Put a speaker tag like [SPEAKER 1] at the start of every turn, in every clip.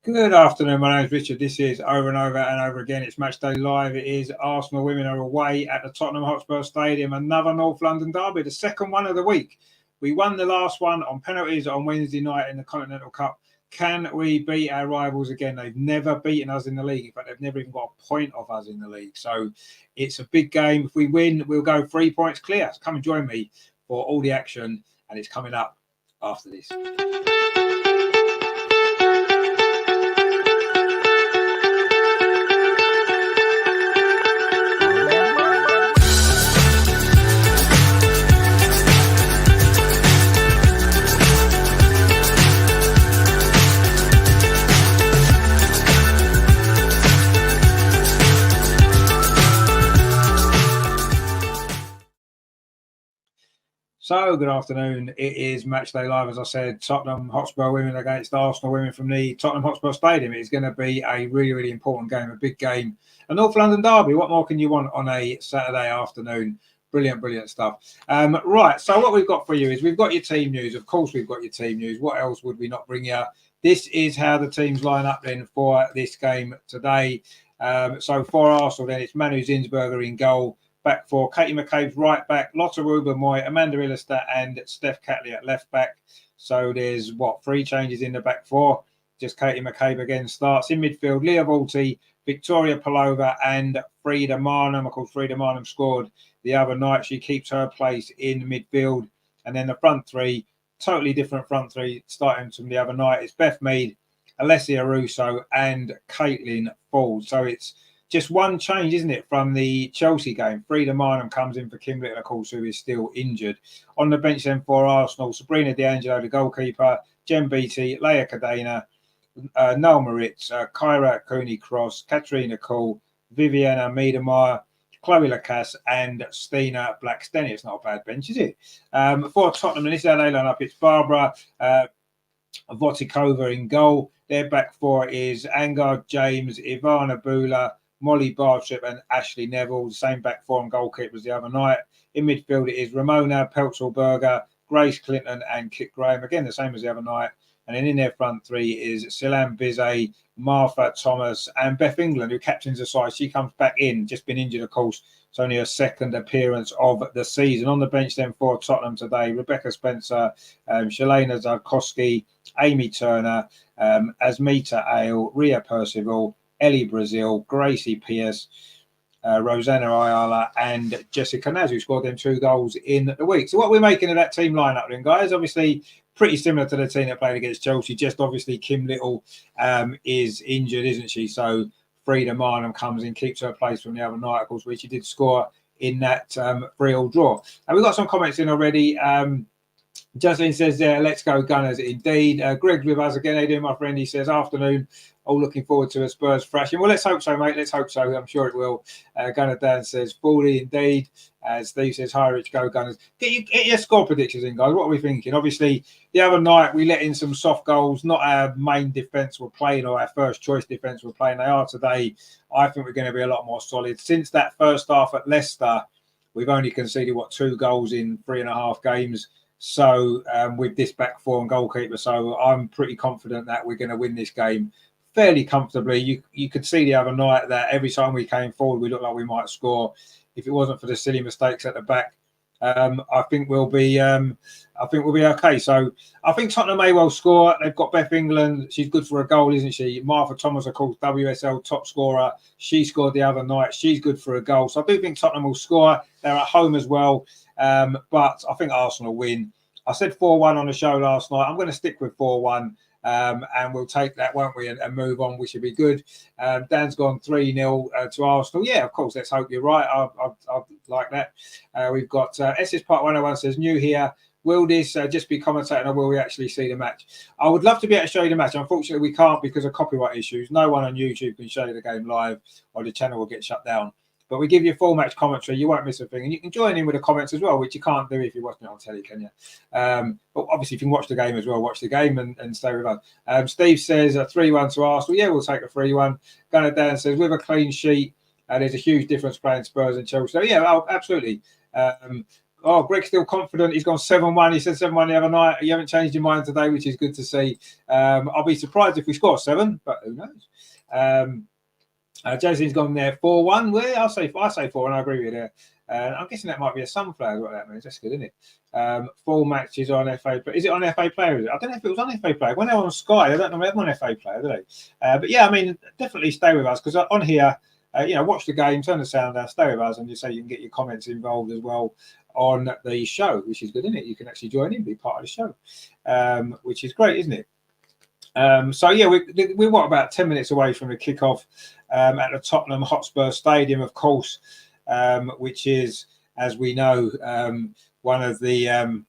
[SPEAKER 1] Good afternoon, my name is Richard. This is over and over again. It's Matchday Live. It is Arsenal women are away at the Tottenham Hotspur Stadium. Another North London derby, the second one of the week. We won the last one on penalties on Wednesday night in the Continental Cup. Can we beat our rivals again? They've never beaten us in the league. In fact, they've never even got a point off us in the league. So it's a big game. If we win, we'll go 3 points clear. So come and join me for all the action. And it's coming up after this. So, good afternoon. It is Matchday Live, as I said. Tottenham Hotspur Women against Arsenal Women from the Tottenham Hotspur Stadium. It's going to be a really, really important game, a big game. A North London derby. What more can you want on a Saturday afternoon? Brilliant, brilliant stuff. Right, so what we've got for you is we've got your team news. Of course, we've got your team news. What else would we not bring you? This is how the teams line up then for this game today. So for Arsenal, then it's Manu Zinsberger in goal. Back four, Katie McCabe's right back, Lotta Ruben-Moy, Amanda Illister and Steph Catley at left back. So there's, three changes in the back four. Just Katie McCabe again starts. In midfield, Leah Volti, Victoria Palova and Frida Marnham. Of course, Frida Marnham scored the other night. She keeps her place in midfield. And then the front three, totally different front three, starting from the other night. It's Beth Mead, Alessia Russo and Caitlin Ford. So it's just one change, isn't it, from the Chelsea game? Frida Marnham comes in for Kim Little, of course, who is still injured. On the bench then for Arsenal, Sabrina D'Angelo, the goalkeeper, Jen Beattie, Leia Cadena, Noel Moritz, Kyra Cooney-Cross, Katrina Kuhl, Viviana Miedemar, Chloe Lacasse and Stina Blacksteny. It's not a bad bench, is it? For Tottenham, and this is how they line up. It's Barbara Votikova in goal. Their back four is Angard James, Ivana Bula, Molly Bartrip and Ashley Neville, the same back four and goalkeepers the other night. In midfield, it is Ramona Peltzelberger, Grace Clinton and Kit Graham, again the same as the other night. And then in their front three is Silan Bizet, Martha Thomas and Beth England, who captains the side. She comes back in, just been injured, of course. It's only her second appearance of the season. On the bench then for Tottenham today, Rebecca Spencer, Shalana Zarkowski, Amy Turner, Asmita Ale, Ria Percival, Ellie Brazil, Gracie Pierce, Rosanna Ayala and Jessica Naz, who scored them 2 goals in the week. So what we're making of that team lineup then, guys, obviously pretty similar to the team that played against Chelsea, just obviously Kim Little is injured, isn't she? So Frida Marnham comes in, keeps her place from the other night, of course, which she did score in that 3-3 draw. And we've got some comments in already. Jocelyn says there, let's go Gunners indeed. Greg's with us again. How you doing, my friend? He says, afternoon. All looking forward to a Spurs thrashing. Well, let's hope so, mate. Let's hope so. I'm sure it will. Gunner Dan says, 40 indeed. Steve says, hi, Rich, go Gunners. Get your score predictions in, guys. What are we thinking? Obviously, the other night we let in some soft goals. Not our main defence were playing or our first choice defence were playing. They are today. I think we're going to be a lot more solid. Since that first half at Leicester, we've only conceded, 2 goals in 3.5 games. So with this back four and goalkeeper, so I'm pretty confident that we're going to win this game fairly comfortably. You could see the other night that every time we came forward, we looked like we might score. If it wasn't for the silly mistakes at the back, I think we'll be okay. So I think Tottenham may well score. They've got Beth England. She's good for a goal, isn't she? Martha Thomas, of course, WSL top scorer. She scored the other night. She's good for a goal. So I do think Tottenham will score. They're at home as well. But I think Arsenal win. I said 4-1 on the show last night. I'm going to stick with 4-1. And we'll take that, won't we, and move on, which should be good. Dan's gone 3-0 to Arsenal. Yeah, of course, let's hope you're right. I'd like that. We've got SS Part 101 says, new here. Will this just be commentating or will we actually see the match? I would love to be able to show you the match. Unfortunately, we can't because of copyright issues. No one on YouTube can show you the game live or the channel will get shut down. But we give you full match commentary. You won't miss a thing. And you can join in with the comments as well, which you can't do if you're watching it on telly, can you? But obviously, if you can watch the game as well, watch the game and stay with us. Steve says a 3-1 to Arsenal. Yeah, we'll take a 3-1. Gunnar Dan says, with a clean sheet, there's a huge difference playing Spurs and Chelsea. So, yeah, absolutely. Oh, Greg's still confident. He's gone 7-1. He said 7-1 the other night. You haven't changed your mind today, which is good to see. I'll be surprised if we score 7, but who knows? Jason's gone there 4-1. Well, I say 4, and I agree with you there. I'm guessing that might be a sunflower. What that means? That's good, isn't it? 4 matches on FA. Is it on FA Player? I don't know if it was on FA Player. When they were on Sky, I don't know. They have on FA Player, do they? But yeah, I mean, definitely stay with us because on here, watch the game, turn the sound down, stay with us, and just say you can get your comments involved as well on the show, which is good, isn't it? You can actually join in, be part of the show, which is great, isn't it? So yeah, we're what, about 10 minutes away from the kickoff at the Tottenham Hotspur Stadium, of course, which is, as we know, one of the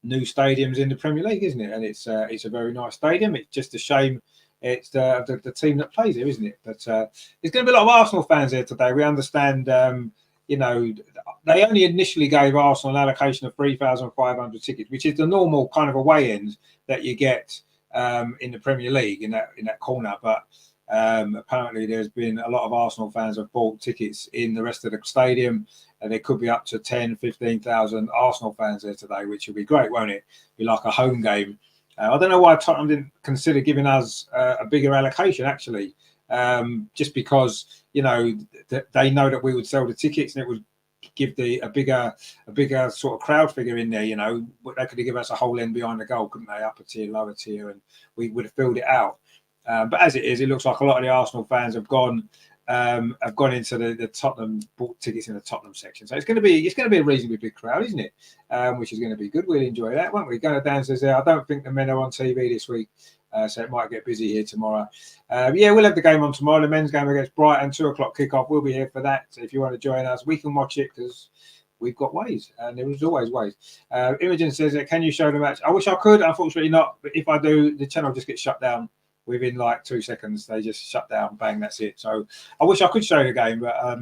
[SPEAKER 1] new stadiums in the Premier League, isn't it? And it's a very nice stadium. It's just a shame it's the team that plays here, isn't it? But there's going to be a lot of Arsenal fans here today. We understand, they only initially gave Arsenal an allocation of 3,500 tickets, which is the normal kind of away end that you get in the Premier League in that corner. But apparently there's been a lot of Arsenal fans have bought tickets in the rest of the stadium, and there could be up to 10, 15,000 Arsenal fans there today, which would be great, won't it? Be like a home game. I don't know why Tottenham didn't consider giving us a bigger allocation, actually, just because, they know that we would sell the tickets and it would give a bigger sort of crowd figure in there. They could have given us a whole end behind the goal, couldn't they? Upper tier, lower tier, and we would have filled it out. But as it is, it looks like a lot of the Arsenal fans have gone into the Tottenham, bought tickets in the Tottenham section. So it's going to be a reasonably big crowd, isn't it? Which is going to be good. We'll enjoy that, won't we? Gunnar Dan says there, I don't think the men are on TV this week, so it might get busy here tomorrow. We'll have the game on tomorrow. The men's game against Brighton, 2:00 kickoff. We'll be here for that. So if you want to join us, we can watch it because we've got ways, and there is always ways. Imogen says, can you show the match? I wish I could. Unfortunately not. But if I do, the channel just gets shut down. Within like 2 seconds, they just shut down, bang, that's it. So I wish I could show the game, but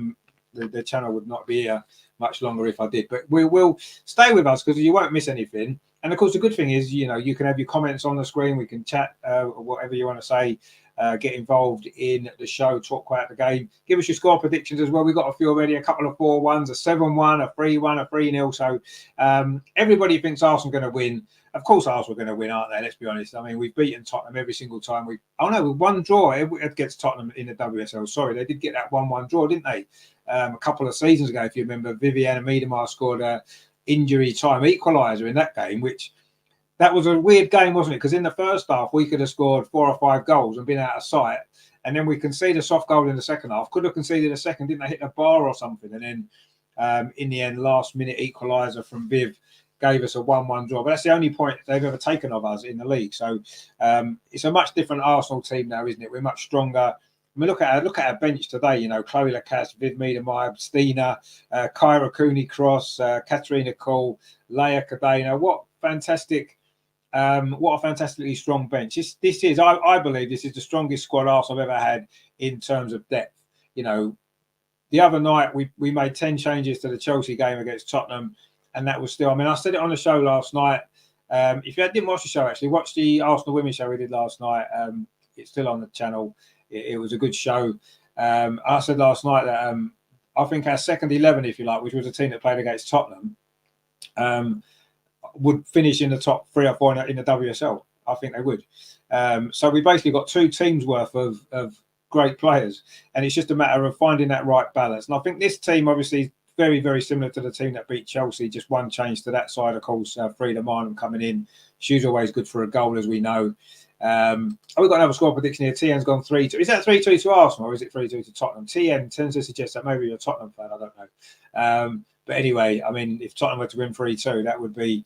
[SPEAKER 1] the channel would not be here much longer if I did. But we will stay with us because you won't miss anything. And of course, the good thing is, you can have your comments on the screen. We can chat, whatever you want to say, get involved in the show, talk about the game. Give us your score predictions as well. We've got a few already, a couple of 4-1s, a 7-1, a 3-1, a 3-0. So everybody thinks Arsenal are going to win. Of course, Arsenal are going to win, aren't they? Let's be honest. I mean, we've beaten Tottenham every single time. With one draw against Tottenham in the WSL. Sorry, they did get that 1-1 draw, didn't they? A couple of seasons ago, if you remember, Viviana Miedemar scored a injury time equaliser in that game, that was a weird game, wasn't it? Because in the first half, we could have scored 4 or 5 goals and been out of sight. And then we conceded a soft goal in the second half. Could have conceded a second, didn't they? Hit a bar or something. And then in the end, last minute equaliser from Viv gave us a 1-1 draw. But that's the only point they've ever taken of us in the league. So it's a much different Arsenal team now, isn't it? We're much stronger. I mean, look at our bench today. Chloe Lacasse, Viv Miedemar, Stina, Kyra Cooney-Cross, Katarina Cole, Leia Cadena. What a fantastically strong bench. This is, I believe, this is the strongest squad Arsenal have ever had in terms of depth. The other night we made 10 changes to the Chelsea game against Tottenham, and that was still. I mean, I said it on the show last night. If you didn't watch the show, actually watch the Arsenal Women show we did last night. It's still on the channel. It was a good show. I said last night that I think our second 11, if you like, which was a team that played against Tottenham, would finish in the top 3 or 4 in the WSL. I think they would. So we basically got 2 teams worth of great players, and it's just a matter of finding that right balance. And I think this team obviously is very, very similar to the team that beat Chelsea. Just one change to that side, of course. Frida Marnham coming in. She's always good for a goal, as we know. We've got another score prediction here. TN's gone 3-2. Is that 3-2 to Arsenal or is it 3-2 to Tottenham? TN tends to suggest that maybe you're a Tottenham fan. I don't know. But anyway, I mean, if Tottenham were to win 3-2, that would be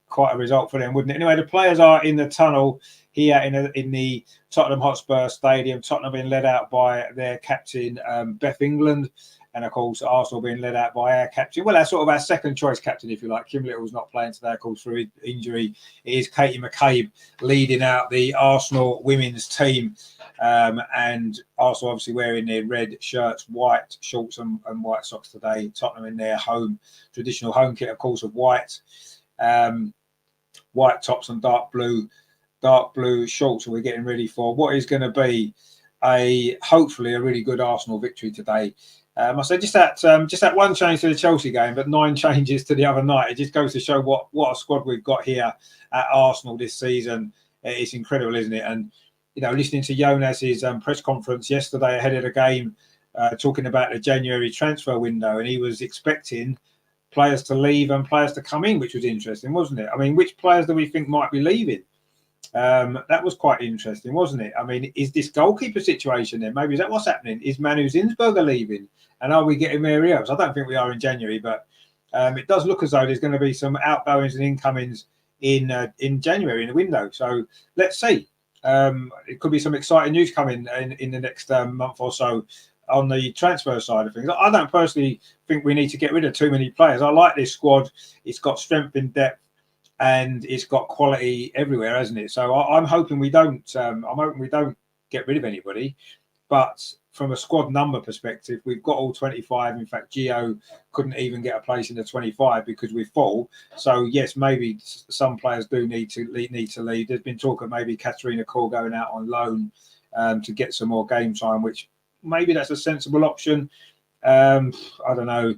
[SPEAKER 1] quite a result for them, wouldn't it? Anyway, the players are in the tunnel here in the Tottenham Hotspur Stadium. Tottenham being led out by their captain, Beth England. And, of course, Arsenal being led out by our captain. Well, that's sort of our second choice captain, if you like. Kim Little's not playing today, of course, through injury. It is Katie McCabe leading out the Arsenal women's team. And Arsenal obviously wearing their red shirts, white shorts and white socks today. Tottenham in their traditional home kit, of course, of white. White tops and dark blue shorts. So we're getting ready for what is going to be hopefully a really good Arsenal victory today. I said just that one change to the Chelsea game, but 9 changes to the other night. It just goes to show what a squad we've got here at Arsenal this season. It's incredible, isn't it? And listening to Jonas's press conference yesterday ahead of the game, talking about the January transfer window, and he was expecting players to leave and players to come in, which was interesting, wasn't it? I mean, which players do we think might be leaving? That was quite interesting, wasn't it? I mean, is this goalkeeper situation then? Maybe is that what's happening? Is Manu Zinsberger leaving? And are we getting Mary else? I don't think we are in January, but it does look as though there's going to be some outgoings and incomings in January in the window. So let's see. It could be some exciting news coming in the next month or so on the transfer side of things. I don't personally think we need to get rid of too many players. I like this squad. It's got strength in depth and it's got quality everywhere, hasn't it? So I'm hoping we don't. I'm hoping we don't get rid of anybody. But from a squad number perspective, we've got all 25. In fact, Gio couldn't even get a place in the 25 because we're full. So yes, maybe some players do need to leave. There's been talk of maybe Katarina Cole going out on loan to get some more game time, which maybe that's a sensible option. I don't know.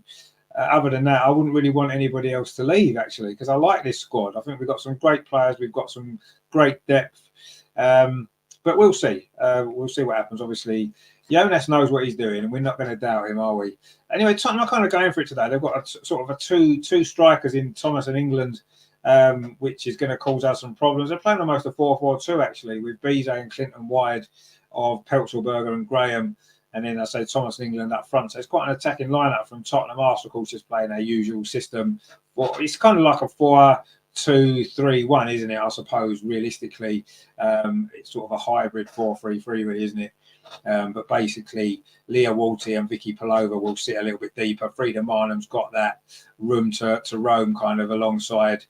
[SPEAKER 1] Other than that, I wouldn't really want anybody else to leave, actually, because I like this squad. I think we've got some great players. We've got some great depth. But we'll see. We'll see what happens. Obviously, Jonas knows what he's doing, and we're not going to doubt him, are we? Anyway, Tottenham are kind of going for it today. They've got sort of two strikers in Thomas and England, which is going to cause us some problems. They're playing almost a 4-4-2, actually, with Bizet and Clinton wide of Peltzberger and Graham. And then I say Thomas and England up front. So it's quite an attacking lineup from Tottenham. Arsenal, of course, just playing their usual system. Well, it's kind of like a 4-2-3-1, isn't it? I suppose, realistically. It's sort of a hybrid 4-3-3, really, isn't it? But basically, Leah Walty and Vicky Palova will sit a little bit deeper. Frida Marnham's got that room to roam kind of alongside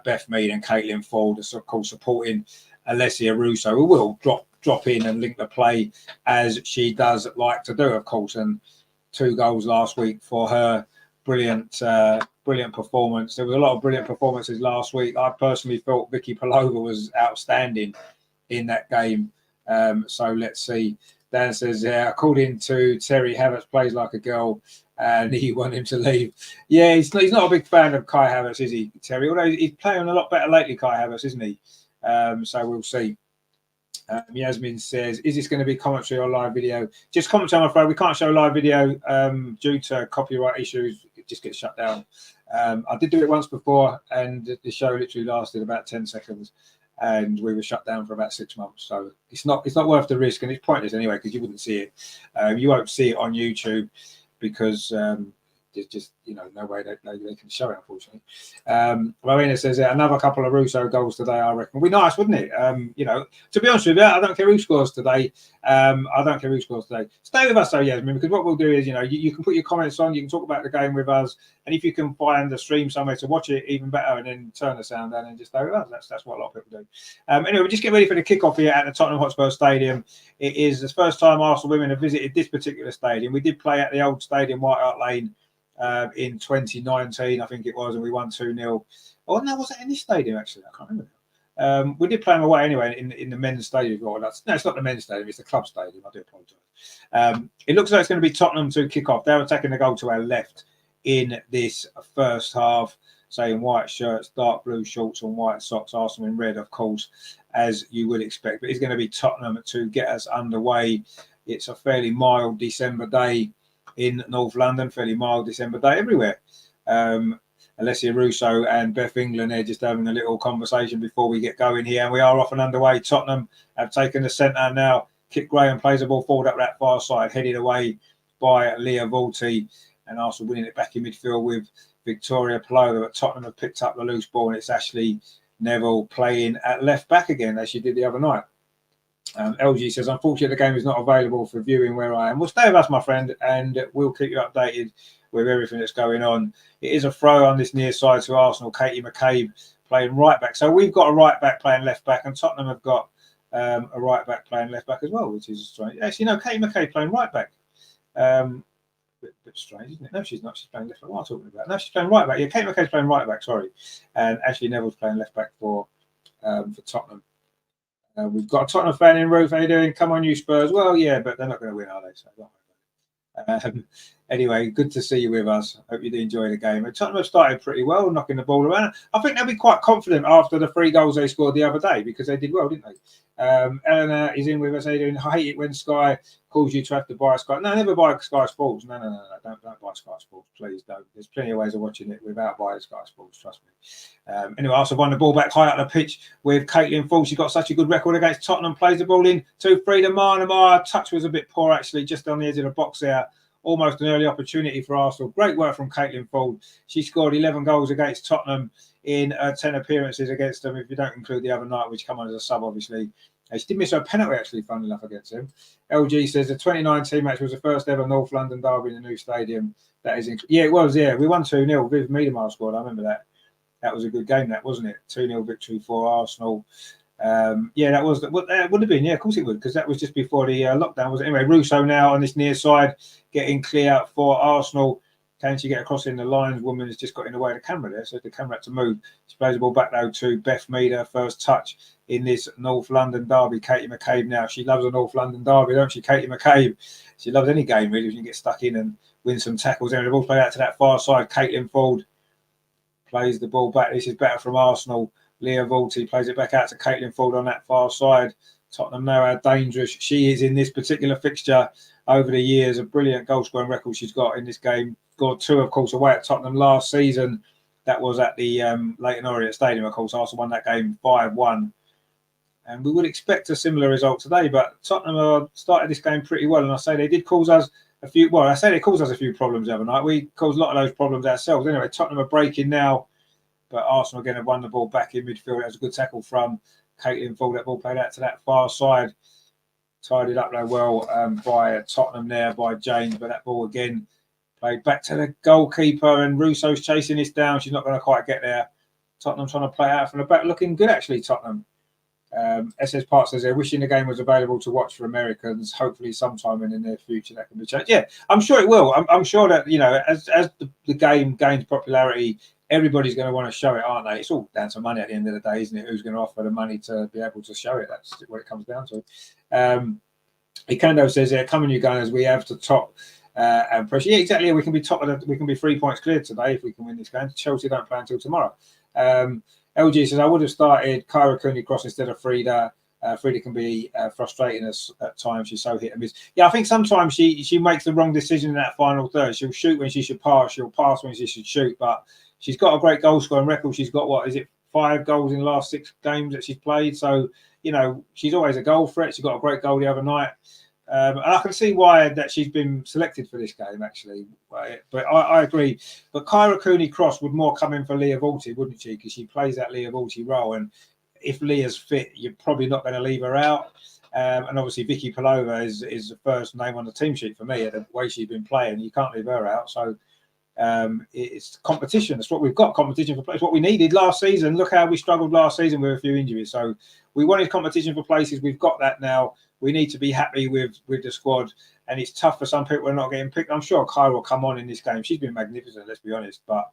[SPEAKER 1] Beth Mead and Caitlin Ford, of course, supporting Alessia Russo, who will drop in and link the play as she does like to do, of course. And 2 goals last week for her. Brilliant performance. There was a lot of brilliant performances last week. I personally thought Vicky Palova was outstanding in that game. So let's see. Dan says, according to Terry, Havertz plays like a girl and he want him to leave. Yeah, he's not a big fan of Kai Havertz, is he, Terry? Although he's playing a lot better lately, Kai Havertz, isn't he? So we'll see. Yasmin says, is this going to be commentary or live video? Just commentary, I'm afraid. We can't show live video due to copyright issues. It just gets shut down. I did do it once before, and the show literally lasted about 10 seconds, and we were shut down for about 6 months. So it's not worth the risk, and it's pointless anyway because you wouldn't see it. You won't see it on YouTube because there's just no way they can show it, unfortunately. Rowena says another couple of Russo goals today, I reckon. Would be nice, wouldn't it? To be honest with you, I don't care who scores today. Stay with us though, Yasmin, because what we'll do is you can put your comments on, you can talk about the game with us, and if you can find the stream somewhere to watch it, even better, and then turn the sound down and just stay with us. That's what a lot of people do. Anyway, we just get ready for the kickoff here at the Tottenham Hotspur Stadium. It is the first time Arsenal women have visited this particular stadium. We did play at the old stadium, White Hart Lane, in 2019, I think it was, and we won 2-0. Oh no, was it in this stadium actually? I can't remember. We did play them away anyway in the men's stadium. No, it's not the men's stadium; it's the club stadium. I do apologise. It looks like it's going to be Tottenham to kick off. They're attacking the goal to our left in this first half, saying white shirts, dark blue shorts, and white socks. Arsenal in red, of course, as you would expect. But it's going to be Tottenham to get us underway. It's a fairly mild December day in North London, fairly mild December day everywhere. Alessia Russo and Beth England, they're just having a little conversation before we get going here. And we are off and underway. Tottenham have taken the centre now. Kit Graham plays the ball forward up that far side, headed away by Leah Walty. And Arsenal winning it back in midfield with Victoria Palova. But Tottenham have picked up the loose ball, and it's Ashley Neville playing at left back again, as she did the other night. LG says, unfortunately, the game is not available for viewing where I am. Well, stay with us, my friend, and we'll keep you updated with everything that's going on. It is a throw on this near side to Arsenal. Katie McCabe playing right back. So we've got a right back playing left back, and Tottenham have got a right back playing left back as well, which is strange. Actually, no, Katie McCabe playing right back. Bit strange, isn't it? No, she's not. She's playing left back. What am I talking about? No, she's playing right back. Yeah, Katie McCabe's playing right back, sorry. And Ashley Neville's playing left back for Tottenham. We've got a Tottenham fan in Ruth. How you doing? Come on, you Spurs. Well, yeah, but they're not going to win, are they? So Anyway, good to see you with us. Hope you did enjoy the game. And Tottenham have started pretty well, knocking the ball around. I think they'll be quite confident after the 3 goals they scored the other day because they did well, didn't they? Eleanor is in with us. I hate it when Sky calls you to have to buy Sky. No, never buy Sky Sports. No. Don't buy Sky Sports. Please don't. There's plenty of ways of watching it without buying Sky Sports. Trust me. Anyway, also won the ball back high up the pitch with Caitlin Ford. She's got such a good record against Tottenham. Plays the ball in to Frida Marnamar. Touch was a bit poor, actually, just on the edge of the box there. Almost an early opportunity for Arsenal. Great work from Caitlin Ford. She scored 11 goals against Tottenham in 10 appearances against them, if you don't include the other night, which come on as a sub, obviously. She did miss her penalty, actually, funnily enough, against him. LG says the 2019 match was the first ever North London derby in the new stadium. That is, yeah, it was, yeah. We won 2-0. Viv Miedemar scored. I remember that. That was a good game, that, wasn't it? 2-0 victory for Arsenal. Yeah, that was, would have been, yeah, of course it would, because that was just before the lockdown, was it? Anyway, Russo now on this near side, getting clear for Arsenal. Can she get across in the lines? Woman has just got in the way of the camera there, so the camera had to move. She plays the ball back though to Beth Mead, her first touch in this North London derby. Katie McCabe now. She loves a North London derby, don't she, Katie McCabe? She loves any game, really, if you can get stuck in and win some tackles. Anyway, the ball played out to that far side. Caitlin Ford plays the ball back. This is better from Arsenal. Leah Volti plays it back out to Caitlin Ford on that far side. Tottenham know how dangerous she is in this particular fixture over the years. A brilliant goal scoring record she's got in this game. Scored 2, of course, away at Tottenham last season. That was at the Leighton Orient Stadium, of course. Arsenal won that game 5-1. And we would expect a similar result today, but Tottenham started this game pretty well. And I say they did cause us a few, well, I say they caused us a few problems the other night. We caused a lot of those problems ourselves. Anyway, Tottenham are breaking now. But Arsenal again have won the ball back in midfield. That was a good tackle from Caitlin Ford. That ball played out to that far side. Tidied up there well by Tottenham there, by James. But that ball again played back to the goalkeeper. And Russo's chasing this down. She's not going to quite get there. Tottenham trying to play out from the back. Looking good, actually, Tottenham. SS Park says they're wishing the game was available to watch for Americans. Hopefully sometime in the near future that can be changed. Yeah, I'm sure it will. I'm sure that, you know, as the game gains popularity, everybody's going to want to show it, aren't they? It's all down to money at the end of the day, isn't it? Who's going to offer the money to be able to show it? That's what it comes down to. Ikando says, come on, you guys, we have to top and pressure. Yeah, exactly. We can be top of we can be 3 points clear today if we can win this game. Chelsea don't play until tomorrow. LG says, I would have started Kyra Cooney Cross instead of Frida. Frida can be frustrating us at times. She's so hit and miss. Yeah, I think sometimes she makes the wrong decision in that final third. She'll shoot when she should pass. She'll pass when she should shoot. But she's got a great goal scoring record. She's got, 5 goals in the last 6 games that she's played. So, you know, she's always a goal threat. She got a great goal the other night. And I can see why that she's been selected for this game, actually. But I agree. But Kyra Cooney Cross would more come in for Leah Volti, wouldn't she? Because she plays that Leah Volti role. And if Leah's fit, you're probably not going to leave her out. And obviously, Vicky Palova is the first name on the team sheet for me. The way she's been playing, you can't leave her out. So it's competition. That's what we've got, competition for places. What we needed last season. Look how we struggled last season with a few injuries. So we wanted competition for places. We've got that now. We need to be happy with the squad, and it's tough for some people who are not getting picked. I'm sure Kyra will come on in this game. She's been magnificent, let's be honest. But,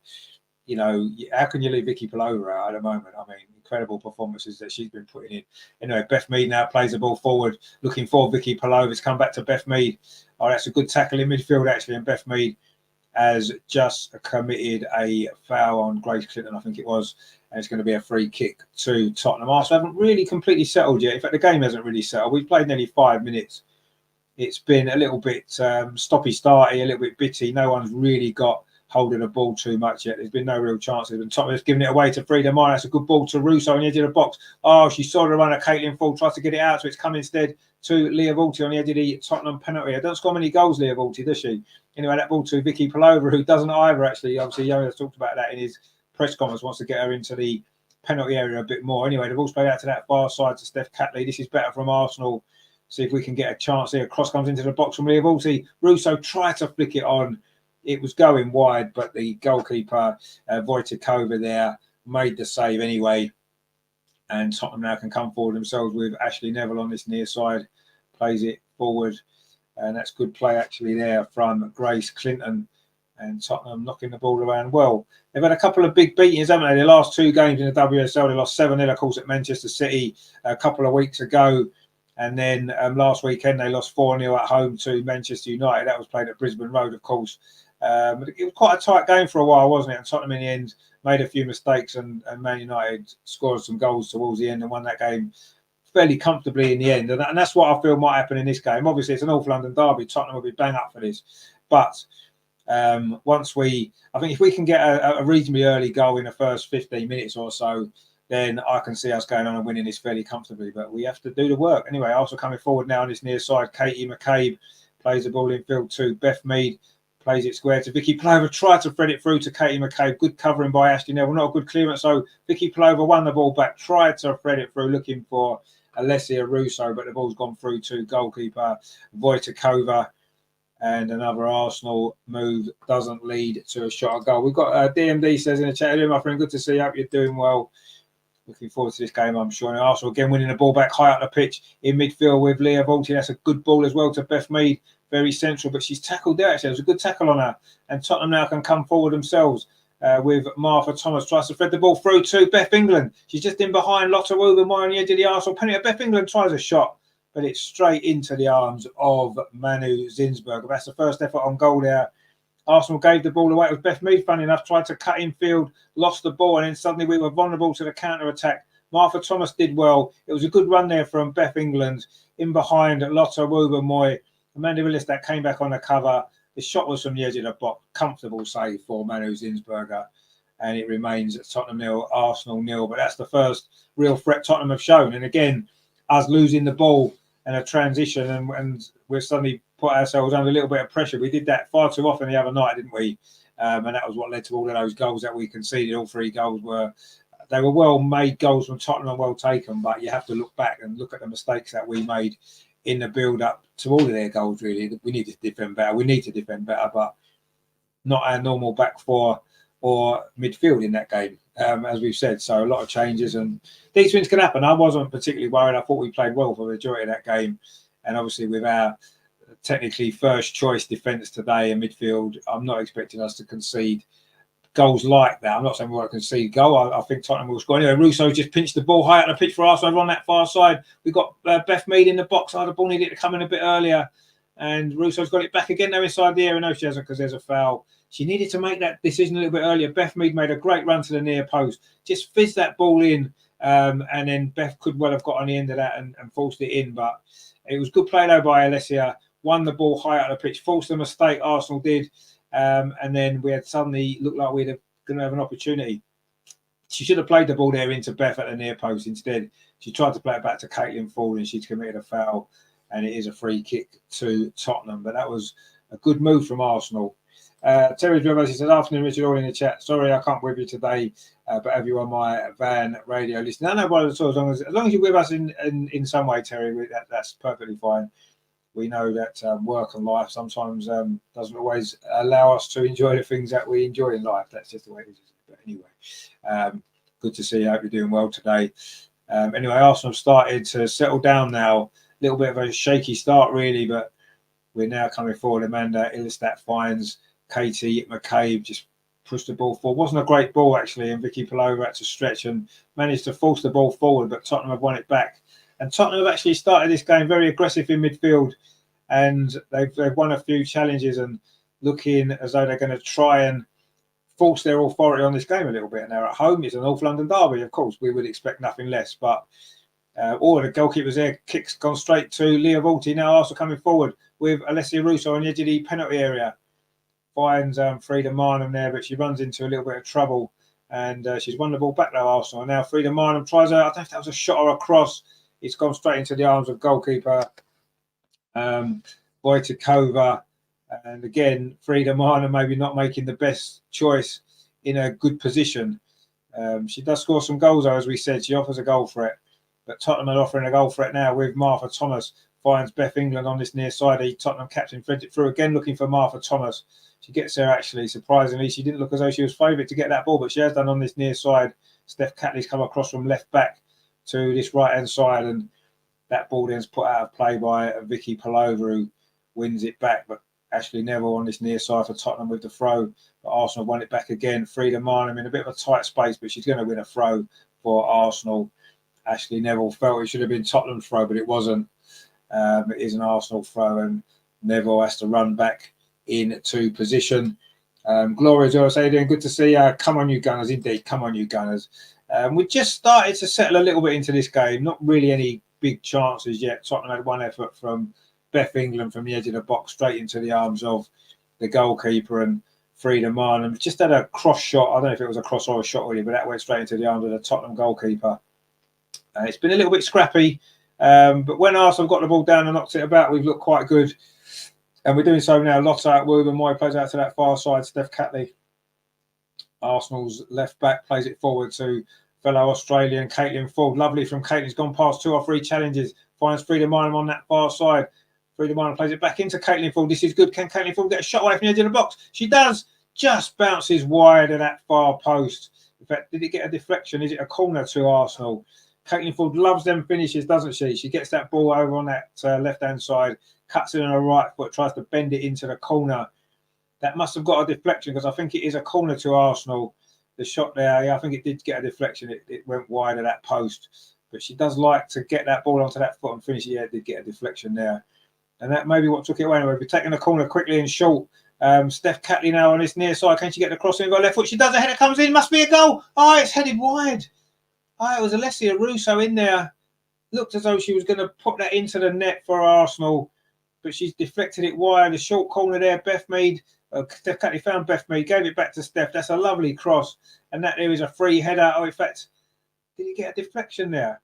[SPEAKER 1] you know, how can you leave Vicky Palova out at the moment? I mean, incredible performances that she's been putting in. Anyway, Beth Mead now plays the ball forward, looking for Vicky Palova. It's come back to Beth Mead. Oh, that's a good tackle in midfield, actually, and Beth Mead has just committed a foul on Grace Clinton, I think it was, and it's going to be a free kick to Tottenham. Arsenal haven't really completely settled yet. In fact, the game hasn't really settled. We've played nearly 5 minutes. It's been a little bit stoppy-starty, a little bit bitty. No one's really got hold of the ball too much yet. There's been no real chances. And Tottenham's giving it away to Frida Mine. That's a good ball to Russo on the edge of the box. Oh, she saw the run of Caitlin Ford, tries to get it out, so it's come instead to Leah Volti on the edge of the Tottenham penalty. I don't score many goals, Leah Volti, does she? Anyway, that ball to Vicky Palova, who doesn't either, actually. Obviously, Yona's talked about that in his press conference, wants to get her into the penalty area a bit more. Anyway, the ball's played out to that far side to Steph Catley. This is better from Arsenal. See if we can get a chance here. Cross comes into the box from Leah Volti. Russo tried to flick it on. It was going wide, but the goalkeeper, Wojciechova there, made the save anyway. And Tottenham now can come forward themselves with Ashley Neville on this near side. Plays it forward. And that's good play, actually, there from Grace Clinton. And Tottenham knocking the ball around well. They've had a couple of big beatings, haven't they? The last 2 games in the WSL, they lost 7-0, of course, at Manchester City a couple of weeks ago. And then last weekend they lost 4-0 at home to Manchester United. That was played at Brisbane Road, of course. It was quite a tight game for a while, wasn't it? And Tottenham in the end made a few mistakes, and Man United scored some goals towards the end and won that game fairly comfortably in the end. And that's what I feel might happen in this game. Obviously, it's an North London derby. Tottenham will be bang up for this. But I think if we can get a reasonably early goal in the first 15 minutes or so, then I can see us going on and winning this fairly comfortably. But we have to do the work. Anyway, also coming forward now on this near side, Katie McCabe plays the ball in field 2. Beth Mead plays it square to Vicky Plover, tried to thread it through to Katie McCabe. Good covering by Ashley Neville, not a good clearance. So Vicky Plover won the ball back, tried to thread it through, looking for Alessia Russo, but the ball's gone through to goalkeeper Wojtakova. And another Arsenal move doesn't lead to a shot at goal. We've got DMD says in the chat, my friend, good to see you. Hope you're doing well. Looking forward to this game, I'm sure. And Arsenal again winning the ball back high up the pitch in midfield with Leah Volti. That's a good ball as well to Beth Mead. Very central, but she's tackled there. Actually, it was a good tackle on her. And Tottenham now can come forward themselves with Martha Thomas. Tries to thread the ball through to Beth England. She's just in behind Lotta Wobenmeyer on the edge of the Arsenal penalty. Beth England tries a shot, but it's straight into the arms of Manu Zinsberger. That's the first effort on goal there. Arsenal gave the ball away. It was Beth Mead, funny enough, tried to cut in field, lost the ball, and then suddenly we were vulnerable to the counter-attack. Martha Thomas did well. It was a good run there from Beth England in behind Lotta Wobenmeyer. Amanda Willis that came back on the cover. The shot was from the edge of the box. Comfortable save for Manu Zinsberger. And it remains Tottenham 0, Arsenal 0. But that's the first real threat Tottenham have shown. And again, us losing the ball and a transition, and we've suddenly put ourselves under a little bit of pressure. We did that far too often the other night, didn't we? And that was what led to all of those goals that we conceded. All 3 goals were well-made goals from Tottenham and well taken, but you have to look back and look at the mistakes that we made in the build-up to all of their goals, really. We need to defend better. We need to defend better, but not our normal back 4 or midfield in that game, as we've said. So a lot of changes, and these things can happen. I wasn't particularly worried. I thought we played well for the majority of that game. And obviously with our technically first choice defence today in midfield, I'm not expecting us to concede goals like that. I'm not saying we won't concede goal. I think Tottenham will score. Anyway, Russo just pinched the ball high up the pitch for Arsenal on that far side. We've got Beth Mead in the box. The ball needed to come in a bit earlier. And Russo's got it back again now inside the area. No, she hasn't, because there's a foul. She needed to make that decision a little bit earlier. Beth Mead made a great run to the near post. Just fizzed that ball in. And then Beth could well have got on the end of that and forced it in. But it was good play, though, by Alessia. Won the ball high up the pitch. Forced a mistake, Arsenal did. And then we had suddenly looked like we're going to have an opportunity. She should have played the ball there into Beth at the near post. Instead, she tried to play it back to Caitlin Ford, and she'd committed a foul. And it is a free kick to Tottenham. But that was a good move from Arsenal. Terry Rivers says, afternoon, Richard, all in the chat. Sorry, I can't be with you today, but have you on my van radio list? No, no, as long as you're with us in some way, Terry, that's perfectly fine. We know that work and life sometimes doesn't always allow us to enjoy the things that we enjoy in life. That's just the way it is. But anyway, good to see you. I hope you're doing well today. Anyway, Arsenal started to settle down now. A little bit of a shaky start, really, but we're now coming forward. Amanda Illistat finds Katie McCabe, just pushed the ball forward. Wasn't a great ball, actually, and Vicky Palover had to stretch and managed to force the ball forward, but Tottenham have won it back. And Tottenham have actually started this game very aggressive in midfield, and they've won a few challenges and looking as though they're going to try and force their authority on this game a little bit. And they're at home. It's a North London derby, of course. We would expect nothing less. But the goalkeeper's there, kicks gone straight to Leah Volti. Now also coming forward with Alessia Russo on the edge of the penalty area. Finds Frida Marnham there, but she runs into a little bit of trouble. And she's won the ball back now, Arsenal. And now Frida Marnham tries out. I don't know if that was a shot or a cross. It's gone straight into the arms of goalkeeper Wojtakova. And again, Frida Marnham maybe not making the best choice in a good position. She does score some goals, though, as we said. She offers a goal threat. But Tottenham are offering a goal threat now with Martha Thomas. Finds Beth England on this near side. The Tottenham captain threads it through again, looking for Martha Thomas. She gets there, actually, surprisingly. She didn't look as though she was favourite to get that ball, but she has done on this near side. Steph Catley's come across from left back to this right-hand side, and that ball then's put out of play by Vicky Palover, who wins it back. But Ashley Neville on this near side for Tottenham with the throw. But Arsenal won it back again. Frida Marnham in a bit of a tight space, but she's going to win a throw for Arsenal. Ashley Neville felt it should have been Tottenham's throw, but it wasn't. It is an Arsenal throw, and Neville has to run back into position. Gloria Joe say, doing good to see you. Come on, you Gunners. Indeed, come on, you Gunners. We just started to settle a little bit into this game. Not really any big chances yet. Tottenham had one effort from Beth England from the edge of the box straight into the arms of the goalkeeper and Frida Marlin. Just had a cross shot. I don't know if it was a cross or a shot really, but that went straight into the arms of the Tottenham goalkeeper. It's been a little bit scrappy, but when Arsenal got the ball down and knocked it about, we've looked quite good. And we're doing so now. Lotta out, Woburn, Moy plays out to that far side. Steph Catley, Arsenal's left back, plays it forward to fellow Australian Caitlin Ford. Lovely from Caitlin's gone past 2 or 3 challenges. Finds Frida Marlin on that far side. Frida Marlin plays it back into Caitlin Ford. This is good. Can Caitlin Ford get a shot away from the edge of the box? She does. Just bounces wide of that far post. In fact, did it get a deflection? Is it a corner to Arsenal? Caitlin Ford loves them finishes, doesn't she? She gets that ball over on that left-hand side, cuts it on her right foot, tries to bend it into the corner. That must have got a deflection because I think it is a corner to Arsenal. The shot there, yeah, I think it did get a deflection. It went wide of that post. But she does like to get that ball onto that foot and finish it. Yeah, it did get a deflection there. And that may be what took it away. Anyway, we're taking the corner quickly and short. Steph Catley now on this near side. Can she get the cross in? Got left foot. She does. The header comes in. Must be a goal. Oh, it's headed wide. Oh, it was Alessia Russo in there. Looked as though she was going to put that into the net for Arsenal, but she's deflected it wide. A short corner there. Beth Mead, Steph Catley found Beth Mead, gave it back to Steph. That's a lovely cross. And that there is a free header. Oh, in fact, did he get a deflection there?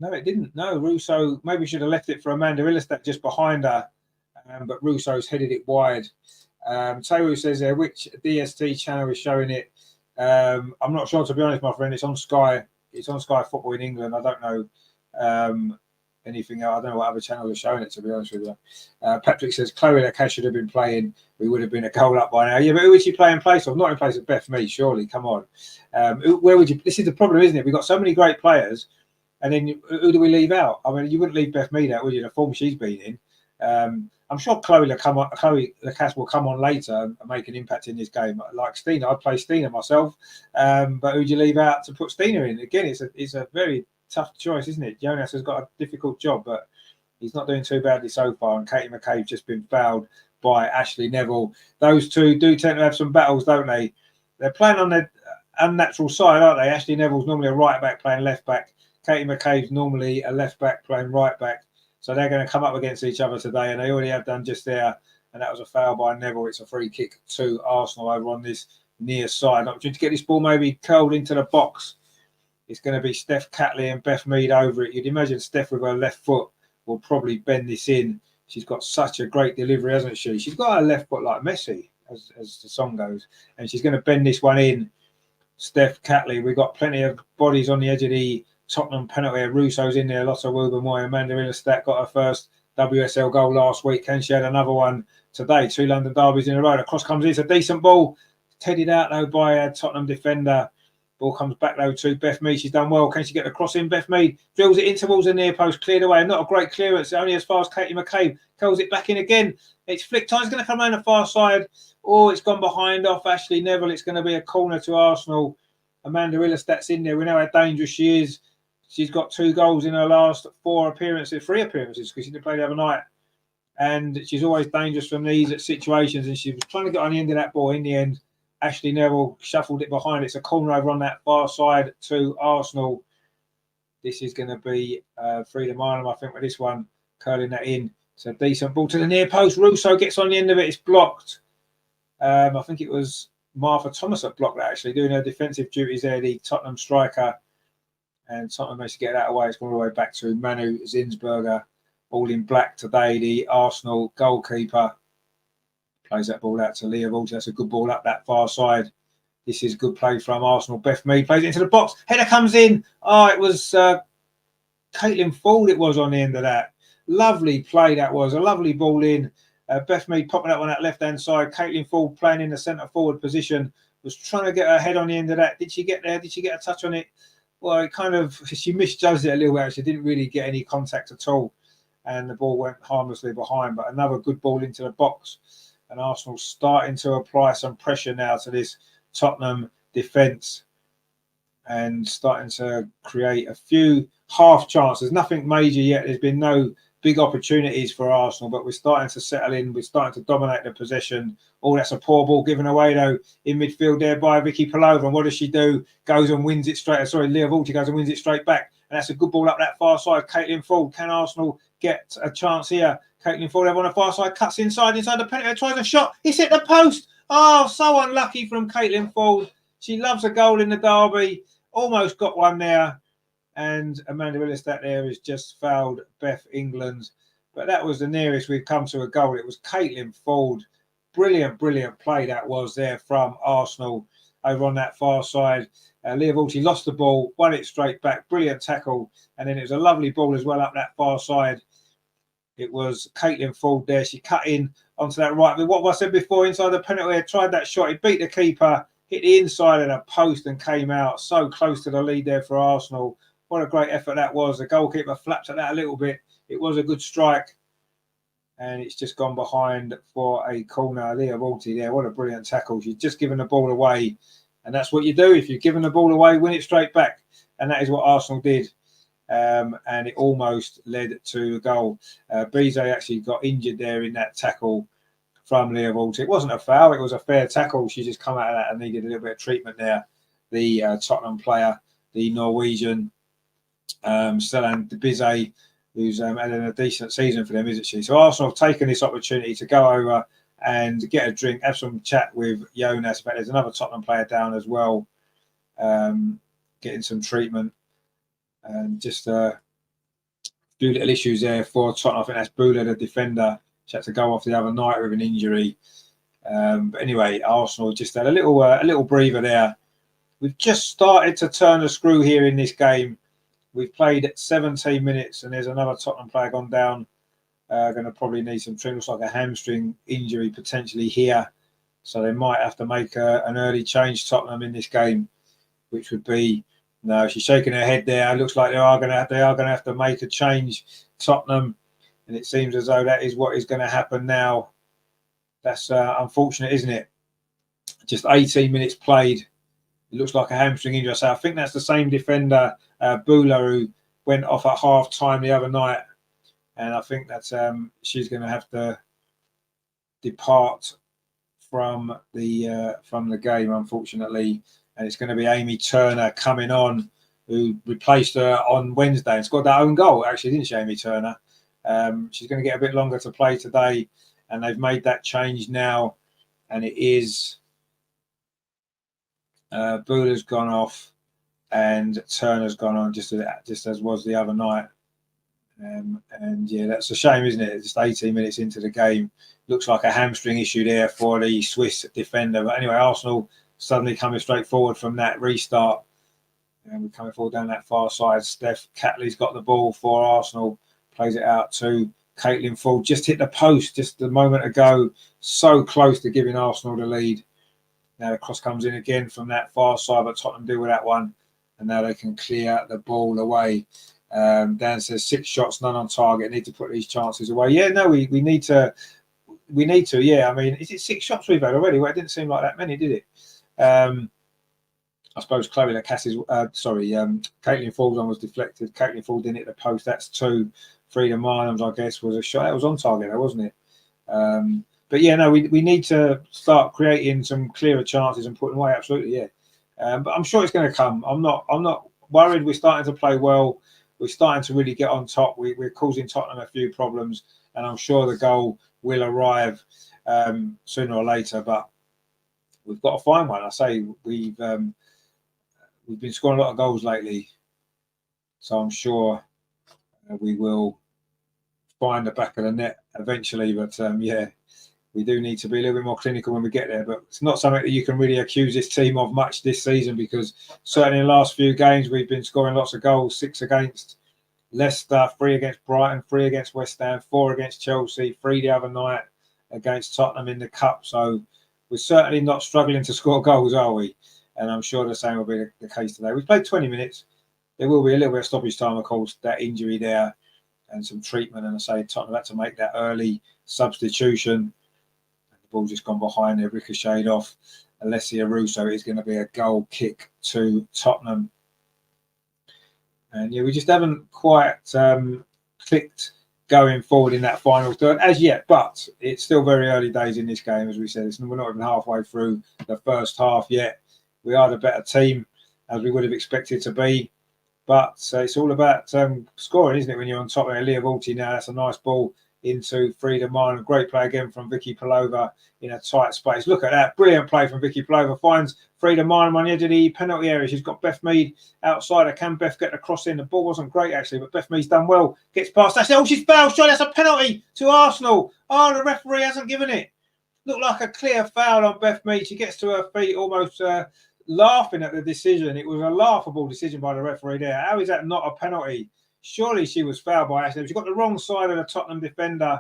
[SPEAKER 1] No, it didn't. No, Russo maybe should have left it for Amanda Illistat just behind her, but Russo's headed it wide. Taylor says there, which DST channel is showing it? I'm not sure, to be honest, my friend. It's on Sky. It's on Sky Football in England. I don't know anything else. I don't know what other channels are showing it, to be honest with you. Patrick says Chloe Lacasse should have been playing. We would have been a goal up by now. Yeah, but who would she play in place of? Not in place of Beth Mead, surely. Come on. Where would you? This is the problem, isn't it? We've got so many great players, and then who do we leave out? I mean, you wouldn't leave Beth Mead out, would you? The form she's been in. I'm sure Chloe Lacasse will come on later and make an impact in this game. Like Stina, I'd play Stina myself. But who'd you leave out to put Stina in? Again, it's a very tough choice, isn't it? Jonas has got a difficult job, but he's not doing too badly so far. And Katie McCabe's just been fouled by Ashley Neville. Those two do tend to have some battles, don't they? They're playing on their unnatural side, aren't they? Ashley Neville's normally a right back playing left back. Katie McCabe's normally a left back playing right back. So they're going to come up against each other today, and they already have done just there. And that was a foul by Neville. It's a free kick to Arsenal over on this near side. Opportunity to get this ball maybe curled into the box. It's going to be Steph Catley and Beth Mead over it. You'd imagine Steph with her left foot will probably bend this in. She's got such a great delivery, hasn't she? She's got her left foot like Messi, as the song goes. And she's going to bend this one in. Steph Catley, we've got plenty of bodies on the edge of the Tottenham penalty. Russo's in there. Lots of Woburn Moy. Amanda Illistat got her first WSL goal last week. Can she had another one today? 2 London derbies in a row. The cross comes in. It's a decent ball. Headed out though by a Tottenham defender. Ball comes back though to Beth Mead. She's done well. Can she get the cross in? Beth Mead drills it in towards the near post. Cleared away. Not a great clearance. Only as far as Katie McCabe. Curls it back in again. It's flicked on. It's going to come around the far side. Oh, it's gone behind off Ashley Neville. It's going to be a corner to Arsenal. Amanda Illistat's in there. We know how dangerous she is. She's got 2 goals in her last 3 appearances, because she didn't play the other night. And she's always dangerous from these situations. And she was trying to get on the end of that ball. In the end, Ashley Neville shuffled it behind. It's a corner over on that far side to Arsenal. This is going to be Frida Marlin, I think, with this one, curling that in. It's a decent ball to the near post. Russo gets on the end of it. It's blocked. I think it was Martha Thomas that blocked that, actually, doing her defensive duties there, the Tottenham striker. And Tottenham managed to get that away. It's gone all the way back to Manu Zinsberger, all in black today. The Arsenal goalkeeper plays that ball out to Leah Walter. That's a good ball up that far side. This is good play from Arsenal. Beth Mead plays it into the box. Header comes in. Oh, it was Caitlin Ford. It was on the end of that. Lovely play that was. A lovely ball in. Beth Mead popping up on that left-hand side. Caitlin Ford playing in the centre-forward position. Was trying to get her head on the end of that. Did she get there? Did she get a touch on it? Well, she misjudged it a little bit. She didn't really get any contact at all. And the ball went harmlessly behind. But another good ball into the box. And Arsenal starting to apply some pressure now to this Tottenham defence. And starting to create a few half chances. Nothing major yet. There's been no big opportunities for Arsenal, but we're starting to settle in. We're starting to dominate the possession. Oh, that's a poor ball given away, though, in midfield there by Vicky Palova. And what does she do? Goes and wins it straight. Sorry, Leah Vulty goes and wins it straight back. And that's a good ball up that far side. Caitlin Ford. Can Arsenal get a chance here? Caitlin Ford on the far side, cuts inside the penalty, tries a shot. It's hit the post. Oh, so unlucky from Caitlin Ford. She loves a goal in the derby. Almost got one there. And Amanda Willistat there has just fouled Beth England. But that was the nearest we've come to a goal. It was Caitlin Ford. Brilliant play that was there from Arsenal over on that far side. Leah Vulty lost the ball, won it straight back. Brilliant tackle. And then it was a lovely ball as well up that far side. It was Caitlin Ford there. She cut in onto that right. But what I said before, inside the penalty area, tried that shot. He beat the keeper, hit the inside of the post and came out. So close to the lead there for Arsenal. What a great effort that was. The goalkeeper flapped at that a little bit. It was a good strike. And it's just gone behind for a corner. Leah Vulty there. What a brilliant tackle. She's just given the ball away. And that's what you do. If you're giving the ball away, win it straight back. And that is what Arsenal did. And it almost led to a goal. Bizet actually got injured there in that tackle from Leah Vulty. It wasn't a foul. It was a fair tackle. She just come out of that and needed a little bit of treatment there. The Tottenham player, the Norwegian, Stellan Bizet, who's had a decent season for them, isn't she? So Arsenal have taken this opportunity to go over and get a drink, have some chat with Jonas. But there's another Tottenham player down as well, getting some treatment. And just a few little issues there for Tottenham. I think that's Bula, the defender. She had to go off the other night with an injury. But anyway, Arsenal just had a little breather there. We've just started to turn the screw here in this game. We've played 17 minutes and there's another Tottenham player gone down. Going to probably need some treatment. Looks like a hamstring injury potentially here. So they might have to make an early change, Tottenham, in this game, which would be... No, she's shaking her head there. It looks like they are going to have to make a change, Tottenham. And it seems as though that is what is going to happen now. That's unfortunate, isn't it? Just 18 minutes played. It looks like a hamstring injury. So I think that's the same defender, Bula, who went off at half time the other night. And I think that she's going to have to depart from the game, unfortunately. And it's going to be Amy Turner coming on, who replaced her on Wednesday and scored that own goal, actually, didn't she, Amy Turner? She's going to get a bit longer to play today, and they've made that change now. And it is Bula's gone off and Turner's gone on, just as was the other night. And yeah, that's a shame, isn't it? Just 18 minutes into the game. Looks like a hamstring issue there for the Swiss defender. But anyway, Arsenal suddenly coming straight forward from that restart. And we're coming forward down that far side. Steph Catley's got the ball for Arsenal. Plays it out to Caitlin Ford. Just hit the post just a moment ago. So close to giving Arsenal the lead. Now the cross comes in again from that far side, but Tottenham deal with that one. And now they can clear the ball away. Dan says 6 shots, none on target. Need to put these chances away. Yeah, no, we need to. We need to, yeah. I mean, is it 6 shots we've had already? Well, it didn't seem like that many, did it? I suppose Chloe Lacass's, Caitlin Ford's one was deflected. Caitlin Ford didn't hit the post. That's 2. Frida Marlham's, I guess, was a shot. That was on target, though, wasn't it? But yeah, no, we need to start creating some clearer chances and putting away. Absolutely, yeah. But I'm sure it's going to come. I'm not worried. We're starting to play well. We're starting to really get on top. We're causing Tottenham a few problems, and I'm sure the goal will arrive sooner or later. But we've got to find one. I say we've been scoring a lot of goals lately, so I'm sure we will find the back of the net eventually. But yeah, we do need to be a little bit more clinical when we get there. But it's not something that you can really accuse this team of much this season, because certainly in the last few games we've been scoring lots of goals. 6 against Leicester, 3 against Brighton, 3 against West Ham, 4 against Chelsea, 3 the other night against Tottenham in the Cup. So we're certainly not struggling to score goals, are we? And I'm sure the same will be the case today. We've played 20 minutes. There will be a little bit of stoppage time, of course, that injury there and some treatment. And I say Tottenham had to make that early substitution. The ball's just gone behind there, ricocheted off Alessia Russo. It's going to be a goal kick to Tottenham. And yeah, we just haven't quite clicked going forward in that final third as yet, but it's still very early days in this game, as we said. We're not even halfway through the first half yet. We are the better team, as we would have expected to be, but it's all about scoring, isn't it, when you're on top of Leah Vulti now. That's a nice ball into Frida Martin. Great play again from Vicky Pelova in a tight space. Look at that. Brilliant play from Vicky Pelova. Finds Frida Martin on the edge of the penalty area. She's got Beth Mead outside. Can Beth get the cross in? The ball wasn't great, actually, but Beth Mead's done well. Gets past that. Oh, she's fouled. Surely that's a penalty to Arsenal. Oh, the referee hasn't given it. Looked like a clear foul on Beth Mead. She gets to her feet almost laughing at the decision. It was a laughable decision by the referee there. How is that not a penalty? Surely she was fouled by accident. She got the wrong side of the Tottenham defender,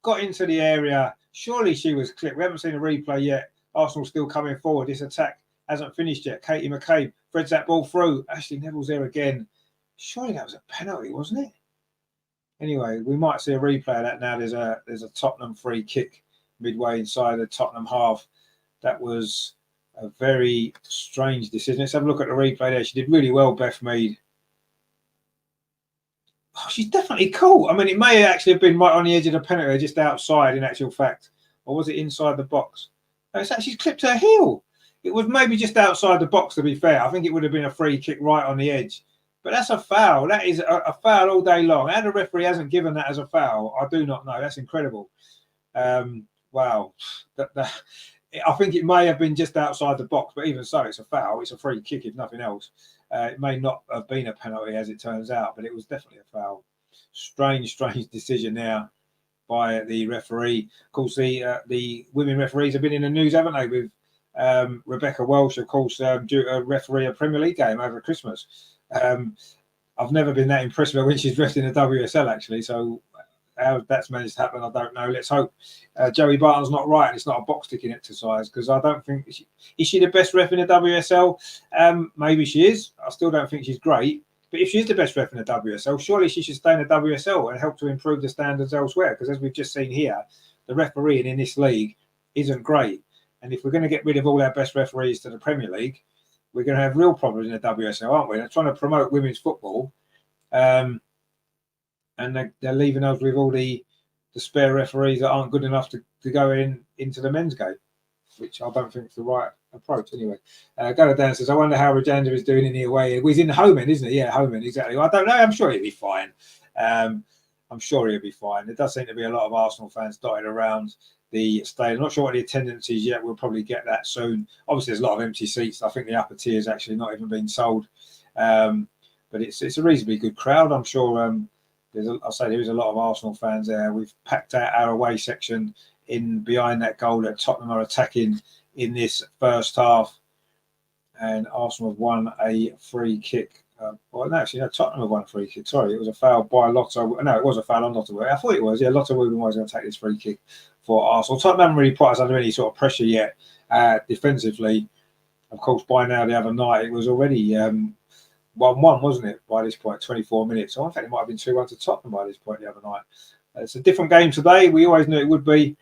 [SPEAKER 1] got into the area. Surely she was clipped. We haven't seen a replay yet. Arsenal still coming forward. This attack hasn't finished yet. Katie McCabe threads that ball through. Ashley Neville's there again. Surely that was a penalty, wasn't it? Anyway, we might see a replay of that now. There's a Tottenham free kick midway inside the Tottenham half. That was a very strange decision. Let's have a look at the replay there. She did really well, Beth Mead. Oh, she's definitely cool. I mean, it may actually have been right on the edge of the penalty, just outside in actual fact. Or was it inside the box? No, it's actually clipped her heel. It was maybe just outside the box, to be fair. I think it would have been a free kick right on the edge. But that's a foul. That is a foul all day long. How the referee hasn't given that as a foul, I do not know. That's incredible. Wow. I think it may have been just outside the box, but even so, it's a foul. It's a free kick, if nothing else. It may not have been a penalty, as it turns out, but it was definitely a foul. Strange decision there by the referee. Of course, the women referees have been in the news, haven't they, with Rebecca Welsh, of course, due to referee a Premier League game over Christmas. I've never been that impressed with her when she's dressed in the WSL, actually, so how that's managed to happen, I don't know. Let's hope Joey Barton's not right and it's not a box ticking exercise, because I don't think is she the best ref in the WSL? Maybe she is. I still don't think she's great, but if she's the best ref in the WSL, surely she should stay in the WSL and help to improve the standards elsewhere, because as we've just seen here, the refereeing in this league isn't great, and if we're going to get rid of all our best referees to the Premier League, we're going to have real problems in the WSL, aren't we? They're trying to promote women's football, and they're leaving us with all the spare referees that aren't good enough to go into the men's game, which I don't think is the right approach. Anyway, Dan says, I wonder how Rajanda is doing in the away. Well, he's in the home end, isn't he? Yeah, home end, exactly. Well, I don't know. I'm sure he'll be fine. I'm sure he'll be fine. There does seem to be a lot of Arsenal fans dotted around the stadium. I'm not sure what the attendance is yet. We'll probably get that soon. Obviously, there's a lot of empty seats. I think the upper tier is actually not even been sold. But it's a reasonably good crowd. I'm sure I'll say there is a lot of Arsenal fans there. We've packed out our away section in behind that goal that Tottenham are attacking in this first half. And Arsenal have won a free kick. Tottenham have won a free kick. Sorry, it was a foul by Lotto. No, it was a foul on Lotto. I thought it was. Yeah, Lotto Women was going to take this free kick for Arsenal. Tottenham haven't really put us under any sort of pressure yet defensively. Of course, by now the other night it was already 1-1, wasn't it, by this point, 24 minutes. So in fact, it might have been 2-1 to Tottenham by this point the other night. It's a different game today. We always knew it would be.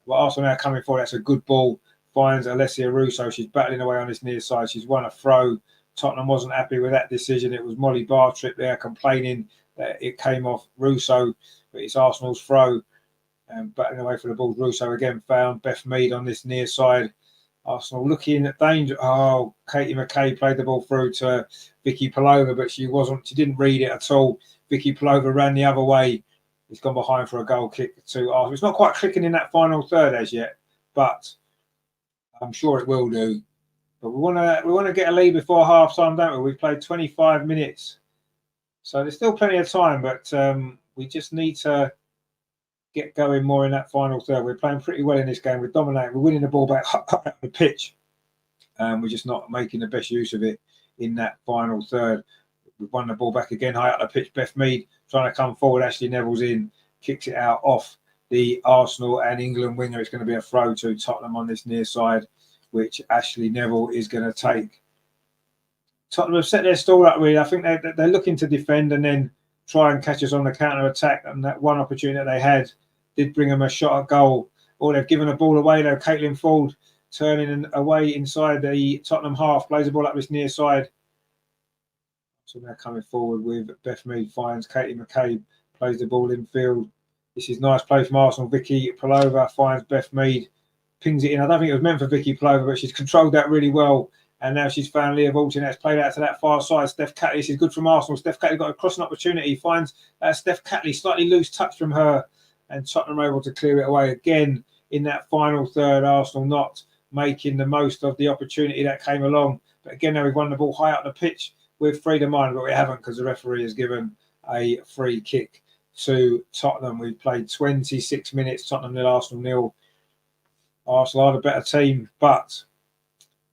[SPEAKER 1] But Arsenal now coming forward. That's a good ball. Finds Alessia Russo. She's battling away on this near side. She's won a throw. Tottenham wasn't happy with that decision. It was Molly Bartrip there complaining that it came off Russo, but it's Arsenal's throw. And battling away for the ball. Russo again found Beth Mead on this near side. Arsenal looking at danger. Oh, Katie McCabe played the ball through to Vicky Pelova, but she didn't read it at all. Vicky Pelova ran the other way. It's gone behind for a goal kick to Arsenal. It's not quite clicking in that final third as yet, but I'm sure it will do. But we want to get a lead before half time, don't we? We've played 25 minutes. So there's still plenty of time, but we just need to get going more in that final third. We're playing pretty well in this game. We're dominating. We're winning the ball back up the pitch. We're just not making the best use of it in that final third. We've won the ball back again, high up the pitch. Beth Mead trying to come forward. Ashley Neville's in, kicks it out off the Arsenal and England winger. It's going to be a throw to Tottenham on this near side, which Ashley Neville is going to take. Tottenham have set their stall up really. I think they're looking to defend and then try and catch us on the counter attack. And that one opportunity that they had did bring them a shot at goal. Or they've given a ball away though. Caitlin Ford turning away inside the Tottenham half, plays the ball up this near side. So now coming forward with Beth Mead, finds Katie McCabe, plays the ball in field. This is nice play from Arsenal. Vicky Palova finds Beth Mead, pings it in. I don't think it was meant for Vicky Palova, but she's controlled that really well. And now she's found Leah Vaulting. That's played out to that far side. Steph Catley, this is good from Arsenal. Steph Catley got a crossing opportunity. Finds Steph Catley, slightly loose touch from her. And Tottenham are able to clear it away again in that final third. Arsenal not making the most of the opportunity that came along. But again, now we've won the ball high up the pitch with freedom mind, but we haven't because the referee has given a free kick to Tottenham. We've played 26 minutes. Tottenham 0, Arsenal 0. Arsenal are the better team, but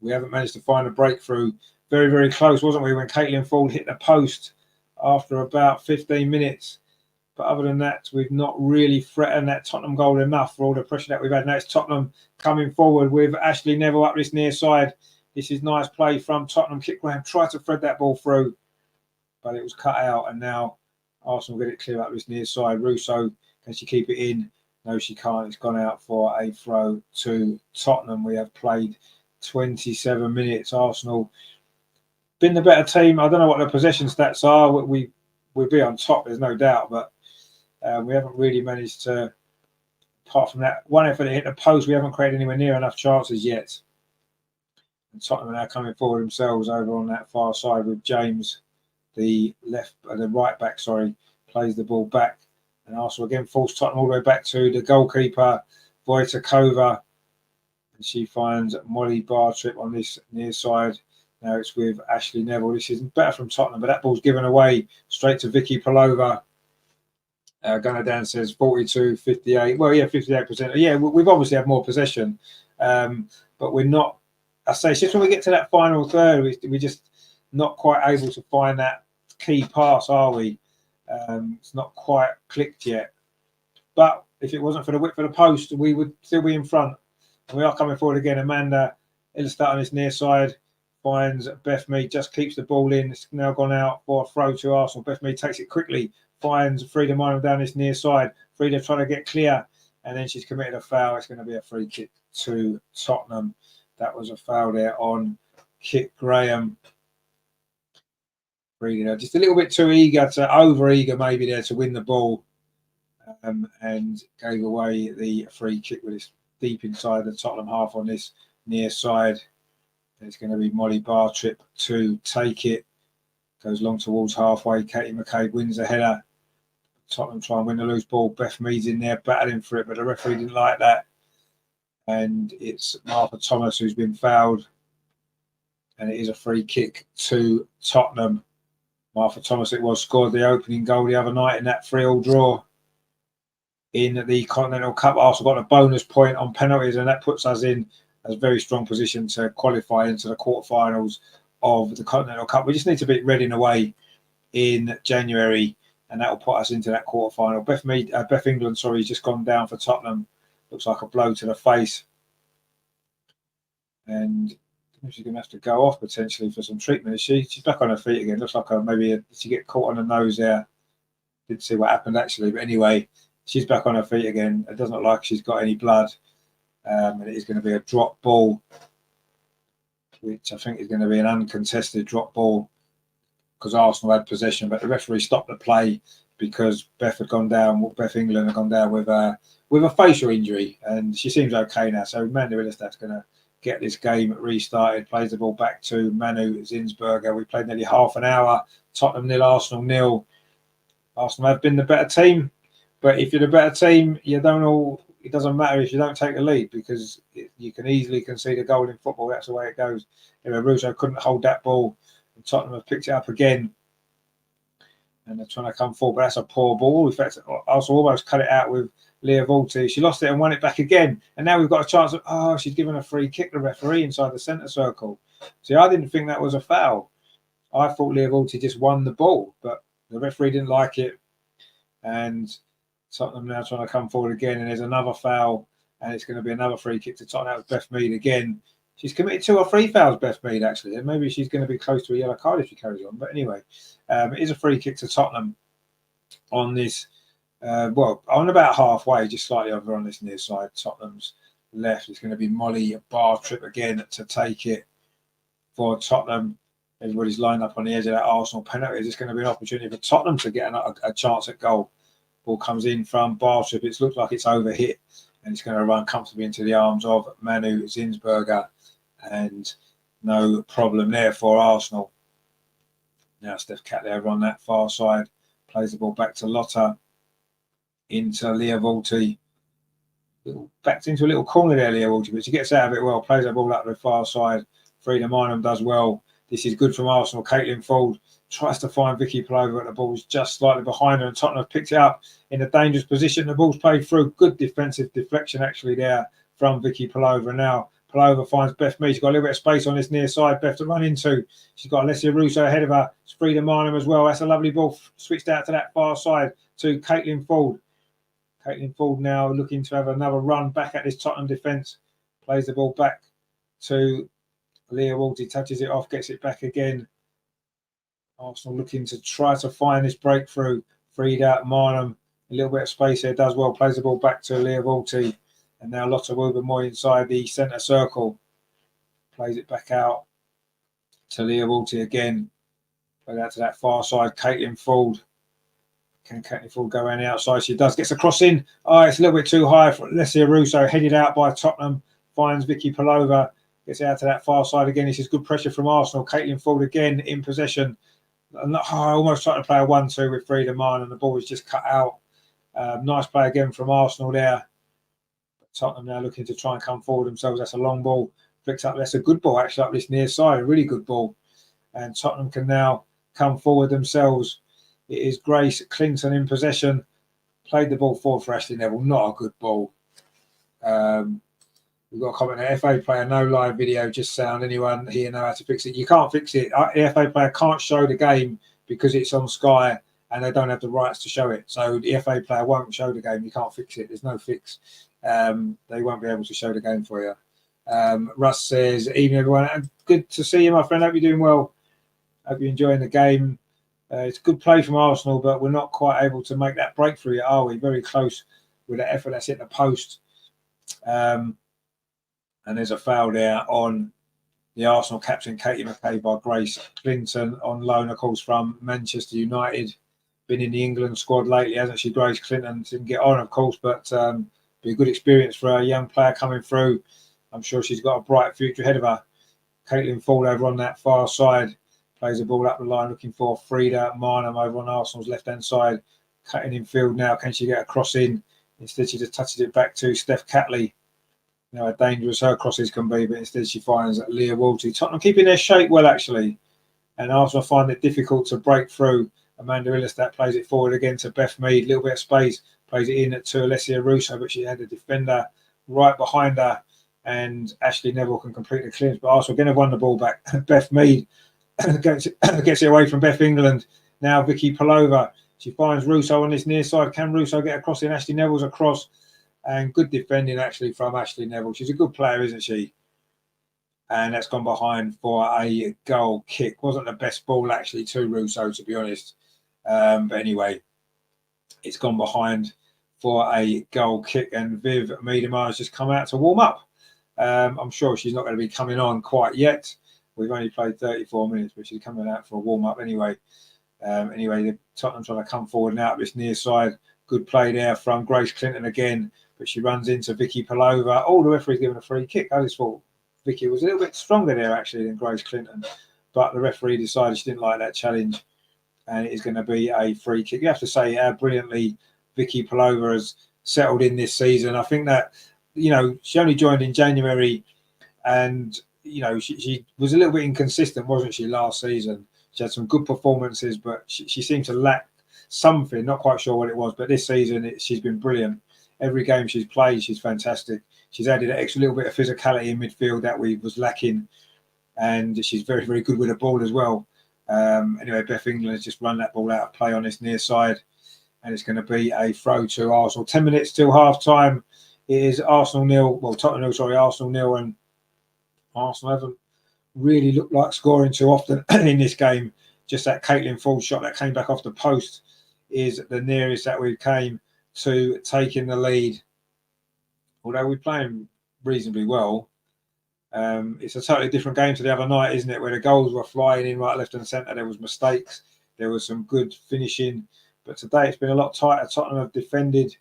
[SPEAKER 1] we haven't managed to find a breakthrough. Very, very close, wasn't we, when Caitlin Ford hit the post after about 15 minutes. But other than that, we've not really threatened that Tottenham goal enough for all the pressure that we've had. Now it's Tottenham coming forward with Ashley Neville up this near side. This is nice play from Tottenham. Kit Graham tried to thread that ball through, but it was cut out. And now Arsenal get it clear up this near side. Russo, can she keep it in? No, she can't. It's gone out for a throw to Tottenham. We have played 27 minutes. Arsenal been the better team. I don't know what the possession stats are. We'll be on top, there's no doubt, but we haven't really managed to, apart from that one effort to hit the post, we haven't created anywhere near enough chances yet. And Tottenham are now coming forward themselves over on that far side with James, the right back, plays the ball back. And Arsenal again force Tottenham all the way back to the goalkeeper, Wojtakova. And she finds Molly Bartrip on this near side. Now it's with Ashley Neville. This is better from Tottenham, but that ball's given away straight to Vicky Palova. Gunnar Dan says 42-58. Well, yeah, 58%. Yeah, we've obviously had more possession, but we're not. I say it's just when we get to that final third, we're just not quite able to find that key pass, are we? It's not quite clicked yet. But if it wasn't for the width of the post, we would still be in front. And we are coming forward again. Amanda Illestat on this near side finds Beth Mead, just keeps the ball in. It's now gone out for a throw to Arsenal. Beth Mead takes it quickly, finds Frida Minor down this near side. Frida trying to get clear, and then she's committed a foul. It's going to be a free kick to Tottenham. That was a foul there on Kit Graham. Frida just a little bit too eager, over eager maybe there to win the ball, and gave away the free kick with this deep inside the Tottenham half on this near side. It's going to be Molly Bartrip to take it. Goes long towards halfway. Katie McCabe wins the header. Tottenham try and win the loose ball. Beth Mead's in there battling for it, but the referee didn't like that. And it's Martha Thomas who's been fouled. And it is a free kick to Tottenham. Martha Thomas, it was, scored the opening goal the other night in that 3-3 draw in the Continental Cup. Arsenal got a bonus point on penalties, and that puts us in a very strong position to qualify into the quarterfinals of the Continental Cup. We just need to beat Reading away in January, and that will put us into that quarterfinal. Beth England, has just gone down for Tottenham. Looks like a blow to the face, and she's going to have to go off potentially for some treatment. Is she? She's back on her feet again. Looks like did she get caught on the nose there? Didn't see what happened actually, but anyway, she's back on her feet again. It doesn't look like she's got any blood. And it is going to be a drop ball, which I think is going to be an uncontested drop ball because Arsenal had possession, but the referee stopped the play because Beth England had gone down with a facial injury, and she seems okay now. So Amanda Illestat's going to get this game restarted. Plays the ball back to Manu Zinsberger. We played nearly half an hour. Tottenham 0, Arsenal 0. Arsenal have been the better team, but if you're the better team, it doesn't matter if you don't take the lead because you can easily concede a goal in football. That's the way it goes. Russo couldn't hold that ball, and Tottenham have picked it up again, and they're trying to come forward, but that's a poor ball. In fact, Arsenal almost cut it out with Leah Vaulting. She lost it and won it back again, and now we've got a chance of, she's given a free kick to the referee inside the centre circle. See, I didn't think that was a foul. I thought Leah Vaulting just won the ball, but the referee didn't like it, and Tottenham now trying to come forward again, and there's another foul, and it's going to be another free kick to Tottenham. That was Beth Mead again. She's committed 2 or 3 fouls, Beth Mead, actually, and maybe she's going to be close to a yellow card if she carries on. But anyway, it is a free kick to Tottenham on this, on about halfway, just slightly over on this near side. Tottenham's left. It's going to be Molly Bartrip again to take it for Tottenham. Everybody's lined up on the edge of that Arsenal penalty. It's going to be an opportunity for Tottenham to get a chance at goal. Ball comes in from Barship. It looks like it's overhit, and it's going to run comfortably into the arms of Manu Zinsberger, and no problem there for Arsenal. Now Steph Catley over on that far side, plays the ball back to Lotta, into Leah Volti. Backed into a little corner there, Leah Volti, but she gets out of it well, plays that ball up the far side. Frida Minham does well. This is good from Arsenal. Caitlin Ford tries to find Vicky Plover, but the ball's just slightly behind her, and Tottenham have picked it up in a dangerous position. The ball's played through. Good defensive deflection actually there from Vicky Plover. Now Plover finds Beth Mead. She's got a little bit of space on this near side. Beth to run into. She's got Alessia Russo ahead of her. It's Frida Minham as well. That's a lovely ball switched out to that far side to Caitlin Ford. Caitlin Ford now looking to have another run back at this Tottenham defence. Plays the ball back to Leah Walty, touches it off, gets it back again. Arsenal looking to try to find this breakthrough. Frida Minham, a little bit of space here, does well. Plays the ball back to Leah Walty. And now Lotta Wilbermoy inside the centre circle. Plays it back out to Leah Walty again. Plays out to that far side. Caitlin Ford. Can Caitlin Ford go around the outside? She does. Gets a cross in. Oh, it's a little bit too high for Alessia Russo. Headed out by Tottenham. Finds Vicky Plover. Gets out to that far side again. This is good pressure from Arsenal. Caitlin Ford again in possession. Almost trying to play a 1-2 with Frida Minham, and the ball is just cut out. Nice play again from Arsenal there. Tottenham now looking to try and come forward themselves. That's a long ball. Flicks up. That's a good ball actually up this near side. A really good ball. And Tottenham can now come forward themselves. It is Grace Clinton in possession. Played the ball forward for Ashley Neville. Not a good ball. We've got a comment there. FA player, no live video, just sound. Anyone here know how to fix it? You can't fix it. The FA player can't show the game because it's on Sky and they don't have the rights to show it. So the FA player won't show the game. You can't fix it. There's no fix. They won't be able to show the game for you. Russ says, evening everyone. Good to see you, my friend. Hope you're doing well. Hope you're enjoying the game. It's a good play from Arsenal, but we're not quite able to make that breakthrough yet, are we? Very close with that effort that's hit the post. And there's a foul there on the Arsenal captain, Katie McKay, by Grace Clinton, on loan, of course, from Manchester United. Been in the England squad lately, hasn't she, Grace Clinton? Didn't get on, of course, but be a good experience for a young player coming through. I'm sure she's got a bright future ahead of her. Caitlin Ford over on that far side. Plays the ball up the line, looking for Frida Minham over on Arsenal's left-hand side. Cutting in field now. Can she get a cross in? Instead, she just touches it back to Steph Catley. You know how dangerous her crosses can be, but instead she finds Leah Walty. Tottenham keeping their shape well, actually. And Arsenal find it difficult to break through. Amanda Illistat plays it forward again to Beth Mead. A little bit of space. Plays it in to Alessia Russo, but she had a defender right behind her. And Ashley Neville can complete the clearance. But Arsenal again have won the ball back. Beth Mead gets it away from Beth England. Now Vicky Plover. She finds Russo on this near side. Can Russo get across in? Ashley Neville's across. And good defending, actually, from Ashley Neville. She's a good player, isn't she? And that's gone behind for a goal kick. Wasn't the best ball, actually, to Russo, to be honest. But anyway, it's gone behind for a goal kick. And Viv Miedemar has just come out to warm up. I'm sure she's not going to be coming on quite yet. We've only played 34 minutes, but she's coming out for a warm up anyway. The Tottenham trying to come forward now up this near side. Good play there from Grace Clinton again. But she runs into Vicky Plover. Oh, the referee's given a free kick. I just thought Vicky was a little bit stronger there, actually, than Grace Clinton. But the referee decided she didn't like that challenge. And it is going to be a free kick. You have to say how brilliantly Vicky Plover has settled in this season. I think that, you know, she only joined in January. And, you know, she was a little bit inconsistent, wasn't she, last season? She had some good performances, but she seemed to lack something. Not quite sure what it was. But this season, she's been brilliant. Every game she's played, she's fantastic. She's added an extra little bit of physicality in midfield that we was lacking. And she's very, very good with the ball as well. Anyway, Beth England has just run that ball out of play on this near side. And it's going to be a throw to Arsenal. 10 minutes till half-time. It is Arsenal 0. Well, Tottenham 0, sorry, Arsenal 0. And Arsenal haven't really looked like scoring too often in this game. Just that Caitlin Ford shot that came back off the post is the nearest that we came to taking the lead. Although we're playing reasonably well, it's a totally different game to the other night, isn't it? Where the goals were flying in right, left and centre. There was mistakes. There was some good finishing. But today it's been a lot tighter. Tottenham have defended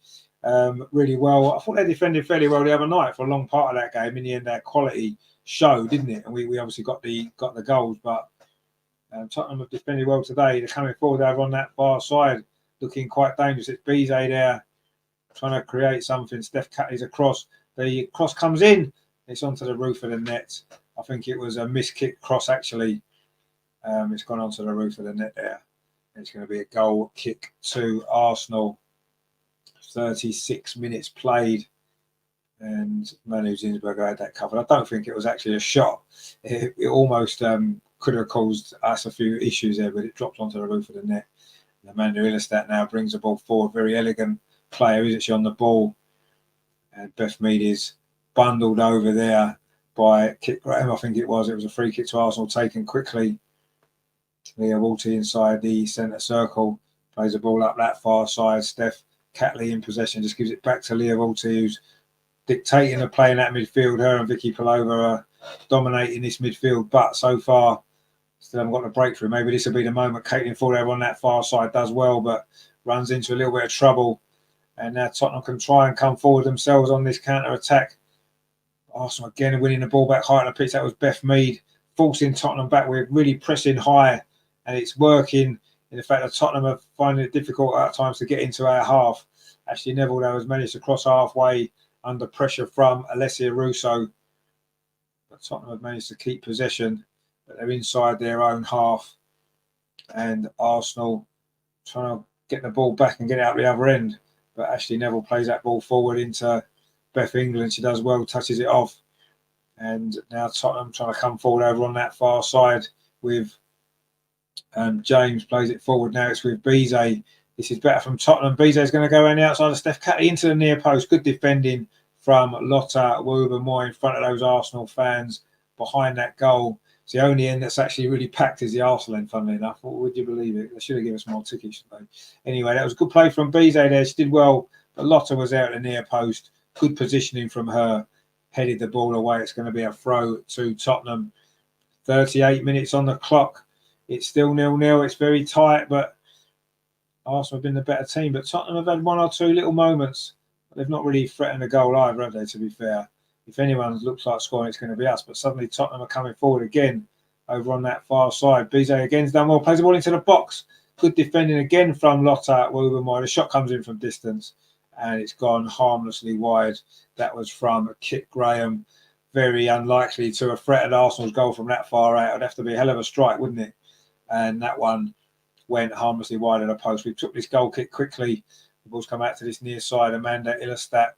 [SPEAKER 1] really well. I thought they defended fairly well the other night for a long part of that game. In the end, their quality showed, didn't it? And we obviously got the goals, but Tottenham have defended well today. They're coming forward over on that far side, looking quite dangerous. It's Bizet there trying to create something. Steph Catley's across. The cross comes in. It's onto the roof of the net. I think it was a miskick cross, actually. It's gone onto the roof of the net there. It's going to be a goal kick to Arsenal. 36 minutes played, and Manu Zinsberger had that covered. I don't think it was actually a shot. It almost could have caused us a few issues there, but it dropped onto the roof of the net. And Amanda Ilestat now brings the ball forward. Very elegant player, isn't she, on the ball? And Beth Mead is bundled over there by Kit Graham, I think it was. It was a free kick to Arsenal taken quickly. Leah Walty inside the centre circle, plays the ball up that far side. Steph Catley in possession, just gives it back to Leah Walty, who's dictating the play in that midfield. Her and Vicky Palova are dominating this midfield, but so far still haven't got the breakthrough. Maybe this will be the moment. Caitlin Ford over on that far side does well, but runs into a little bit of trouble. And now Tottenham can try and come forward themselves on this counter-attack. Arsenal again winning the ball back high on the pitch. That was Beth Mead forcing Tottenham back. We're really pressing high, and it's working. In the fact that Tottenham are finding it difficult at times to get into our half. Ashley Neville, though, has managed to cross halfway under pressure from Alessia Russo. But Tottenham have managed to keep possession, but they're inside their own half. And Arsenal trying to get the ball back and get it out the other end. But Ashley Neville plays that ball forward into Beth England. She does well, touches it off. And now Tottenham trying to come forward over on that far side with James plays it forward. Now it's with Bizet. This is better from Tottenham. Bizet is going to go around the outside of Steph Catley into the near post. Good defending from Lotta Woober-Moore in front of those Arsenal fans behind that goal. It's the only end that's actually really packed is the Arsenal end, funnily enough. Would you believe it? They should have given us more tickets today. Anyway, that was a good play from Bizet there. She did well, but Lotta was out at the near post. Good positioning from her. Headed the ball away. It's going to be a throw to Tottenham. 38 minutes on the clock. It's still 0-0. It's very tight, but Arsenal have been the better team. But Tottenham have had one or two little moments. They've not really threatened a goal either, have they, to be fair? If anyone looks like scoring, it's going to be us. But suddenly Tottenham are coming forward again over on that far side. Bizet again's done well. Plays the ball into the box. Good defending again from Lotta Woober-Moore. The shot comes in from distance, and it's gone harmlessly wide. That was from Kit Graham. Very unlikely to have threatened Arsenal's goal from that far out. It'd have to be a hell of a strike, wouldn't it? And that one went harmlessly wide of the post. We took this goal kick quickly. The ball's come out to this near side. Amanda Ilestat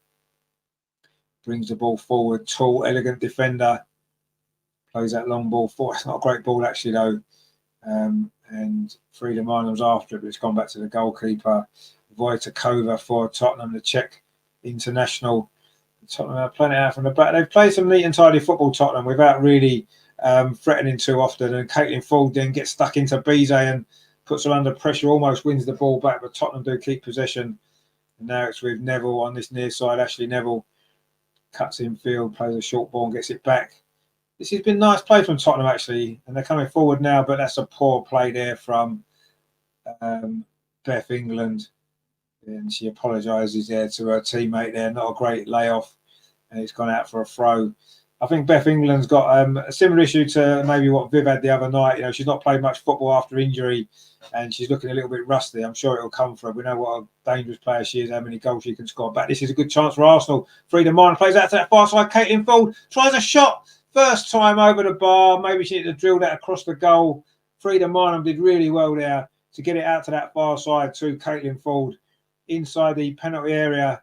[SPEAKER 1] brings the ball forward. Tall, elegant defender. Plays that long ball forward. It's not a great ball, actually, though. And Frida Marnham's after it, but it's gone back to the goalkeeper. Wojtakova for Tottenham, the Czech international. Tottenham are playing it out from the back. They've played some neat and tidy football, Tottenham, without really threatening too often. And Caitlin Ford then gets stuck into Bizet and puts her under pressure, almost wins the ball back, but Tottenham do keep possession. And now it's with Neville on this near side. Ashley Neville cuts in field, plays a short ball and gets it back. This has been nice play from Tottenham, actually, and they're coming forward now, but that's a poor play there from Beth England. And she apologises there to her teammate there. Not a great layoff, and it's gone out for a throw. I think Beth England's got a similar issue to maybe what Viv had the other night. You know, she's not played much football after injury, and she's looking a little bit rusty. I'm sure it'll come for her. We know what a dangerous player she is, how many goals she can score. But this is a good chance for Arsenal. Frida Martin plays out to that far side. Caitlin Ford tries a shot. First time over the bar. Maybe she needed to drill that across the goal. Frida Martin did really well there to get it out to that far side to Caitlin Ford inside the penalty area.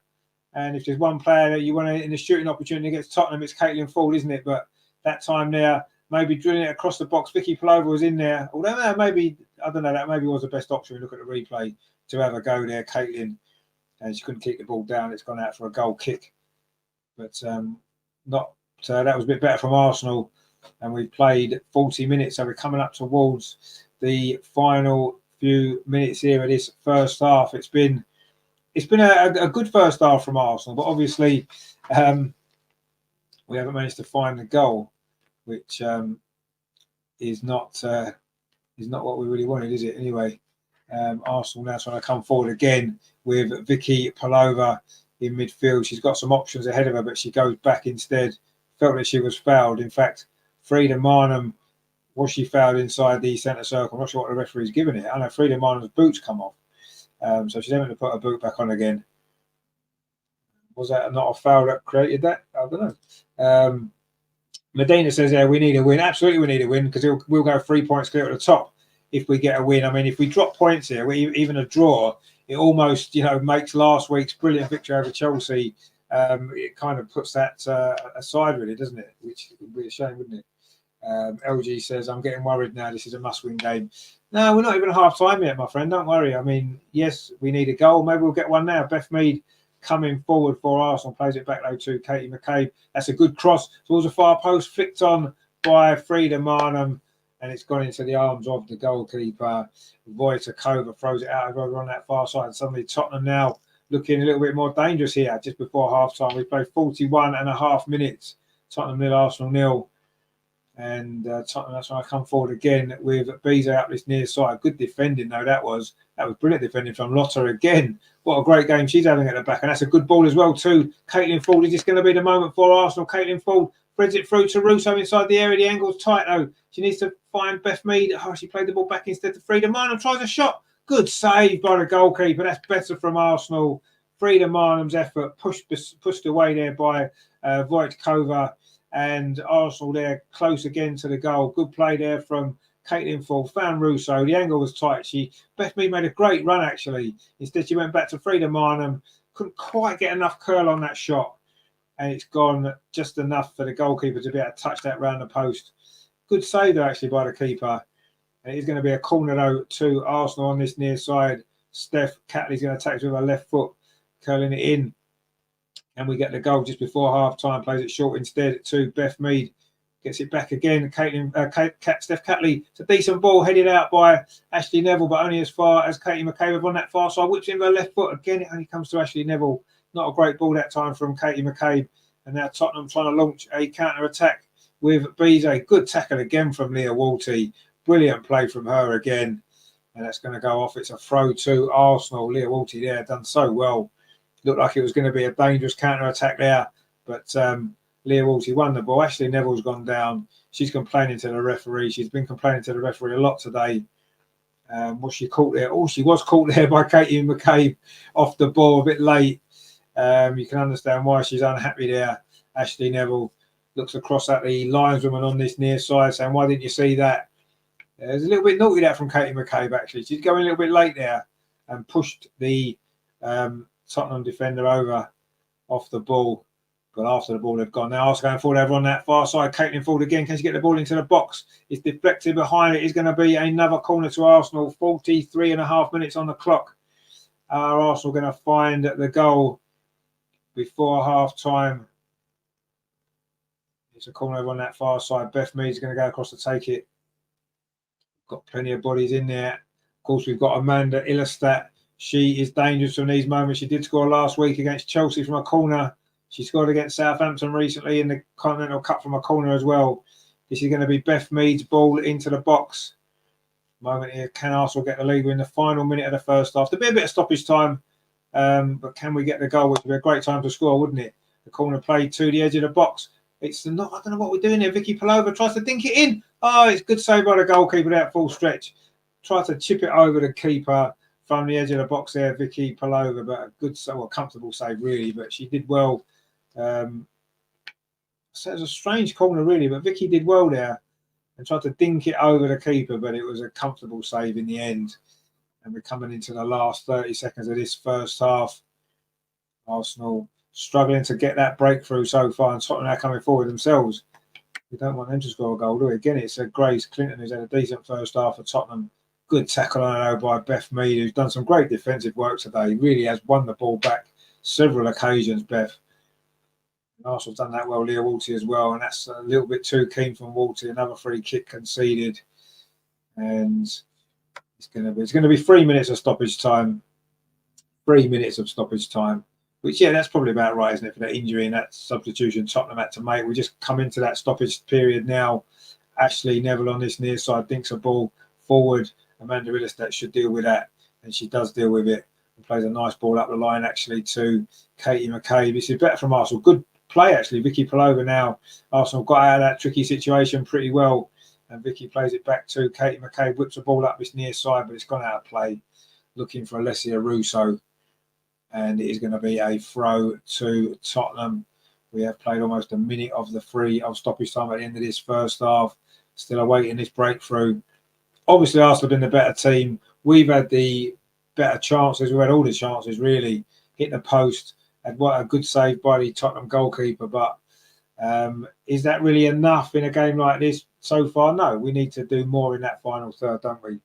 [SPEAKER 1] And if there's one player that you want in the shooting opportunity against Tottenham, it's Caitlin Ford, isn't it? But that time there, maybe drilling it across the box. Vicky Palova was in there. Although maybe, I don't know, that maybe was the best option. We look at the replay to have a go there, Caitlin. And she couldn't keep the ball down. It's gone out for a goal kick. But that was a bit better from Arsenal. And we've played 40 minutes. So we're coming up towards the final few minutes here of this first half. It's been a good first half from Arsenal, but obviously we haven't managed to find the goal, which is not what we really wanted, is it? Anyway, Arsenal now trying to come forward again with Vicky Palova in midfield. She's got some options ahead of her, but she goes back instead. Felt that she was fouled. In fact, Frida Marnham, was she fouled inside the centre circle? I'm not sure what the referee's given it. I know Frida Marnham's boots come off. So she's having to put her boot back on again. Was that not a foul that created that? I don't know. Medina says, yeah, we need a win. Absolutely, we need a win because we'll go 3 points clear at the top if we get a win. I mean, if we drop points here, even a draw, it almost, makes last week's brilliant victory over Chelsea. It kind of puts that aside, really, doesn't it? Which would be a shame, wouldn't it? LG says, I'm getting worried now. This is a must-win game. No, we're not even half time yet, my friend. Don't worry. I mean, yes, we need a goal. Maybe we'll get one now. Beth Mead coming forward for Arsenal, plays it back though to Katie McCabe. That's a good cross towards the far post, flicked on by Frida Marnham, and it's gone into the arms of the goalkeeper. Wojtakova throws it out over on that far side. Suddenly Tottenham now looking a little bit more dangerous here just before half-time. We played 41 and a half minutes. Tottenham 0, Arsenal 0. And Tottenham, that's when I come forward again with Beezer out this near side. Good defending, though, that was brilliant defending from Lotta again. What a great game she's having at the back. And that's a good ball as well, too. Caitlin Ford, is this going to be the moment for Arsenal? Caitlin Ford threads it through to Russo inside the area. The angle's tight, though. She needs to find Beth Mead. Oh, she played the ball back instead to Frida Marnham. Tries a shot. Good save by the goalkeeper. That's better from Arsenal. Frida Marnham's effort pushed away there by Wojtkova. And Arsenal there close again to the goal. Good play there from Caitlin Ford. Found Russo. The angle was tight. Beth Mead made a great run, actually. Instead, she went back to Frida Marnham. Couldn't quite get enough curl on that shot. And it's gone just enough for the goalkeeper to be able to touch that round the post. Good save, though, actually, by the keeper. And it is going to be a corner, though, to Arsenal on this near side. Steph Catley's going to take it with her left foot, curling it in. And we get the goal just before half-time. Plays it short instead to Beth Mead. Gets it back again. Steph Catley. It's a decent ball headed out by Ashley Neville, but only as far as Katie McCabe on that far side. Whips in with her left foot. Again, it only comes to Ashley Neville. Not a great ball that time from Katie McCabe. And now Tottenham trying to launch a counter-attack with Bize. Good tackle again from Leah Walty. Brilliant play from her again. And that's going to go off. It's a throw to Arsenal. Leah Walty there done so well. Looked like it was going to be a dangerous counter-attack there. But Leah Walty won the ball. Ashley Neville's gone down. She's complaining to the referee. She's been complaining to the referee a lot today. Was she caught there? Oh, she was caught there by Katie McCabe off the ball a bit late. You can understand why she's unhappy there. Ashley Neville looks across at the lineswoman on this near side saying, why didn't you see that? There's a little bit naughty that from Katie McCabe, actually. She's going a little bit late there and pushed the Tottenham defender over off the ball. But after the ball, they've gone. Now Arsenal going forward over on that far side. Caitlin Ford again. Can she get the ball into the box? It's deflected behind it. It's going to be another corner to Arsenal. 43 and a half minutes on the clock. Are Arsenal going to find the goal before half-time? It's a corner over on that far side. Beth Mead's going to go across to take it. Got plenty of bodies in there. Of course, we've got Amanda Illerstadt. She is dangerous from these moments. She did score last week against Chelsea from a corner. She scored against Southampton recently in the Continental Cup from a corner as well. This is going to be Beth Mead's ball into the box. Moment here. Can Arsenal get the lead in the final minute of the first half? There'll be a bit of stoppage time, but can we get the goal? Which would be a great time to score, wouldn't it? The corner played to the edge of the box. It's not. I don't know what we're doing here. Vicky Palova tries to dink it in. Oh, it's good save by the goalkeeper there at full stretch. Tried to chip it over the keeper from the edge of the box there, Vicky Palova, but a good, comfortable save really. But she did well. So it was a strange corner really, but Vicky did well there and tried to dink it over the keeper, but it was a comfortable save in the end. And we're coming into the last 30 seconds of this first half. Arsenal struggling to get that breakthrough so far, and Tottenham now coming forward themselves. We don't want them to score a goal, do we? Again, it's a Grace Clinton who's had a decent first half for Tottenham. Good tackle on by Beth Mead, who's done some great defensive work today. Really has won the ball back several occasions, Beth. Arsenal's done that well, Leah Walty as well, and that's a little bit too keen from Walty. Another free kick conceded, and it's going to be 3 minutes of stoppage time. 3 minutes of stoppage time, which that's probably about right, isn't it, for that injury and that substitution Tottenham had to make. We just come into that stoppage period now. Ashley Neville on this near side dinks a ball forward. Amanda Illerstadt should deal with that. and she does deal with it and plays a nice ball up the line actually to Katie McCabe. This is better from Arsenal. Good play actually. Vicky Palova now. Arsenal got out of that tricky situation pretty well, and Vicky plays it back to Katie McCabe, whips the ball up this near side, but it's gone out of play. Looking for Alessia Russo, and it is going to be a throw to Tottenham. We have played almost a minute of the free of stoppage time at the end of this first half. Still awaiting this breakthrough. Obviously, Arsenal have been the better team. We've had the better chances. We've had all the chances, really. Hit the post. Had what a good save by the Tottenham goalkeeper. But is that really enough in a game like this so far? No, we need to do more in that final third, don't we?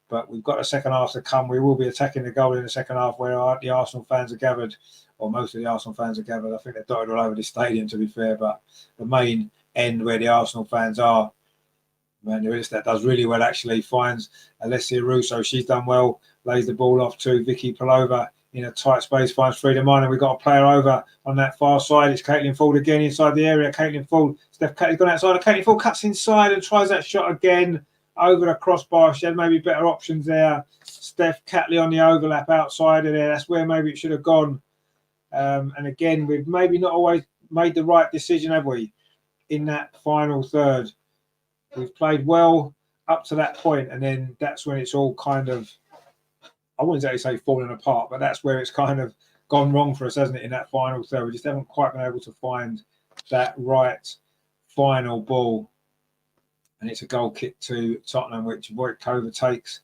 [SPEAKER 1] But we've got the second half to come. We will be attacking the goal in the second half where the Arsenal fans are gathered, or most of the Arsenal fans are gathered. I think they're dotted all over the stadium, to be fair. But the main end where the Arsenal fans are, Manuelis that does really well actually, finds Alessia Russo. She's done well, lays the ball off to Vicky Palova in a tight space, finds Frida Minor. We've got a player over on that far side. It's Caitlin Ford again inside the area. Caitlin Ford, Steph Catley's gone outside. Caitlin Ford cuts inside and tries that shot again over the crossbar. She had maybe better options there. Steph Catley on the overlap outside of there. That's where maybe it should have gone. And again, we've maybe not always made the right decision, have we, in that final third? We've played well up to that point, and then that's when it's all kind of, I wouldn't exactly say falling apart, but that's where it's kind of gone wrong for us, hasn't it, in that final third? We just haven't quite been able to find that right final ball. And it's a goal kick to Tottenham, which Wojtkova takes.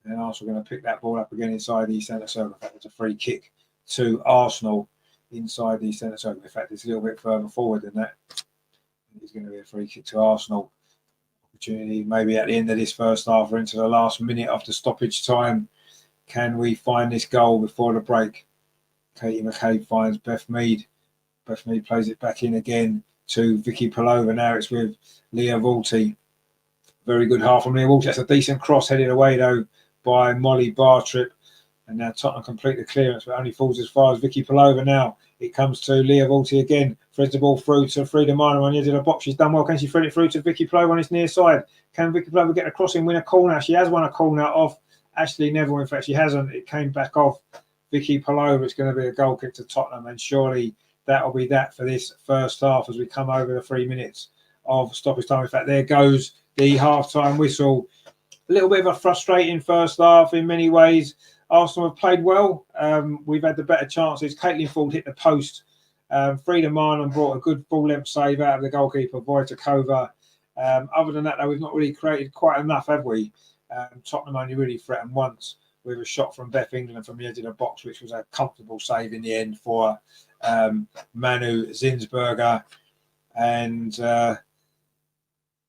[SPEAKER 1] And Arsenal are going to pick that ball up again inside the centre circle. In fact, it's a free kick to Arsenal inside the centre circle. In fact, it's a little bit further forward than that. It's going to be a free kick to Arsenal. Opportunity maybe at the end of this first half or into the last minute after stoppage time. Can we find this goal before the break? Katie McCabe finds Beth Mead. Beth Mead plays it back in again to Vicky Palova. Now it's with Leah Vulty. Very good half from Leah Vulty. That's a decent cross headed away though by Molly Bartrip. And now Tottenham complete the clearance, but only falls as far as Vicky Palova now. It comes to Leah Vulty again. Threads the ball through to Frida Minor on the edge of the box. She's done well. Can she thread it through to Vicky Palova on its near side? Can Vicky Palova get a crossing, win a corner? She has won a corner off Ashley Neville. In fact, she hasn't. It came back off Vicky Palova. It's going to be a goal kick to Tottenham, and surely that will be that for this first half as we come over the 3 minutes of stoppage time. In fact, there goes the half-time whistle. A little bit of a frustrating first half in many ways. Arsenal have played well. We've had the better chances. Caitlin Ford hit the post. Frida Marlon brought a good full-length save out of the goalkeeper, Wojtkova. Other than that, though, we've not really created quite enough, have we? Tottenham only really threatened once with a shot from Beth England from the edge of the box, which was a comfortable save in the end for Manu Zinsberger. And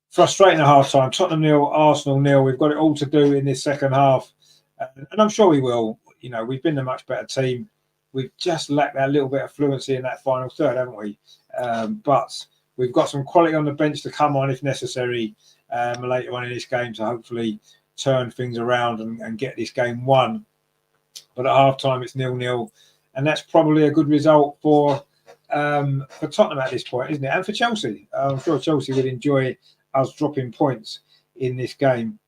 [SPEAKER 1] frustrating at half-time. Tottenham 0, Arsenal 0. We've got it all to do in this second half. And I'm sure we will. You know, we've been the much better team. We've just lacked that little bit of fluency in that final third, haven't we? But we've got some quality on the bench to come on if necessary later on in this game to hopefully turn things around and get this game won. But at half-time, it's 0-0. And that's probably a good result for Tottenham at this point, isn't it? And for Chelsea. I'm sure Chelsea would enjoy us dropping points in this game.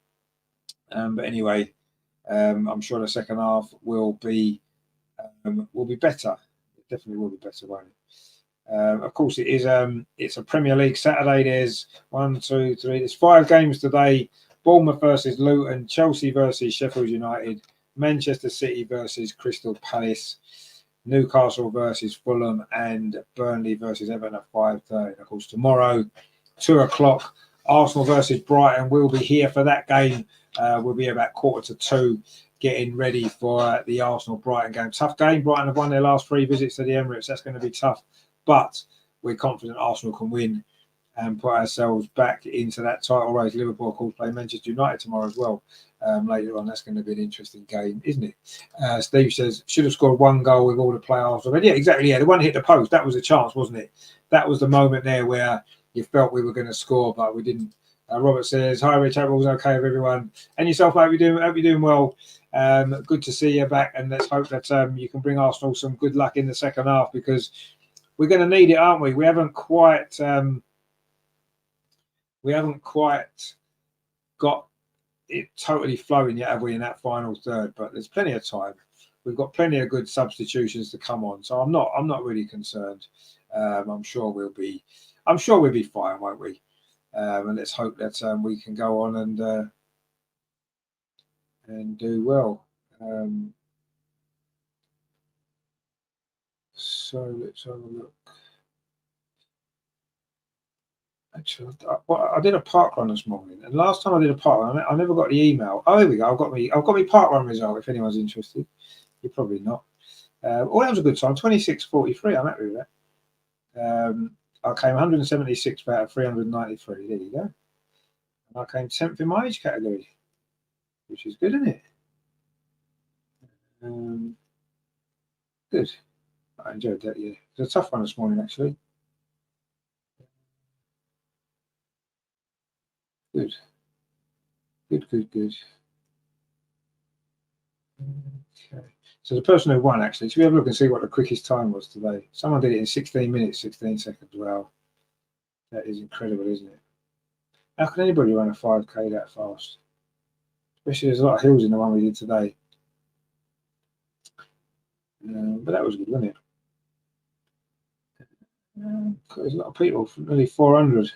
[SPEAKER 1] But anyway, I'm sure the second half will be better. It definitely will be better, won't it? Of course, it is. It's a Premier League Saturday. There's 1, 2, 3. There's 5 games today. Bournemouth versus Luton, Chelsea versus Sheffield United, Manchester City versus Crystal Palace, Newcastle versus Fulham, and Burnley versus Everton at 5:30. And of course, tomorrow, 2 o'clock, Arsenal versus Brighton. We'll be here for that game. We'll be about 1:45, getting ready for the Arsenal-Brighton game. Tough game. Brighton have won their last 3 visits to the Emirates. That's going to be tough. But we're confident Arsenal can win and put ourselves back into that title race. Liverpool, of course, play Manchester United tomorrow as well. Later on, that's going to be an interesting game, isn't it? Steve says, should have scored 1 goal with all the playoffs. Yeah, exactly. Yeah, the one hit the post. That was a chance, wasn't it? That was the moment there where you felt we were going to score, but we didn't. Robert says, hi, Rich. Hope all's okay with everyone. And yourself, hope you're doing well. Good to see you back. And let's hope that you can bring Arsenal some good luck in the second half, because we're going to need it, aren't we? We haven't quite got it totally flowing yet, have we, in that final third? But there's plenty of time. We've got plenty of good substitutions to come on, so I'm not really concerned. I'm sure we'll be fine, won't we? And let's hope that we can go on and do well. So let's have a look. Actually, I did a park run this morning, and last time I did a park run, I never got the email. Oh, here we go. I've got me park run result. If anyone's interested, you're probably not. Oh, that was a good time. 26:43. I'm happy with that. I came 176 out of 393. There you go. And I came 10th in my age category, which is good, isn't it? Good. I enjoyed that. Yeah, it was a tough one this morning, actually. Good. Okay. So the person who won, actually, should we have a look and see what the quickest time was today? Someone did it in 16 minutes, 16 seconds. Wow. That is incredible, isn't it? How can anybody run a 5K that fast? Especially there's a lot of hills in the one we did today. But that was good, wasn't it? There's a lot of people, nearly 400.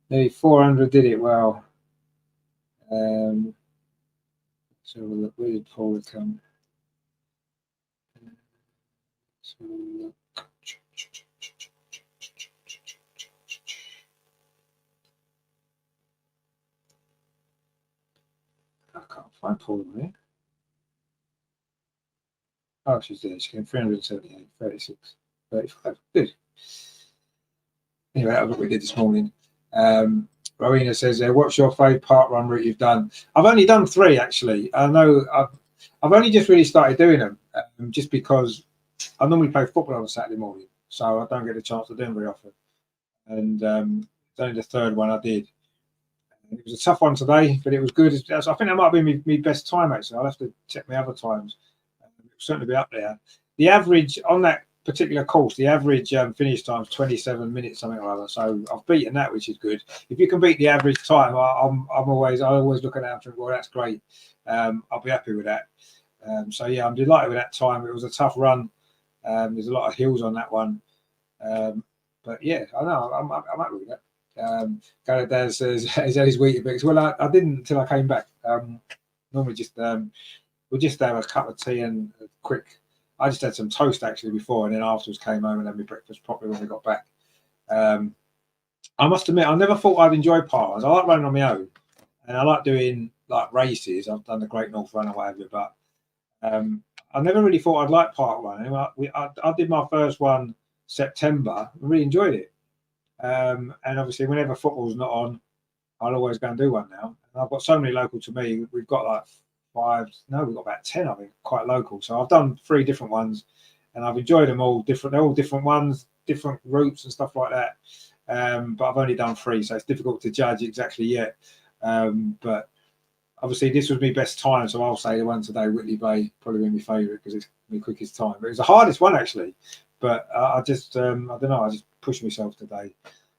[SPEAKER 1] Nearly 400 did it. Wow. So look, where did Paul come? So look. I can't find Paul there. Oh, she's there. She came 378, 36, 35. Good. Anyway, that was what we did this morning. Rowena says, what's your favourite park run route you've done? I've only done 3, actually. I know I've only just really started doing them just because I normally play football on a Saturday morning, so I don't get a chance to do them very often. And it's only the 3rd one I did. It was a tough one today, but it was good. I think that might be my best time, actually. I'll have to check my other times. It will certainly be up there. The average on that particular course, the average finish time is 27 minutes, something or other. So I've beaten that, which is good. If you can beat the average time, I always look at that and think, well, that's great. I'll be happy with that. So yeah, I'm delighted with that time. It was a tough run. There's a lot of hills on that one. But yeah, I know I'm happy with that. Gareth Dad says he's had his Weetabix. Well, I didn't until I came back. Normally just we'll just have a cup of tea and a quick. I just had some toast actually before, and then afterwards came home and had my breakfast properly when we got back. I must admit, I never thought I'd enjoy park runs. I like running on my own, and I like doing like races. I've done the Great North Run or whatever, but I never really thought I'd like park running. I did my first one September. I really enjoyed it. And obviously, whenever football's not on, I'll always go and do one now. And I've got so many local to me. We've got like 5. No, we've got about 10. I think quite local. So I've done 3 different ones, and I've enjoyed them all. Different. They're all different ones, different routes and stuff like that. But I've only done 3, so it's difficult to judge exactly yet. But obviously, this was my best time, so I'll say the one today, Whitley Bay, probably been my favourite because it's my quickest time. But it was the hardest one actually. But I just, I don't know. I just pushed myself today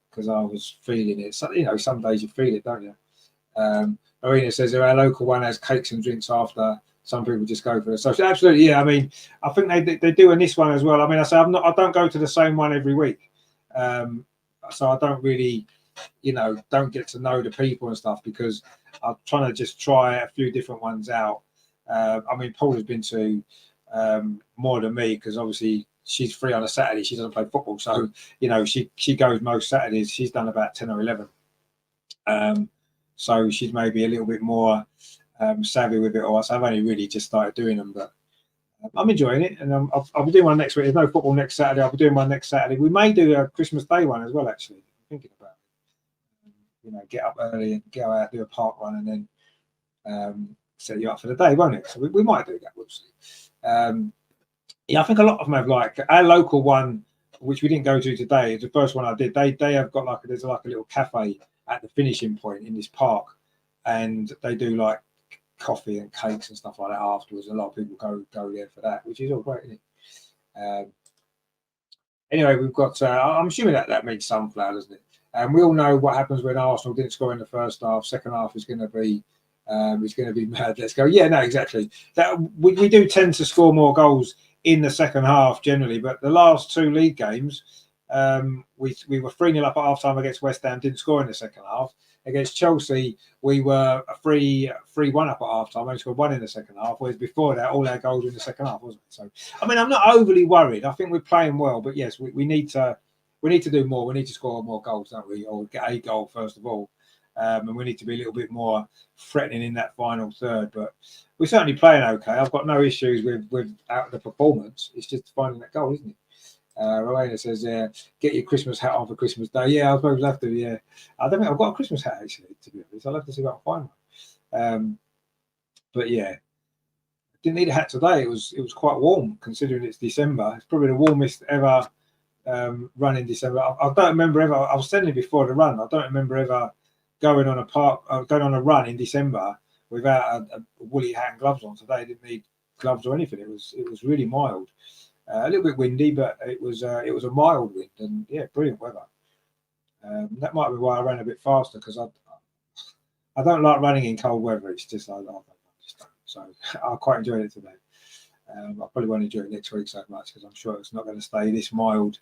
[SPEAKER 1] because I was feeling it. So, you know, some days you feel it, don't you? Marina says our local one has cakes and drinks after. Some people just go for the social. Absolutely, yeah. I mean, I think they do in this one as well. I mean, I say I don't go to the same one every week, so I don't really, don't get to know the people and stuff because I'm trying to just try a few different ones out. I mean, Paul has been to more than me because obviously she's free on a Saturday. She doesn't play football, so she goes most Saturdays. She's done about 10 or 11. So she's maybe a little bit more savvy with it all. So I've only really just started doing them, but I'm enjoying it. And I'll be doing one next week. There's no football next Saturday. I'll be doing one next Saturday. We may do a Christmas Day one as well, actually. I'm thinking about it. Get up early and go out, do a park run, and then set you up for the day, won't it? So we might do that, we'll see. Yeah, I think a lot of them have like our local one, which we didn't go to today. The first one I did, they have got there's like a little cafe at the finishing point in this park, and they do like coffee and cakes and stuff like that afterwards. A lot of people go there for that, which is all great, isn't it? Anyway, we've got. I'm assuming that means sunflower, doesn't it? And we all know what happens when Arsenal didn't score in the first half. Second half is going to be He's going to be mad. Let's go. Yeah, no, exactly. That we do tend to score more goals in the second half generally, but the last 2 league games, we were 3-0 up at half time against West Ham, didn't score in the second half. Against Chelsea, we were 3-1 up at half time, only scored 1 in the second half, whereas before that, all our goals were in the second half, wasn't it? So, I mean, I'm not overly worried. I think we're playing well, but yes, we need to do more. We need to score more goals, don't we? Or get a goal first of all. And we need to be a little bit more threatening in that final third. But we're certainly playing okay. I've got no issues with the performance. It's just finding that goal, isn't it? Rowena says, get your Christmas hat on for Christmas Day. Yeah, I suppose I'll have to, yeah. I don't think I've got a Christmas hat, actually, to be honest. I'll have to see if I can find one. But, yeah, didn't need a hat today. It was quite warm, considering it's December. It's probably the warmest ever run in December. I don't remember ever, I was telling you before the run, I don't remember ever going on a run in December without a woolly hat and gloves on. Today I didn't need gloves or anything. It was really mild. A little bit windy, but it was a mild wind, and yeah, brilliant weather. That might be why I ran a bit faster, because I don't like running in cold weather. It's just I just don't. So I quite enjoyed it today. I probably won't enjoy it next week so much, because I'm sure it's not going to stay this mild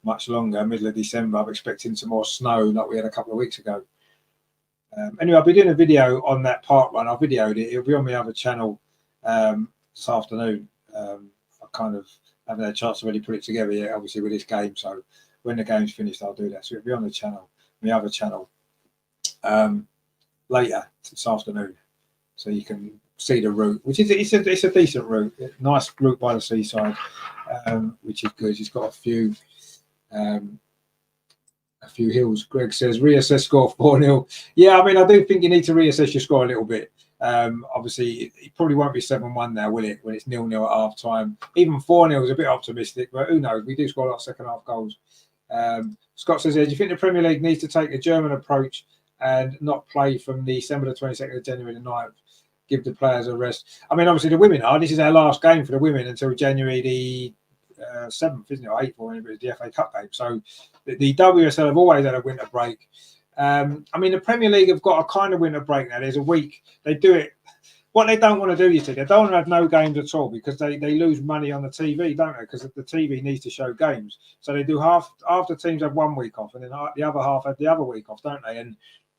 [SPEAKER 1] much longer. Middle of December, I'm expecting some more snow like we had a couple of weeks ago. Anyway, I'll be doing a video on that park run. I videoed it. It'll be on my other channel this afternoon. I kind of haven't had a chance to really put it together yet, obviously, with this game. So when the game's finished, I'll do that. So it'll be on the channel, my other channel, later this afternoon. So you can see the route, which is it's a decent route, nice route by the seaside, which is good. It's got a few hills. Greg says reassess score 4-0. Yeah, I mean, I do think you need to reassess your score a little bit. Obviously, it probably won't be 7-1 now, will it? When it's 0-0 at half time, even 4-0 is a bit optimistic, but who knows? We do score a lot of second half goals. Scott says, do you think the Premier League needs to take a German approach and not play from December the 22nd of January the 9th? Give the players a rest. I mean, obviously the women are. This is our last game for the women until January the 7th, isn't it? Or 8th, or whenever it's the FA Cup game. So the WSL have always had a winter break. I mean, the Premier League have got a kind of winter break now. There's a week. They do it. What they don't want to do, you see, they don't want to have no games at all, because they lose money on the TV, don't they? Because the TV needs to show games. So they do half the teams have 1 week off, and then the other half have the other week off, don't they? And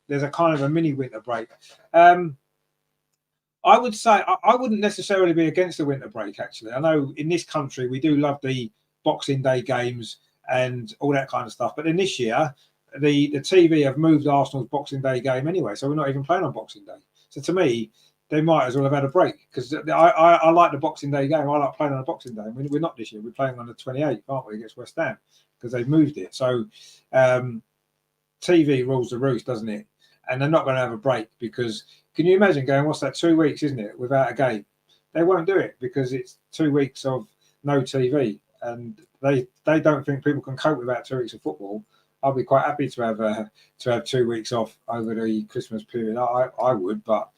[SPEAKER 1] there's a kind of a mini winter break. I would say I wouldn't necessarily be against the winter break, actually. I know in this country we do love the Boxing Day games and all that kind of stuff. But then this year, the TV have moved Arsenal's Boxing Day game anyway, so we're not even playing on Boxing Day. So to me, they might as well have had a break, because I like the Boxing Day game. I like playing on a Boxing Day. We're not this year. We're playing on the 28th, aren't we, against West Ham, because they've moved it. So TV rules the roost, doesn't it? And they're not going to have a break, because can you imagine going, what's that, 2 weeks, isn't it, without a game? They won't do it, because it's 2 weeks of no TV, and they don't think people can cope without 2 weeks of football. I'll be quite happy to have 2 weeks off over the Christmas period. I would, but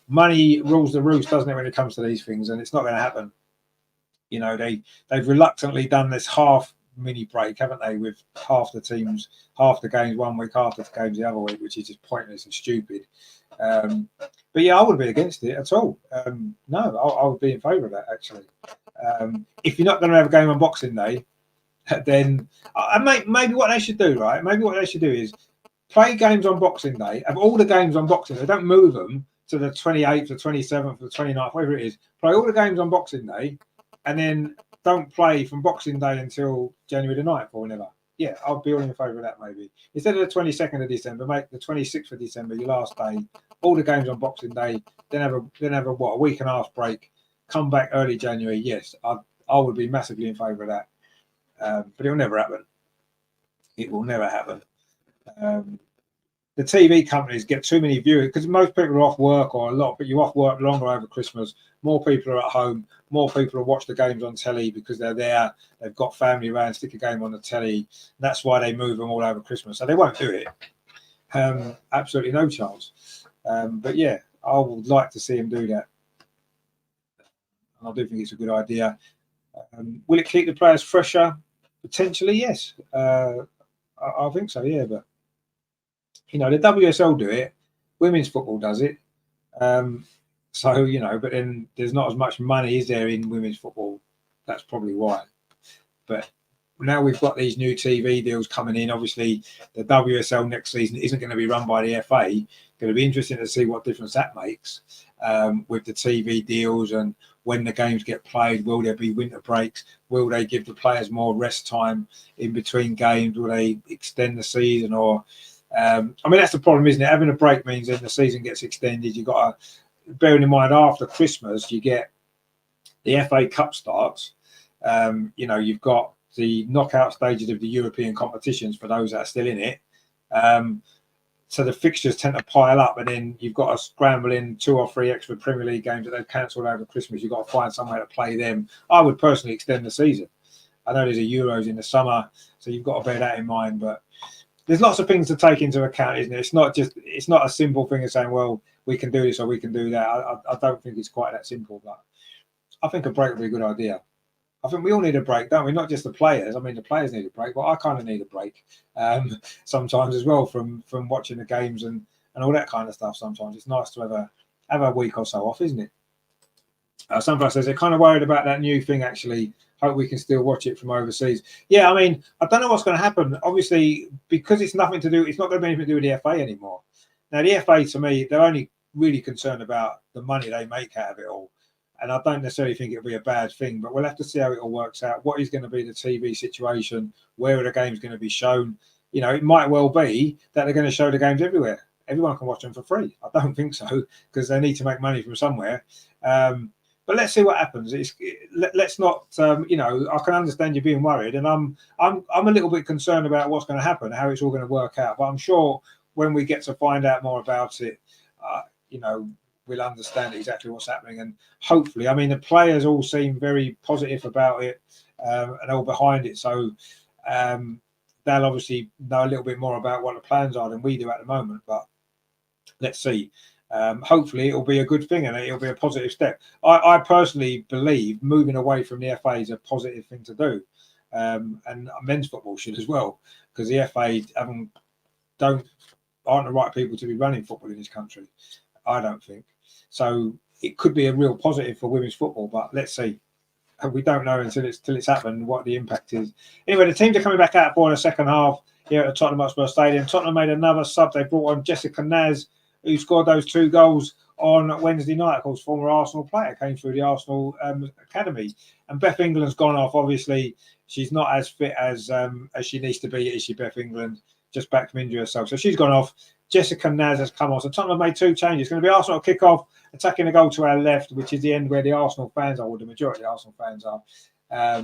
[SPEAKER 1] money rules the roost, doesn't it, when it comes to these things, and it's not going to happen. You know, they've reluctantly done this half mini break, haven't they, with half the teams, half the games 1 week, half the games the other week, which is just pointless and stupid. But yeah, I wouldn't be against it at all. No, I would be in favour of that, actually. If you're not going to have a game on Boxing Day, then maybe what they should do, right? Maybe what they should do is play games on Boxing Day, have all the games on Boxing Day. Don't move them to the 28th, the 27th, the 29th, whatever it is. Play all the games on Boxing Day, and then don't play from Boxing Day until January the 9th or whenever. Yeah, I'll be all in favour of that, maybe. Instead of the 22nd of December, make the 26th of December your last day. All the games on Boxing Day, then have a week and a half break. Come back early January. Yes, I would be massively in favour of that. But it'll never happen. It will never happen. The TV companies get too many viewers, because most people are off work, or a lot, but you're off work longer over Christmas. More people are at home. More people will watch the games on telly because they're there. They've got family around, stick a game on the telly. That's why they move them all over Christmas. So they won't do it. Absolutely no chance. But yeah, I would like to see him do that. And I do think it's a good idea. Will it keep the players fresher? Potentially, yes. I think so, yeah. But, you know, the WSL do it. Women's football does it. So, you know, but then there's not as much money, is there, in women's football? That's probably why. But now we've got these new TV deals coming in. Obviously, the WSL next season isn't going to be run by the FA. Going to be interesting to see what difference that makes with the TV deals and when the games get played. Will there be winter breaks? Will they give the players more rest time in between games? Will they extend the season? Or I mean, that's the problem, isn't it? Having a break means then the season gets extended. You've got to, bearing in mind, after Christmas, you get the FA Cup starts. You know, you've got the knockout stages of the European competitions for those that are still in it. So the fixtures tend to pile up, and then you've got to scramble in 2 or 3 extra Premier League games that they've cancelled over Christmas. You've got to find somewhere to play them. I would personally extend the season. I know there's a Euros in the summer, so you've got to bear that in mind. But there's lots of things to take into account, isn't it? It's not a simple thing of saying, well, we can do this or we can do that. I don't think it's quite that simple, but I think a break would be a good idea. I think we all need a break, don't we? Not just the players. I mean, the players need a break, but I kind of need a break sometimes as well from watching the games and all that kind of stuff. Sometimes it's nice to have a week or so off, isn't it? Somebody says they're kind of worried about that new thing. Actually, hope we can still watch it from overseas. Yeah, I mean, I don't know what's going to happen. Obviously, because it's nothing to do. It's not going to be anything to do with the FA anymore. Now, the FA, to me, they're only really concerned about the money they make out of it all. And I don't necessarily think it'll be a bad thing, but we'll have to see how it all works out. What is going to be the TV situation? Where are the games going to be shown? You know, it might well be that they're going to show the games everywhere. Everyone can watch them for free. I don't think so, because they need to make money from somewhere. But let's see what happens. Let's not, you know, I can understand you being worried, and I'm a little bit concerned about what's going to happen, how it's all going to work out. But I'm sure when we get to find out more about it, you know, we'll understand exactly what's happening. And hopefully, I mean, the players all seem very positive about it and all behind it. So they'll obviously know a little bit more about what the plans are than we do at the moment. But let's see. Hopefully, it'll be a good thing and it'll be a positive step. I personally believe moving away from the FA is a positive thing to do. And men's football should as well, because the FA aren't the right people to be running football in this country. I don't think. So it could be a real positive for women's football, but let's see. We don't know until it's happened what the impact is. Anyway, the teams are coming back out for the second half here at the Tottenham Hotspur Stadium. Tottenham made another sub. They brought on Jessica Naz, who scored those 2 goals on Wednesday night. Of course, former Arsenal player, came through the Arsenal academy. And Beth England's gone off. Obviously, she's not as fit as she needs to be, is she, Beth England? Just back from injury herself. So she's gone off. Jessica Naz has come on. So Tottenham made 2 changes. It's going to be Arsenal kick-off, attacking the goal to our left, which is the end where the Arsenal fans are, or the majority of the Arsenal fans are.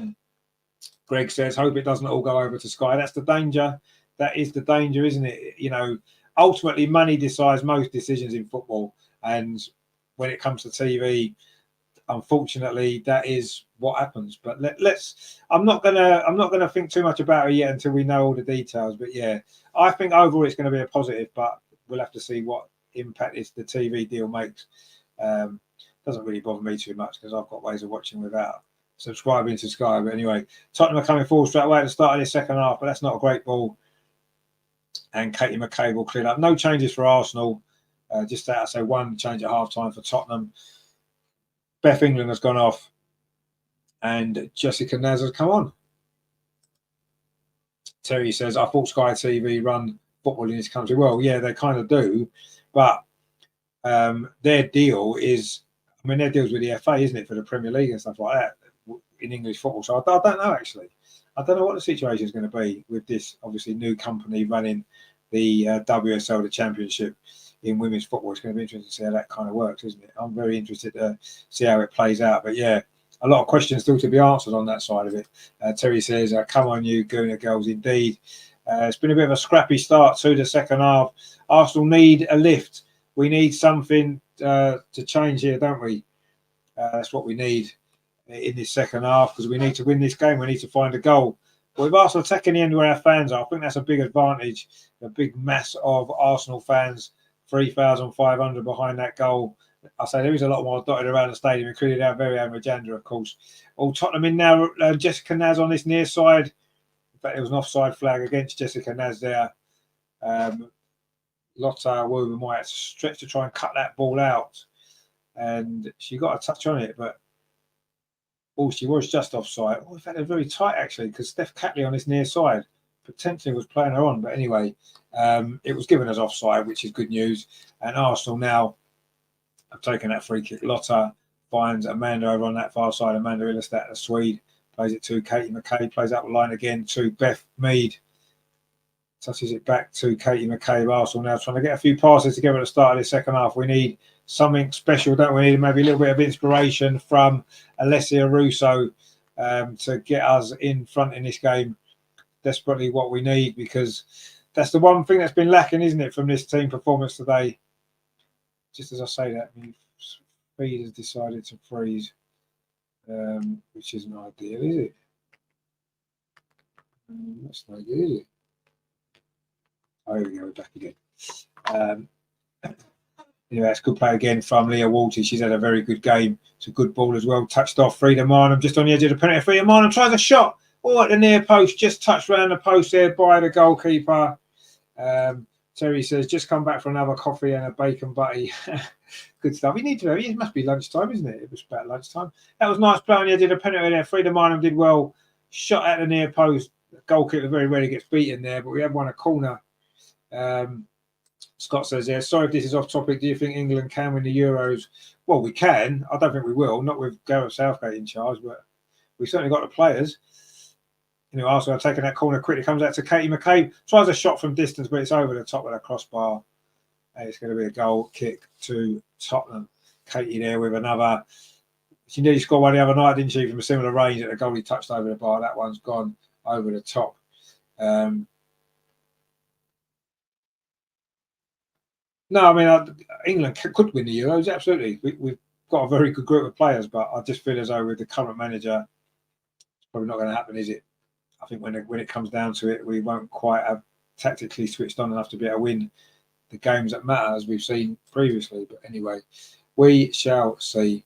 [SPEAKER 1] Greg says, hope it doesn't all go over to Sky. That's the danger. That is the danger, isn't it? You know, ultimately, money decides most decisions in football. And when it comes to TV, unfortunately, that is what happens. But I'm not gonna think too much about it yet until we know all the details. But yeah, I think overall it's going to be a positive, but we'll have to see what impact the TV deal makes. Doesn't really bother me too much because I've got ways of watching without subscribing to Sky. But anyway, Tottenham are coming forward straight away at the start of this second half, but that's not a great ball. And Katie McCabe will clean up. No changes for Arsenal. Just that, I say 1 change at half time for Tottenham. Beth England has gone off and Jessica Naz has come on. Terry says, I thought Sky TV run football in this country. Well, yeah, they kind of do, but their deal is, I mean, their deal's with the FA, isn't it, for the Premier League and stuff like that in English football. So I don't know, actually. I don't know what the situation is going to be with this, obviously, new company running the WSL, the Championship in women's football. It's going to be interesting to see how that kind of works, isn't it? I'm very interested to see how it plays out. But yeah, a lot of questions still to be answered on that side of it. Terry says, come on, you Gooner girls, indeed. It's been a bit of a scrappy start to the second half. Arsenal need a lift. We need something to change here, don't we? That's what we need in this second half, because we need to win this game. We need to find a goal. But with Arsenal attacking the end where our fans are, I think that's a big advantage. A big mass of Arsenal fans, 3,500 behind that goal. I say there is a lot more dotted around the stadium, including our very own Rajandra, of course. All Tottenham in now. Jessica Naz on this near side. In fact, it was an offside flag against Jessica Naz there. Lotta Woburn might have to stretch to try and cut that ball out. And she got a touch on it, but she was just offside. In fact, it was very tight, actually, because Steph Catley on this near side potentially was playing her on. But anyway, it was given as offside, which is good news. And Arsenal now have taken that free kick. Lotta finds Amanda over on that far side. Amanda Illestat, the Swede, plays it to Katie McCabe, plays up the line again to Beth Mead. Touches it back to Katie McCabe. Arsenal now trying to get a few passes together at the start of the second half. We need something special, don't we? Maybe a little bit of inspiration from Alessia Russo to get us in front in this game. Desperately what we need, because that's the one thing that's been lacking, isn't it, from this team performance today? Just as I say that, Speed has decided to freeze, which isn't ideal, is it? That's no good, is it? Oh, here we go, we're back again. That's a good play again from Leah Walters. She's had a very good game. It's a good ball as well. Touched off Frida Marnham just on the edge of the penalty. Frida Marnham tries a shot. At the near post, just touched around the post there by the goalkeeper. Terry says, just come back for another coffee and a bacon butty. Good stuff. It must be lunchtime, isn't it? It was about lunchtime. That was nice play on the edge of the penalty there. Frida Marnham did well. Shot at the near post. The goalkeeper very rarely gets beaten there, but we have won a corner. Scott says, sorry if this is off topic. Do you think England can win the Euros? Well, we can. I don't think we will. Not with Gareth Southgate in charge, but we've certainly got the players. Arsenal taking that corner quickly. Comes out to Katie McCabe. Tries a shot from distance, but it's over the top of the crossbar. And it's going to be a goal kick to Tottenham. Katie there with another. She nearly scored one the other night, didn't she, from a similar range at the goal he touched over the bar. That one's gone over the top. No, England could win the Euros, absolutely. We've got a very good group of players, but I just feel as though with the current manager, it's probably not going to happen, is it? I think when it comes down to it, we won't quite have tactically switched on enough to be able to win the games that matter, as we've seen previously. But anyway, we shall see.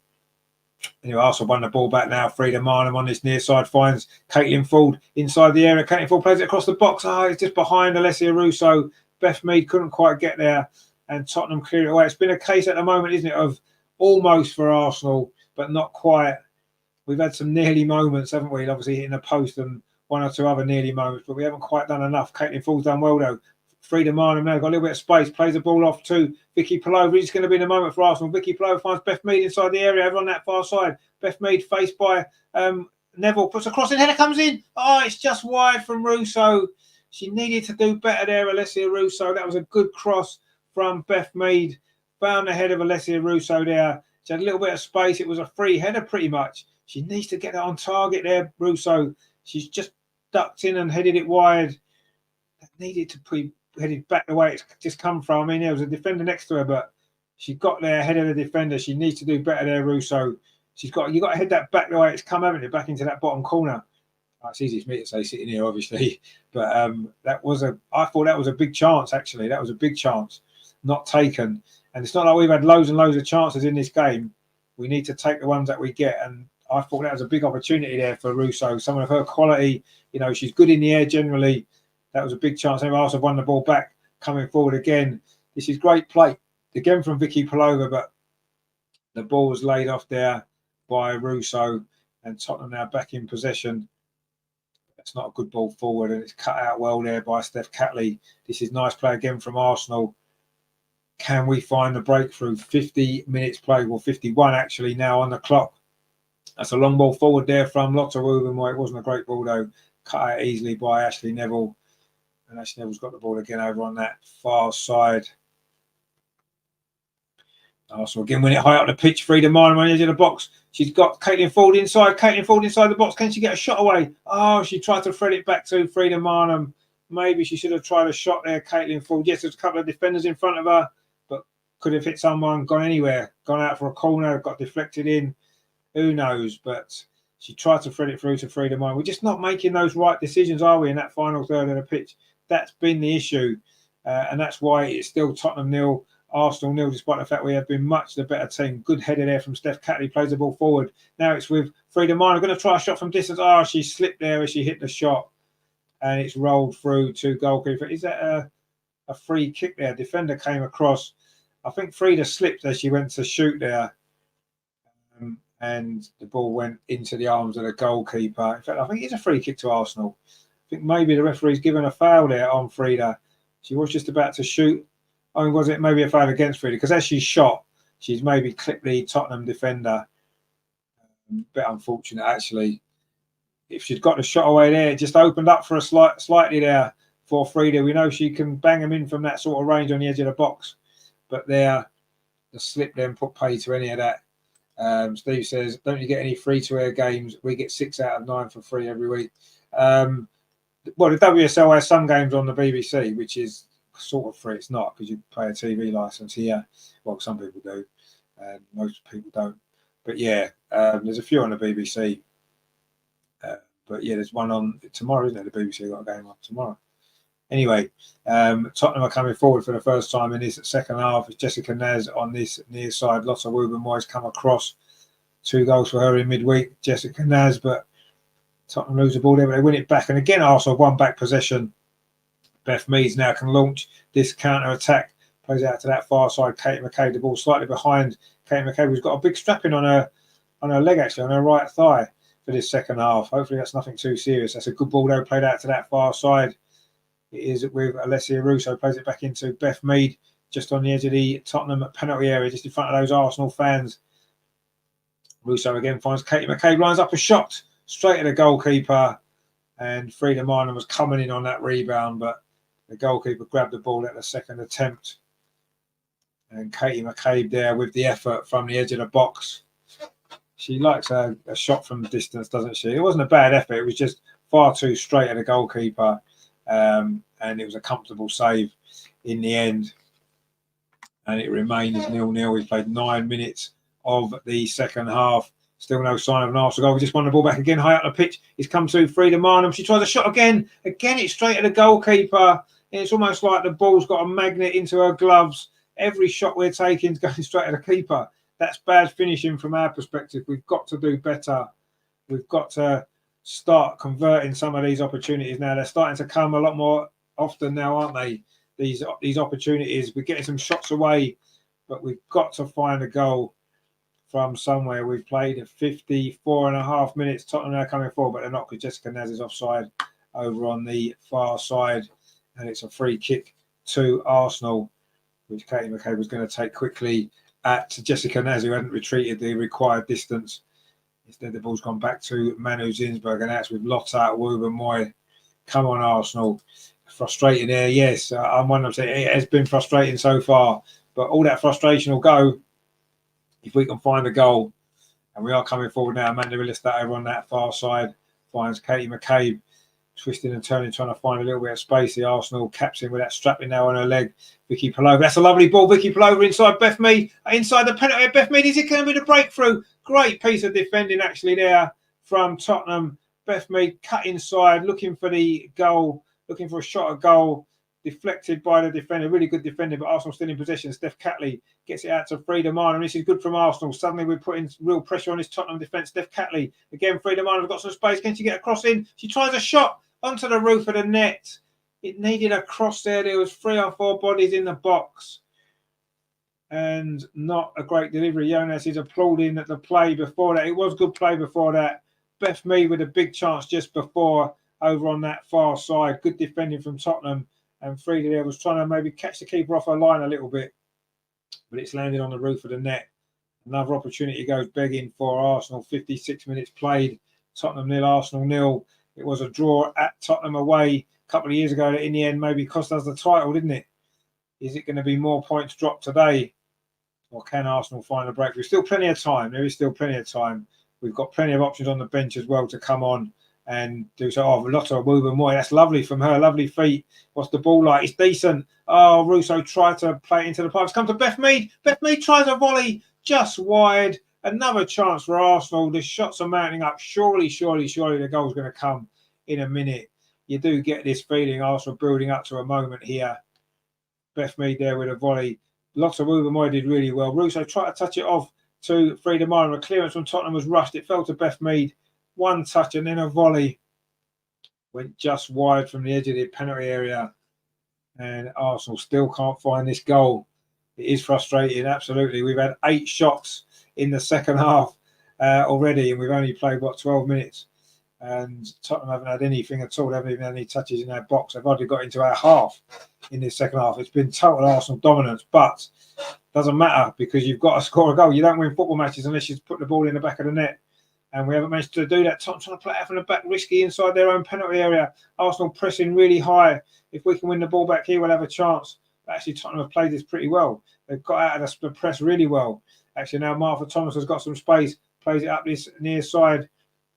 [SPEAKER 1] Arsenal won the ball back now. Frida Marnham on this near side finds Caitlin Ford inside the area. Caitlin Ford plays it across the box. It's just behind Alessia Russo. Beth Mead couldn't quite get there, and Tottenham cleared it away. It's been a case at the moment, isn't it, of almost for Arsenal, but not quite. We've had some nearly moments, haven't we? Obviously hitting a post and one or two other nearly moments, but we haven't quite done enough. Caitlin Ford's done well, though. Frida Marnham now got a little bit of space, plays the ball off to Vicky Palova. It's going to be the moment for Arsenal. Vicky Palova finds Beth Mead inside the area over on that far side. Beth Mead faced by Neville, puts a cross in, header comes in. It's just wide from Russo. She needed to do better there, Alessia Russo. That was a good cross from Beth Mead. Found the head of Alessia Russo there. She had a little bit of space. It was a free header pretty much. She needs to get that on target there, Russo. She's just ducked in and headed it wide. That needed to be headed back the way it's just come from. There was a defender next to her, but she got there ahead of the defender. She needs to do better there, Russo. You've got to head that back the way it's come, haven't you? Back into that bottom corner. It's easy for me to say sitting here, obviously, but I thought that was a big chance, actually. That was a big chance, not taken. And it's not like we've had loads and loads of chances in this game. We need to take the ones that we get. And I thought that was a big opportunity there for Russo. Someone of her quality, she's good in the air generally. That was a big chance. They also won the ball back, coming forward again. This is great play again from Vicky Palova, but the ball was laid off there by Russo, and Tottenham now back in possession. That's not a good ball forward, and it's cut out well there by Steph Catley. This is nice play again from Arsenal. Can we find the breakthrough? 50 minutes played, 51 actually now on the clock. That's a long ball forward there from Lotta Woburn. It wasn't a great ball though. Cut out easily by Ashley Neville. And Ashley Neville's got the ball again over on that far side. Arsenal again win it high up the pitch. Frida Marnham on the edge of the box. She's got Caitlin Ford inside. Caitlin Ford inside the box. Can she get a shot away? She tried to thread it back to Frida Marnham. Maybe she should have tried a shot there, Caitlin Ford. Yes, there's a couple of defenders in front of her, but could have hit someone, gone anywhere, gone out for a corner, got deflected in. Who knows? But she tried to thread it through to Frida Marnham. We're just not making those right decisions, are we, in that final third of the pitch? That's been the issue. And that's why it's still Tottenham 0, Arsenal 0, despite the fact we have been much the better team. Good header there from Steph Catley, plays the ball forward. Now it's with Frida Marnham. Going to try a shot from distance. She slipped there as she hit the shot. And it's rolled through to goalkeeper. Is that a a free kick there. Defender came across. I think Frida slipped as she went to shoot there. And the ball went into the arms of the goalkeeper. In fact, I think it's a free kick to Arsenal. I think maybe the referee's given a foul there on Frida. She was just about to shoot. I mean, was it maybe a foul against Frida? Because as she shot, she's maybe clipped the Tottenham defender. A bit unfortunate, actually. If she'd got the shot away there, it just opened up for a slightly there for Frida. We know she can bang them in from that sort of range on the edge of the box. But there, the slip then put pay to any of that. Steve says, don't you get any free-to-air games? We get 6 out of 9 for free every week. Well, the WSL has some games on the BBC, which is sort of free. It's not, because you pay a TV license here. Well, some people do. Most people don't. But yeah, there's a few on the BBC. But yeah, there's one on tomorrow, isn't it? The BBC got a game on tomorrow. Anyway, Tottenham are coming forward for the first time in this second half. It's Jessica Naz on this near side. Lots of Wooben-Moyes come across. 2 goals for her in midweek, Jessica Naz, but Tottenham lose the ball there, but they win it back. And again, Arsenal won back possession. Beth Meads now can launch this counter-attack. Plays out to that far side. Katie McCabe, the ball slightly behind. Katie McCabe, who's got a big strapping on her leg, actually, on her right thigh for this second half. Hopefully that's nothing too serious. That's a good ball, though, played out to that far side. It is with Alessia Russo, plays it back into Beth Mead, just on the edge of the Tottenham penalty area, just in front of those Arsenal fans. Russo again finds Katie McCabe, lines up a shot straight at the goalkeeper, and Frida Marlin was coming in on that rebound, but the goalkeeper grabbed the ball at the second attempt. And Katie McCabe there with the effort from the edge of the box. She likes a shot from distance, doesn't she? It wasn't a bad effort, it was just far too straight at the goalkeeper. And it was a comfortable save in the end, and it remains 0-0. We played 9 minutes of the second half. Still no sign of an Arsenal goal. We just won the ball back again, high up the pitch. It's come to Frida Marnham. She tries a shot again. Again, it's straight at the goalkeeper. And it's almost like the ball's got a magnet into her gloves. Every shot we're taking is going straight at the keeper. That's bad finishing from our perspective. We've got to do better. We've got to start converting some of these opportunities now. They're starting to come a lot more often now, aren't they? These opportunities. We're getting some shots away, but we've got to find a goal from somewhere. We've played 54.5 minutes. Tottenham now coming forward, but they're not, because Jessica Naz is offside over on the far side, and it's a free kick to Arsenal, which Katie McCabe was going to take quickly at Jessica Naz, who hadn't retreated the required distance. Instead, the ball's gone back to Manu Zinsberg, and that's with Lotta Wooben-Moyes. Come on, Arsenal. Frustrating there, yes. I'm one of them saying it has been frustrating so far, but all that frustration will go if we can find a goal. And we are coming forward now. Amanda Willistat over on that far side finds Katie McCabe twisting and turning, trying to find a little bit of space. The Arsenal captain with that strapping now on her leg. Vicky Palova. That's a lovely ball. Vicky Palova inside Beth Mead. Inside the penalty. Beth Mead, is it going to be the breakthrough? Great piece of defending actually there from Tottenham. Beth Mead cut inside, looking for the goal, looking for a shot at goal. Deflected by the defender. Really good defender, but Arsenal still in possession. Steph Catley gets it out to Frida Marlin. This is good from Arsenal. Suddenly we're putting real pressure on this Tottenham defence. Steph Catley. Again, Frida Marlin's got some space. Can she get a cross in? She tries a shot onto the roof of the net. It needed a cross there. There was 3 or 4 bodies in the box. And not a great delivery. Jonas is applauding at the play before that. It was good play before that. Beth Mead with a big chance just before over on that far side. Good defending from Tottenham. And Frida there was trying to maybe catch the keeper off her line a little bit. But it's landed on the roof of the net. Another opportunity goes begging for Arsenal. 56 minutes played. Tottenham 0, Arsenal 0. It was a draw at Tottenham away a couple of years ago that in the end maybe cost us the title, didn't it? Is it going to be more points dropped today? Or can Arsenal find a breakthrough? Still plenty of time. There is still plenty of time. We've got plenty of options on the bench as well to come on and do so. Oh, Lotta Wooben-Moyes. That's lovely from her. Lovely feet. What's the ball like? It's decent. Oh, Russo tried to play it into the pipes. Come to Beth Mead. Beth Mead tries a volley just wide. Another chance for Arsenal. The shots are mounting up. Surely the goal's going to come in a minute. You do get this feeling Arsenal building up to a moment here. Beth Mead there with a volley. Lotta Wooben-Moyes did really well. Russo tried to touch it off to Frida Marlin. A clearance from Tottenham was rushed. It fell to Beth Mead. One touch and then a volley. Went just wide from the edge of the penalty area. And Arsenal still can't find this goal. It is frustrating, absolutely. We've had 8 shots in the second half already, and we've only played, 12 minutes. And Tottenham haven't had anything at all. They haven't even had any touches in our box. They've hardly got into our half in this second half. It's been total Arsenal dominance, but doesn't matter because you've got to score a goal. You don't win football matches unless you put the ball in the back of the net. And we haven't managed to do that. Tottenham trying to play out from the back, risky inside their own penalty area. Arsenal pressing really high. If we can win the ball back here, we'll have a chance. But actually, Tottenham have played this pretty well. They've got out of the press really well. Actually, now Martha Thomas has got some space, plays it up this near side.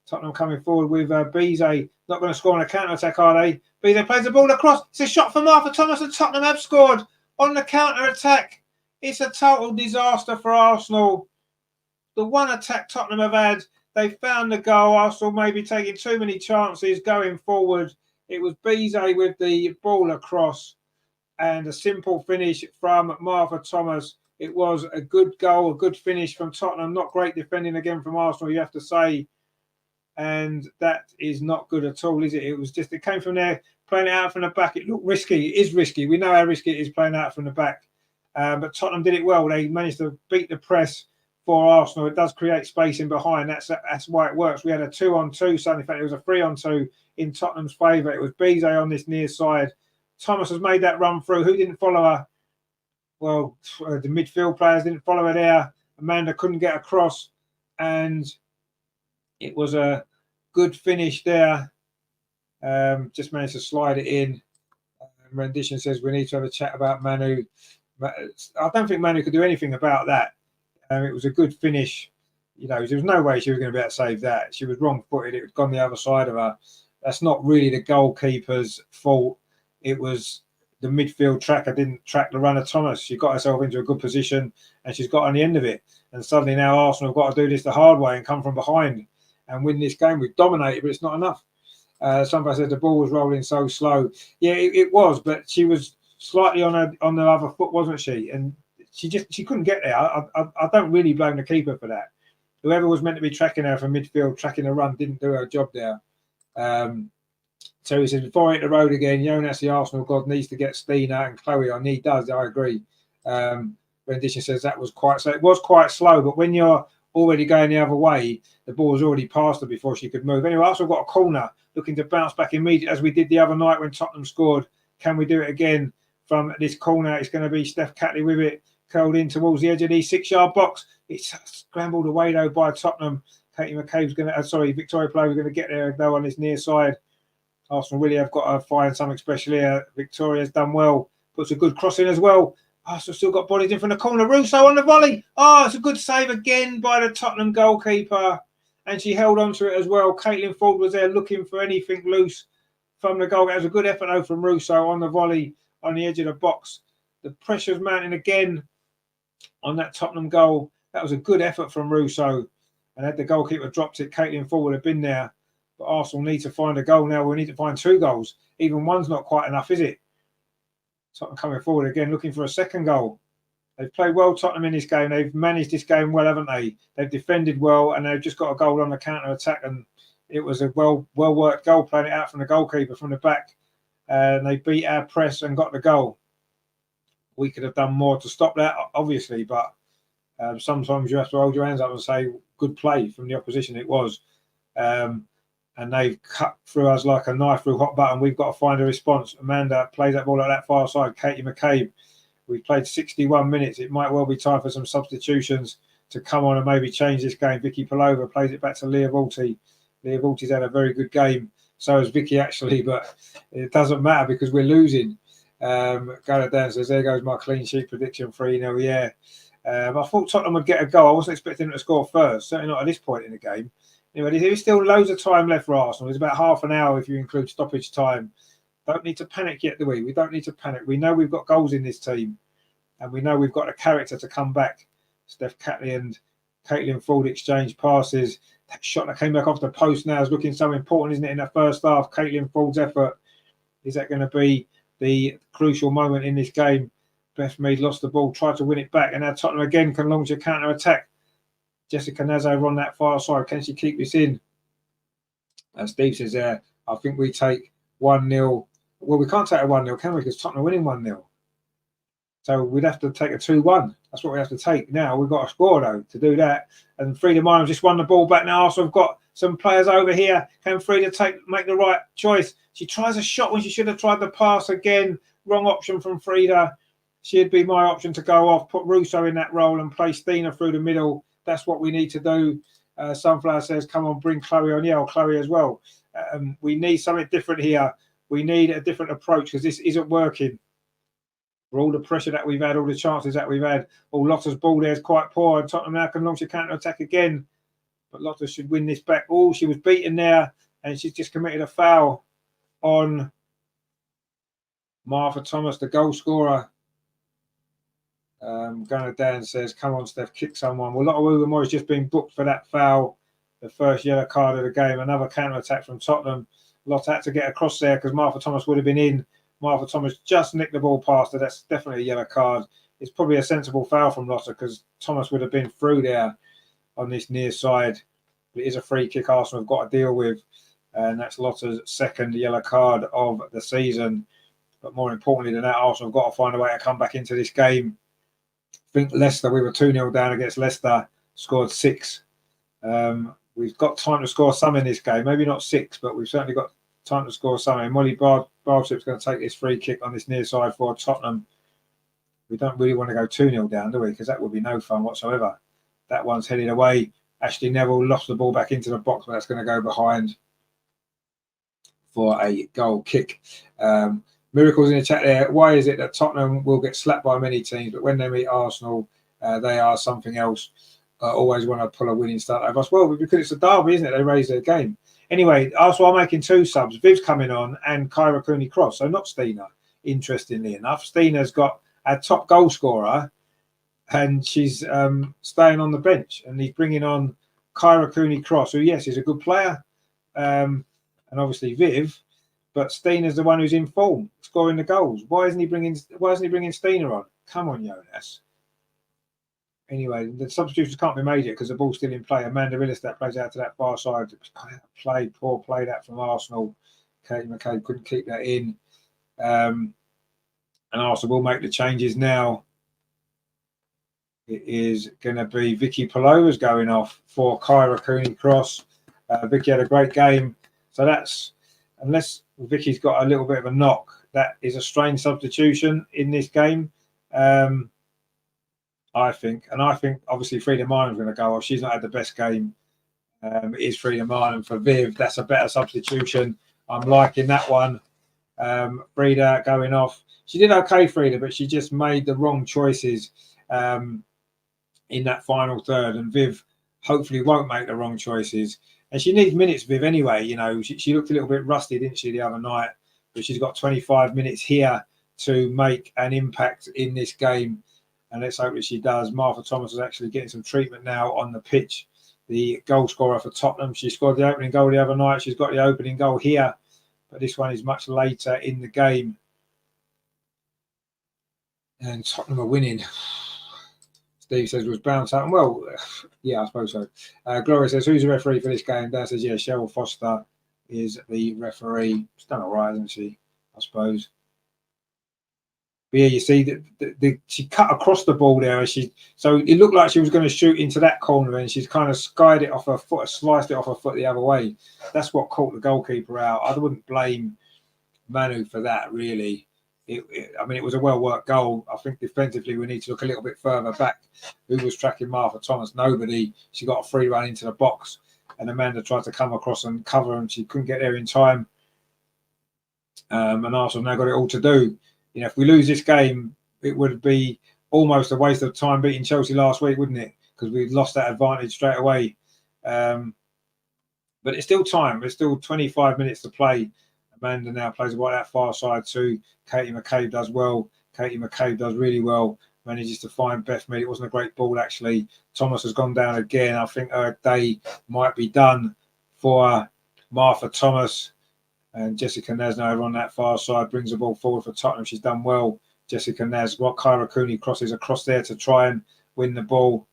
[SPEAKER 1] Tottenham coming forward with Bizet. Not going to score on a counter-attack, are they? Bizet plays the ball across. It's a shot from Martha Thomas, and Tottenham have scored on the counter-attack. It's a total disaster for Arsenal. The one attack Tottenham have had, they found the goal. Arsenal maybe taking too many chances going forward. It was Bizet with the ball across and a simple finish from Martha Thomas. It was a good goal, a good finish from Tottenham. Not great defending again from Arsenal, you have to say. And that is not good at all, is it? It came from there, playing it out from the back. It looked risky. It is risky. We know how risky it is playing out from the back. But Tottenham did it well. They managed to beat the press for Arsenal. It does create space in behind. That's why it works. We had a 2-on-2. So in fact, it was a 3-on-2 in Tottenham's favour. It was Bizet on this near side. Thomas has made that run through. Who didn't follow her? Well, the midfield players didn't follow her there. Amanda couldn't get across. And it was a good finish there. Just managed to slide it in. Rendition says we need to have a chat about Manu. I don't think Manu could do anything about that. It was a good finish. You know, there was no way she was going to be able to save that. She was wrong-footed. It had gone the other side of her. That's not really the goalkeeper's fault. It was the midfield tracker didn't track the runner Thomas. She got herself into a good position and she's got on the end of it. And suddenly now Arsenal have got to do this the hard way and come from behind and win this game. We've dominated, but it's not enough. Somebody said the ball was rolling so slow. Yeah, it was, but she was slightly on the other foot, wasn't she? And she couldn't get there. I don't really blame the keeper for that. Whoever was meant to be tracking her from midfield, tracking the run, didn't do her job there. So he says, before I hit the road again, Jonas, the Arsenal god, needs to get Steen out and Chloe on. He does, I agree. Rendition says that was quite slow. It was quite slow, but when you're already going the other way, the ball was already past her before she could move. Anyway, Arsenal got a corner, looking to bounce back immediately, as we did the other night when Tottenham scored. Can we do it again from this corner? It's going to be Steph Catley with it, curled in towards the edge of the 6-yard box. It's scrambled away, though, by Tottenham. Katie McCabe's going to, Victoria Play was going to get there, though, on this near side. Arsenal really have got to find something special here. Victoria's done well, puts a good cross in as well. Arsenal still got bodies in from the corner. Russo on the volley. Oh, it's a good save again by the Tottenham goalkeeper. And she held on to it as well. Caitlin Ford was there looking for anything loose from the goal. It was a good effort, though, from Russo on the volley on the edge of the box. The pressure's mounting again on that Tottenham goal. That was a good effort from Russo. And had the goalkeeper dropped it, Caitlin Ford would have been there. But Arsenal need to find a goal now. We need to find 2 goals. Even one's not quite enough, is it? Tottenham coming forward again, looking for a second goal. They've played well, Tottenham, in this game. They've managed this game well, haven't they? They've defended well, and they've just got a goal on the counter-attack. And it was a well-worked goal, playing it out from the goalkeeper from the back. And they beat our press and got the goal. We could have done more to stop that, obviously, but sometimes you have to hold your hands up and say, good play from the opposition. It was. And they've cut through us like a knife through hot button. We've got to find a response. Amanda plays that ball at that far side. Katie McCabe, we've played 61 minutes. It might well be time for some substitutions to come on and maybe change this game. Vicky Palova plays it back to Leah Vulty. Leah Vulty's had a very good game. So has Vicky, actually, but it doesn't matter because we're losing. Gareth Dan says, there goes my clean sheet prediction, 3-0, yeah. I thought Tottenham would get a goal. I wasn't expecting them to score first, certainly not at this point in the game. Anyway, there's still loads of time left for Arsenal. There's about half an hour if you include stoppage time. Don't need to panic yet, do we? We don't need to panic. We know we've got goals in this team, and we know we've got a character to come back. Steph Catley and Caitlin Ford exchange passes. That shot that came back off the post now is looking so important, isn't it, in the first half? Caitlin Ford's effort. Is that going to be the crucial moment in this game? Beth Mead lost the ball, tried to win it back, and now Tottenham again can launch a counter-attack. Jessica Naz over on that far side. Can she keep this in? As Steve says there, I think we take 1-0. Well, we can't take a 1-0, can we? Because Tottenham are winning 1-0. So we'd have to take a 2-1. That's what we have to take. Now we've got a score, though, to do that. And Frida Minor just won the ball back now. So we've got some players over here. Can Frida make the right choice? She tries a shot when she should have tried the pass again. Wrong option from Frida. She'd be my option to go off, put Russo in that role and play Stina through the middle. That's what we need to do. Sunflower says, come on, bring Chloe on. Yeah, Chloe as well. We need something different here. We need a different approach because this isn't working. For all the pressure that we've had, all the chances that we've had, Lotta's ball there is quite poor. And Tottenham now can launch a counter-attack again. But Lotta should win this back. Oh, she was beaten there. And she's just committed a foul on Martha Thomas, the goal scorer. Gunnar Dan says, come on, Steph, kick someone. Well, Lotta Uwamori has just been booked for that foul. The first yellow card of the game. Another counter-attack from Tottenham. Lotta had to get across there because Martha Thomas would have been in. Martha Thomas just nicked the ball past her. That's definitely a yellow card. It's probably a sensible foul from Lotta because Thomas would have been through there on this near side. But it is a free kick Arsenal have got to deal with. And that's Lotta's second yellow card of the season. But more importantly than that, Arsenal have got to find a way to come back into this game. I think Leicester, we were 2-0 down against Leicester, scored 6. We've got time to score some in this game. Maybe not 6, but we've certainly got time to score something. Molly Bardship's going to take this free kick on this near side for Tottenham. We don't really want to go 2-0 down, do we? Because that would be no fun whatsoever. That one's headed away. Ashley Neville lost the ball back into the box, but that's going to go behind for a goal kick. Miracles in the chat there. Why is it that Tottenham will get slapped by many teams, but when they meet Arsenal, they are something else? Always want to pull a winning start over us. Well, because it's a derby, isn't it? They raise their game. Anyway, Arsenal are making 2 subs. Viv's coming on and Kyra Cooney-Cross. So not Stina, interestingly enough. Stina's got a top goal scorer and she's staying on the bench. And he's bringing on Kyra Cooney-Cross, who, yes, is a good player. And obviously Viv. But Stina's the one who's in form, scoring the goals. Why isn't he bringing Stina on? Come on, Jonas. Anyway, the substitutions can't be made yet because the ball's still in play. Amanda Illister plays out to that far side. Poor play that from Arsenal. Katie McCabe couldn't keep that in. And Arsenal will make the changes now. It is going to be Vicky Palova's going off for Kyra Cooney-Cross. Vicky had a great game. So that's, unless Vicky's got a little bit of a knock, that is a strange substitution in this game. I think obviously Frida Minam's going to go off. She's not had the best game. It is Frida Minam for Viv. That's a better substitution. I'm liking that one. Frida going off. She did okay, Frida, but she just made the wrong choices in that final third. And Viv hopefully won't make the wrong choices. And she needs minutes, Viv, anyway. You know, she looked a little bit rusty, didn't she, the other night? But she's got 25 minutes here to make an impact in this game. And let's hope that she does. Martha Thomas is actually getting some treatment now on the pitch. The goal scorer for Tottenham. She scored the opening goal the other night. She's got the opening goal here. But this one is much later in the game. And Tottenham are winning. Steve says was bounce out. Well, yeah, I suppose so. Gloria says, who's the referee for this game? Dan says, yeah, Cheryl Foster is the referee. She's done all right, hasn't she? I suppose. But yeah, you see that she cut across the ball there. So it looked like she was going to shoot into that corner, and she's kind of skied it off her foot, sliced it off her foot the other way. That's what caught the goalkeeper out. I wouldn't blame Manu for that, really. I mean, it was a well-worked goal. I think defensively we need to look a little bit further back. Who was tracking Martha Thomas? Nobody. She got a free run into the box, and Amanda tried to come across and cover, and she couldn't get there in time. And Arsenal now got it all to do. You know, if we lose this game, it would be almost a waste of time beating Chelsea last week, wouldn't it? Because we lost that advantage straight away. But it's still time. There's still 25 minutes to play. Amanda now plays right out far side too. Katie McCabe does well. Katie McCabe does really well. Manages to find Beth Mead. It wasn't a great ball, actually. Thomas has gone down again. I think her day might be done for Martha Thomas. And Jessica Nasno over on that far side brings the ball forward for Tottenham. She's done well. Jessica Nas, Kyra Cooney crosses across there to try and win the ball.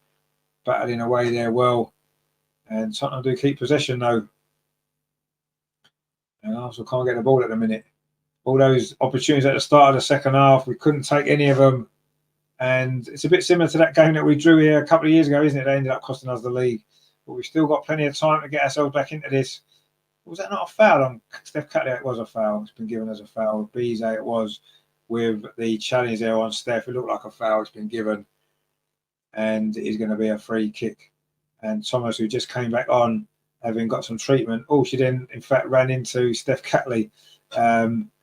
[SPEAKER 1] Battling away there well. And Tottenham do keep possession, though. And Arsenal can't get the ball at the minute. all those opportunities at the start of the second half. We couldn't take any of them. And it's a bit similar to that game that we drew here a couple of years ago, isn't it? They ended up costing us the league. But we've still got plenty of time to get ourselves back into this. Was that not a foul on Steph Catley? It was a foul. It's been given as a foul. Bees, it was, with the challenge there on Steph. It looked like a foul. It's been given. And it is going to be a free kick. And Thomas, who just came back on, having got some treatment. Oh, she then, in fact, ran into Steph Catley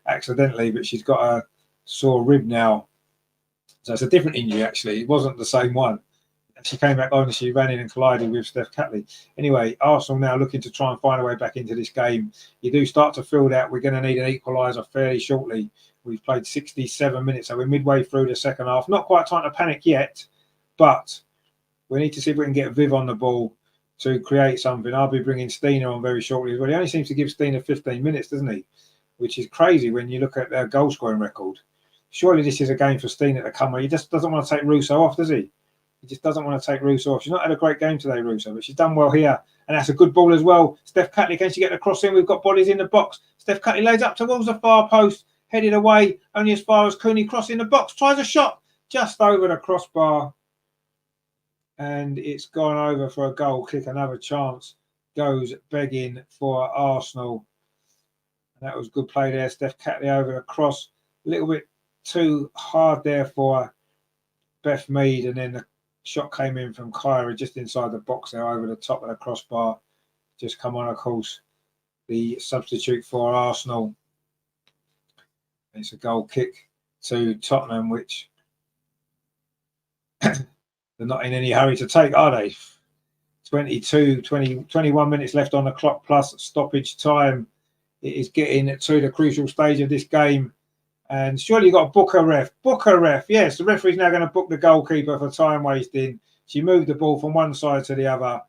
[SPEAKER 1] accidentally, but she's got a sore rib now. So it's a different injury, actually. It wasn't the same one. She came back on and she ran in and collided with Steph Catley. Anyway, Arsenal now looking to try and find a way back into this game. You do start to feel that we're going to need an equaliser fairly shortly. We've played 67 minutes, so we're midway through the second half. Not quite time to panic yet, but we need to see if we can get Viv on the ball to create something. I'll be bringing Stina on very shortly as well. He only seems to give Stina 15 minutes, doesn't he? Which is crazy when you look at their goal scoring record. Surely this is a game for Stina to come where he just doesn't want to take Russo off, does he? He just doesn't want to take Russo off. She's not had a great game today, Russo, but she's done well here. And that's a good ball as well. Steph Catley, can she get the cross in? We've got bodies in the box. Steph Catley lays up towards the far post, headed away, only as far as Cooney, cross in the box, tries a shot just over the crossbar. And it's gone over for a goal kick. Another chance goes begging for Arsenal. And that was good play there. Steph Catley over the cross. A little bit too hard there for Beth Mead. And then the shot came in from Kyra just inside the box there over the top of the crossbar. Just come on, of course, the substitute for Arsenal. It's a goal kick to Tottenham, which they're not in any hurry to take, are they? 21 minutes left on the clock plus stoppage time. It is getting to the crucial stage of this game. And surely you've got to book a ref. Book a ref. Yes, the referee's now going to book the goalkeeper for time wasting. She moved the ball from one side to the other.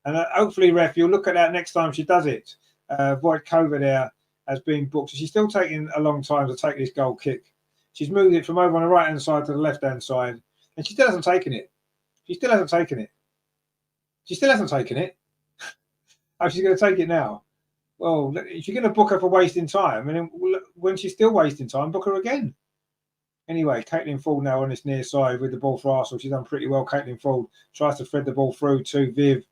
[SPEAKER 1] And hopefully, ref, you'll look at that next time she does it. Voitkova there has been booked. So she's still taking a long time to take this goal kick. She's moved it from over on the right-hand side to the left-hand side. And she still hasn't taken it. She still hasn't taken it. She still hasn't taken it. Oh, she's going to take it now. Well, if you're going to book her for wasting time, and then when she's still wasting time, book her again. Anyway, Caitlin Ford now on this near side with the ball for Arsenal. She's done pretty well. Caitlin Ford tries to thread the ball through to Viv,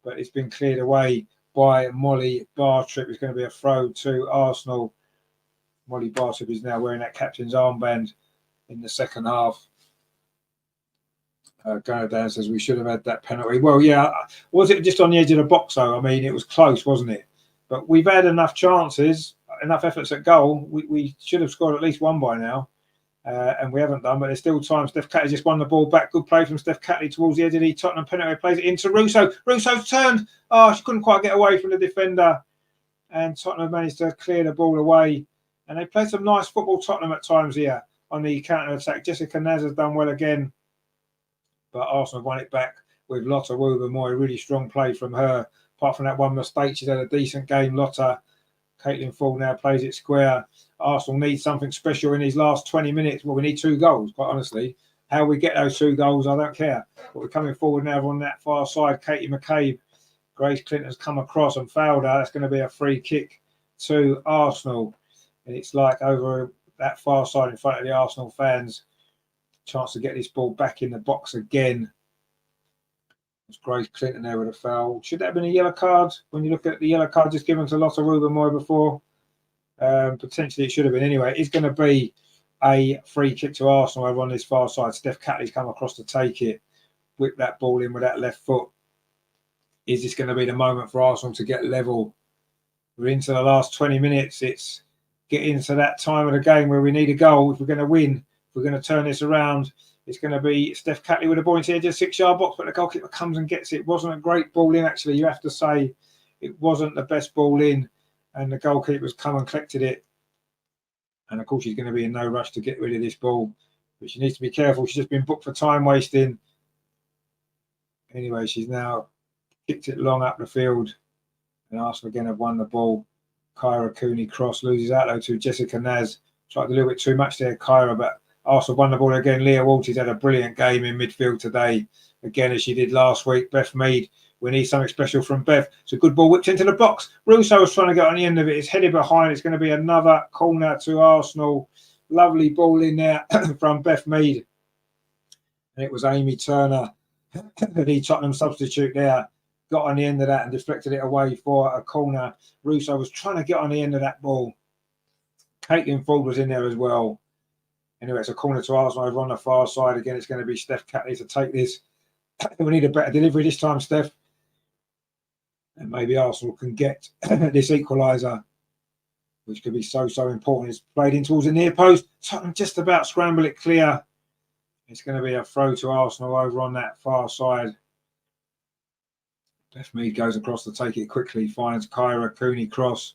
[SPEAKER 1] but it's been cleared away by Molly Bartrip. It's going to be a throw to Arsenal. Molly Bartrip is now wearing that captain's armband in the second half. Gunnar Dan says we should have had that penalty. Well, yeah, was it just on the edge of the box though? I mean, it was close, wasn't it? But we've had enough chances, enough efforts at goal. We should have scored at least one by now. And we haven't done, but there's still time. Steph Catley just won the ball back. Good play from Steph Catley towards the edge of the Tottenham penalty. Plays it into Russo. Russo's turned. Oh, she couldn't quite get away from the defender. And Tottenham managed to clear the ball away. And they played some nice football, Tottenham, at times here on the counter-attack. Jessica Naz has done well again. But Arsenal won it back with Lotta Woober-Moy. Really strong play from her. Apart from that one mistake, she's had a decent game, Lotta. Caitlin Ford now plays it square. Arsenal needs something special in these last 20 minutes. Well, we need 2 goals, quite honestly. How we get those 2 goals, I don't care. But we're coming forward now on that far side. Katie McCabe, Grace Clinton's come across and fouled her. That's going to be a free kick to Arsenal. And it's like over that far side in front of the Arsenal fans. Chance to get this ball back in the box again. It's Grace Clinton there with a foul. Should that have been a yellow card? When you look at the yellow card just given to Lotta Woober-Moy before? Potentially it should have been. Anyway, it's going to be a free kick to Arsenal over on this far side. Steph Catley's come across to take it. Whip that ball in with that left foot. Is this going to be the moment for Arsenal to get level? We're into the last 20 minutes. It's getting to that time of the game where we need a goal if we're going to win. If we're going to turn this around, it's going to be Steph Catley with a ball into the 6-yard box, but the goalkeeper comes and gets it. It wasn't a great ball in, actually. You have to say it wasn't the best ball in, and the goalkeeper's come and collected it. And, of course, she's going to be in no rush to get rid of this ball, but she needs to be careful. She's just been booked for time wasting. Anyway, she's now kicked it long up the field, and Arsenal again have won the ball. Kyra Cooney cross loses out, though, to Jessica Naz. Tried a little bit too much there, Kyra, but Arsenal won the ball again. Leah Walters had a brilliant game in midfield today, again, as she did last week. Beth Mead We need something special from Beth. It's a good ball whipped into the box. Russo was trying to get on the end of it. It's headed behind. It's going to be another corner to Arsenal. Lovely ball in there from Beth Mead. And it was Amy Turner, the Tottenham substitute there, got on the end of that and deflected it away for a corner. Russo was trying to get on the end of that ball. Caitlin Ford was in there as well. Anyway, it's a corner to Arsenal over on the far side. Again, it's going to be Steph Catley to take this. We need a better delivery this time, Steph. And maybe Arsenal can get this equaliser, which could be so important. It's played in towards the near post. Tottenham just about scramble it clear. It's going to be a throw to Arsenal over on that far side. Beth Mead goes across to take it quickly, finds Kyra Cooney cross.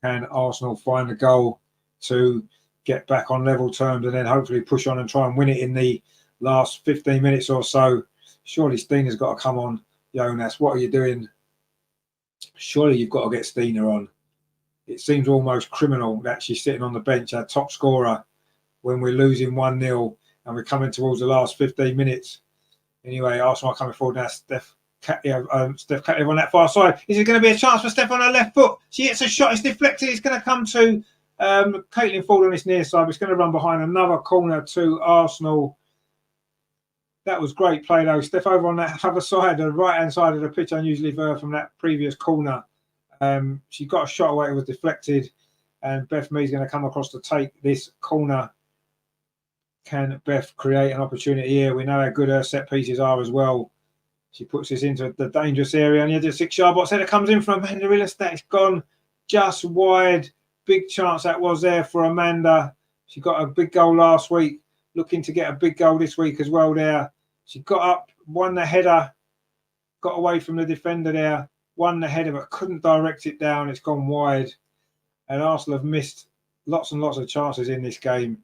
[SPEAKER 1] Can Arsenal find the goal to get back on level terms and then hopefully push on and try and win it in the last 15 minutes or so? Surely Steena's got to come on. Jonas, what are you doing? Surely you've got to get Steena on. It seems almost criminal that she's sitting on the bench, our top scorer, when we're losing 1-0 and we're coming towards the last 15 minutes. Anyway, Arsenal are coming forward now. Steph Catley on that far side. Is it going to be a chance for Steph on her left foot? She hits a shot. It's deflected. It's going to come to Caitlin Ford on this near side. It's going to run behind another corner to Arsenal. That was great play, though. Steph over on that other side, the right-hand side of the pitch, unusually far from that previous corner. She got a shot away. It was deflected. And Beth Mead's going to come across to take this corner. Can Beth create an opportunity here? We know how good her set pieces are as well. She puts this into the dangerous area. And the 6-yard box header comes in from Amanda Illister. It's gone just wide. Big chance that was there for Amanda. She got a big goal last week. Looking to get a big goal this week as well there. She got up, won the header, got away from the defender there, won the header, but couldn't direct it down. It's gone wide. And Arsenal have missed lots and lots of chances in this game.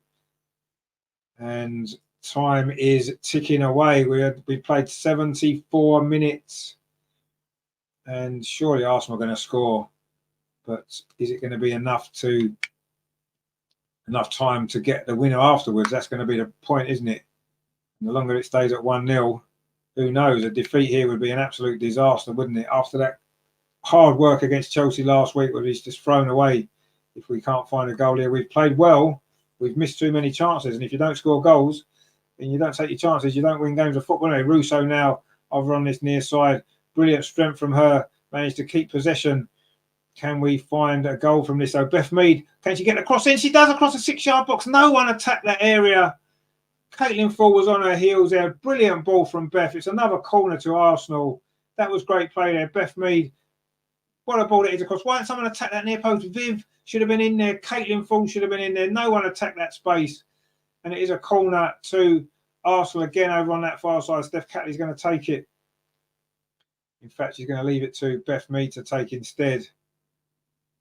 [SPEAKER 1] And time is ticking away. We played 74 minutes. And surely Arsenal are going to score. But is it going to be enough time to get the winner afterwards? That's going to be the point, isn't it? And the longer it stays at 1-0, who knows? A defeat here would be an absolute disaster, wouldn't it? After that hard work against Chelsea last week, where it's just thrown away if we can't find a goal here. We've played well. We've missed too many chances. And if you don't score goals and you don't take your chances, you don't win games of football. Anyway, Russo now over on this near side. Brilliant strength from her. Managed to keep possession. Can we find a goal from this? So Beth Mead, can she get the cross in? She does across the 6-yard box. No one attacked that area. Caitlin Ford was on her heels there. Brilliant ball from Beth. It's another corner to Arsenal. That was great play there. Beth Mead, what a ball it is across. Why didn't someone attack that near post? Viv should have been in there. Caitlin Ford should have been in there. No one attacked that space. And it is a corner to Arsenal again over on that far side. Steph Catley's going to take it. In fact, she's going to leave it to Beth Mead to take instead.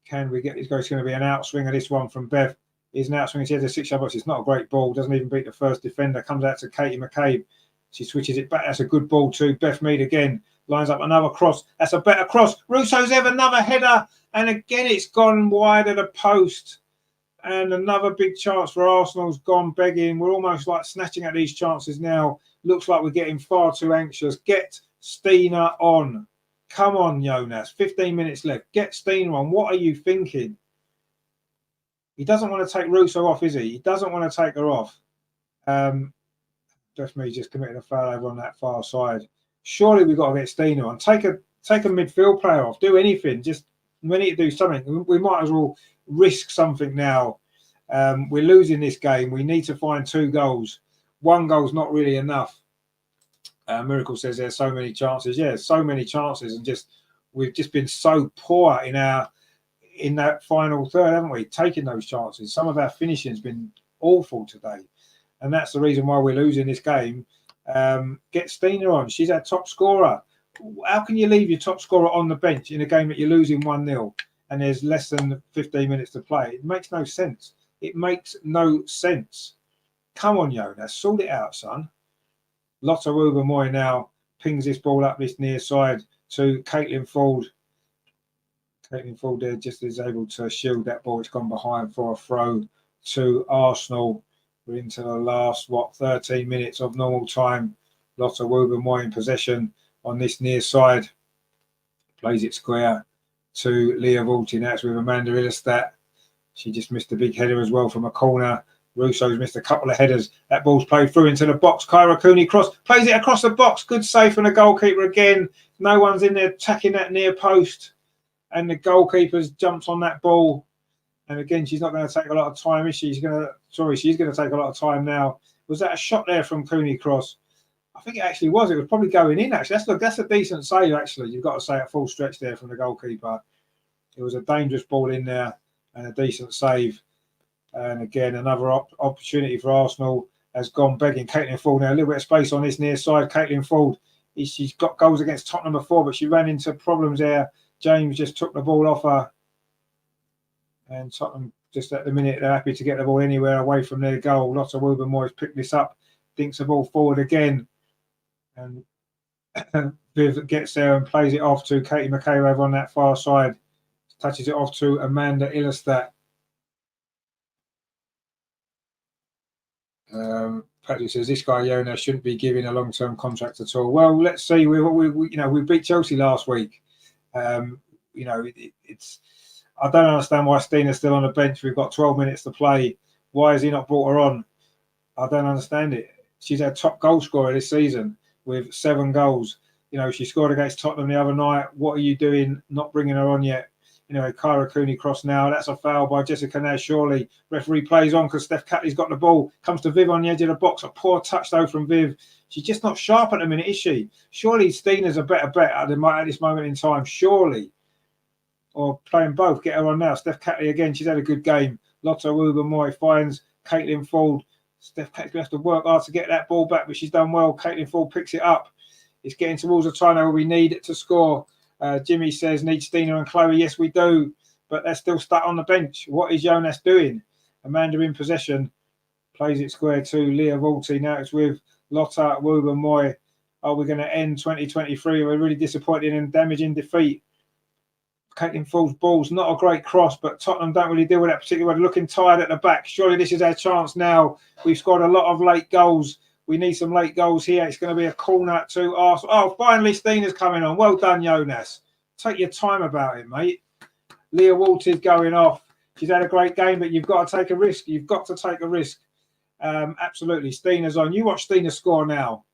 [SPEAKER 1] Can we get this goal? It's going to be an outswing of this one from Beth. It's an outswing. She has a 6-yard box. It's not a great ball. Doesn't even beat the first defender. Comes out to Katie McCabe. She switches it back. That's a good ball to Beth Mead again. Lines up another cross. That's a better cross. Russo's have another header. And again, it's gone wide of the post. And another big chance for Arsenal's gone begging. We're almost like snatching at these chances now. Looks like we're getting far too anxious. Get Steena on. Come on, Jonas. 15 minutes left. Get Steena on. What are you thinking? He doesn't want to take Russo off, is he? He doesn't want to take her off. Just me just committing a foul over on that far side. Surely we've got to get Steena on. Take a midfield player off. Do anything. Just we need to do something. We might as well risk something now. We're losing this game. We need to find 2 goals. 1 goal's not really enough. Miracle says there's so many chances. Yeah, so many chances, and we've just been so poor in that final third, haven't we? Taking those chances. Some of our finishing has been awful today, and that's the reason why we're losing this game. Get Steena on. She's our top scorer. How can you leave your top scorer on the bench in a game that you're losing 1-0 and there's less than 15 minutes to play? It makes no sense. It makes no sense. Come on, Jonas, sort it out, son. Lotta Ruber-Moy now pings this ball up this near side to Caitlin Ford. Caitlin Ford there just is able to shield that ball. It's gone behind for a throw to Arsenal. We're into the last, 13 minutes of normal time. Lotta Ruber-Moy in possession on this near side. Plays it square to Leah Vaulty. Now it's with Amanda Illistat. She just missed a big header as well from a corner. Russo's missed a couple of headers. That ball's played through into the box. Kyra Cooney cross. Plays it across the box. Good save from the goalkeeper again. No one's in there attacking that near post. And the goalkeeper's jumped on that ball. And again, she's not going to take a lot of time, is she? She's going to take a lot of time now. Was that a shot there from Cooney cross? I think it actually was. It was probably going in, actually. That's a decent save, actually. You've got to say at full stretch there from the goalkeeper. It was a dangerous ball in there and a decent save. And again, another opportunity for Arsenal has gone begging. Caitlin Ford now, a little bit of space on this near side. Caitlin Ford, she's got goals against Tottenham before, but she ran into problems there. James just took the ball off her. And Tottenham, just at the minute, they're happy to get the ball anywhere away from their goal. Lotta Wilber-Moyes picked this up, dinks the ball forward again. And Viv gets there and plays it off to Katie McKay over on that far side. Touches it off to Amanda Illistat. Patrick says this guy Jonas shouldn't be given a long-term contract at all. Well, let's see. We beat Chelsea last week. It's. I don't understand why Stina's still on the bench. We've got 12 minutes to play. Why has he not brought her on? I don't understand it. She's our top goal scorer this season with 7 goals. She scored against Tottenham the other night. What are you doing not bringing her on yet? Kyra Cooney cross now. That's a foul by Jessica Nash, surely. Referee plays on because Steph Catley's got the ball. Comes to Viv on the edge of the box. A poor touch, though, from Viv. She's just not sharp at the minute, is she? Surely Stina's a better bet at this moment in time. Surely. Or playing both. Get her on now. Steph Catley again. She's had a good game. Lotta Wilber-Moyes finds Caitlin Ford. Steph Catley's going to have to work hard to get that ball back, but she's done well. Caitlin Ford picks it up. It's getting towards the time where we need it to score. Jimmy says, need Stina and Chloe. Yes, we do. But they're still stuck on the bench. What is Jonas doing? Amanda in possession. Plays it square to Leah Vaulty. Now it's with Lotta Wilber-Moyes. Are we going to end 2023? We're really disappointed in damaging defeat. Caitlin Ford's ball's not a great cross, but Tottenham don't really deal with that particularly well. Looking tired at the back. Surely this is our chance now. We've scored a lot of late goals. We need some late goals here. It's going to be a corner to Arsenal. Oh, finally Stina's coming on. Well done, Jonas. Take your time about it, mate. Leah Walters going off. She's had a great game, but you've got to take a risk. You've got to take a risk. Absolutely. Stina's on. You watch Stina score now.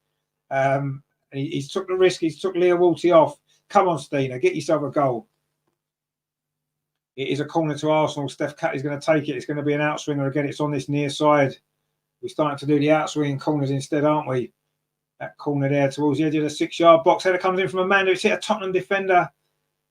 [SPEAKER 1] He's took the risk. He's took Leah Walters off. Come on, Stina. Get yourself a goal. It is a corner to Arsenal. Steph Catley's going to take it. It's going to be an outswinger again. It's on this near side. We're starting to do the outswinging corners instead, aren't we? That corner there towards the edge of the 6-yard box. Header comes in from Amanda. It's hit a Tottenham defender.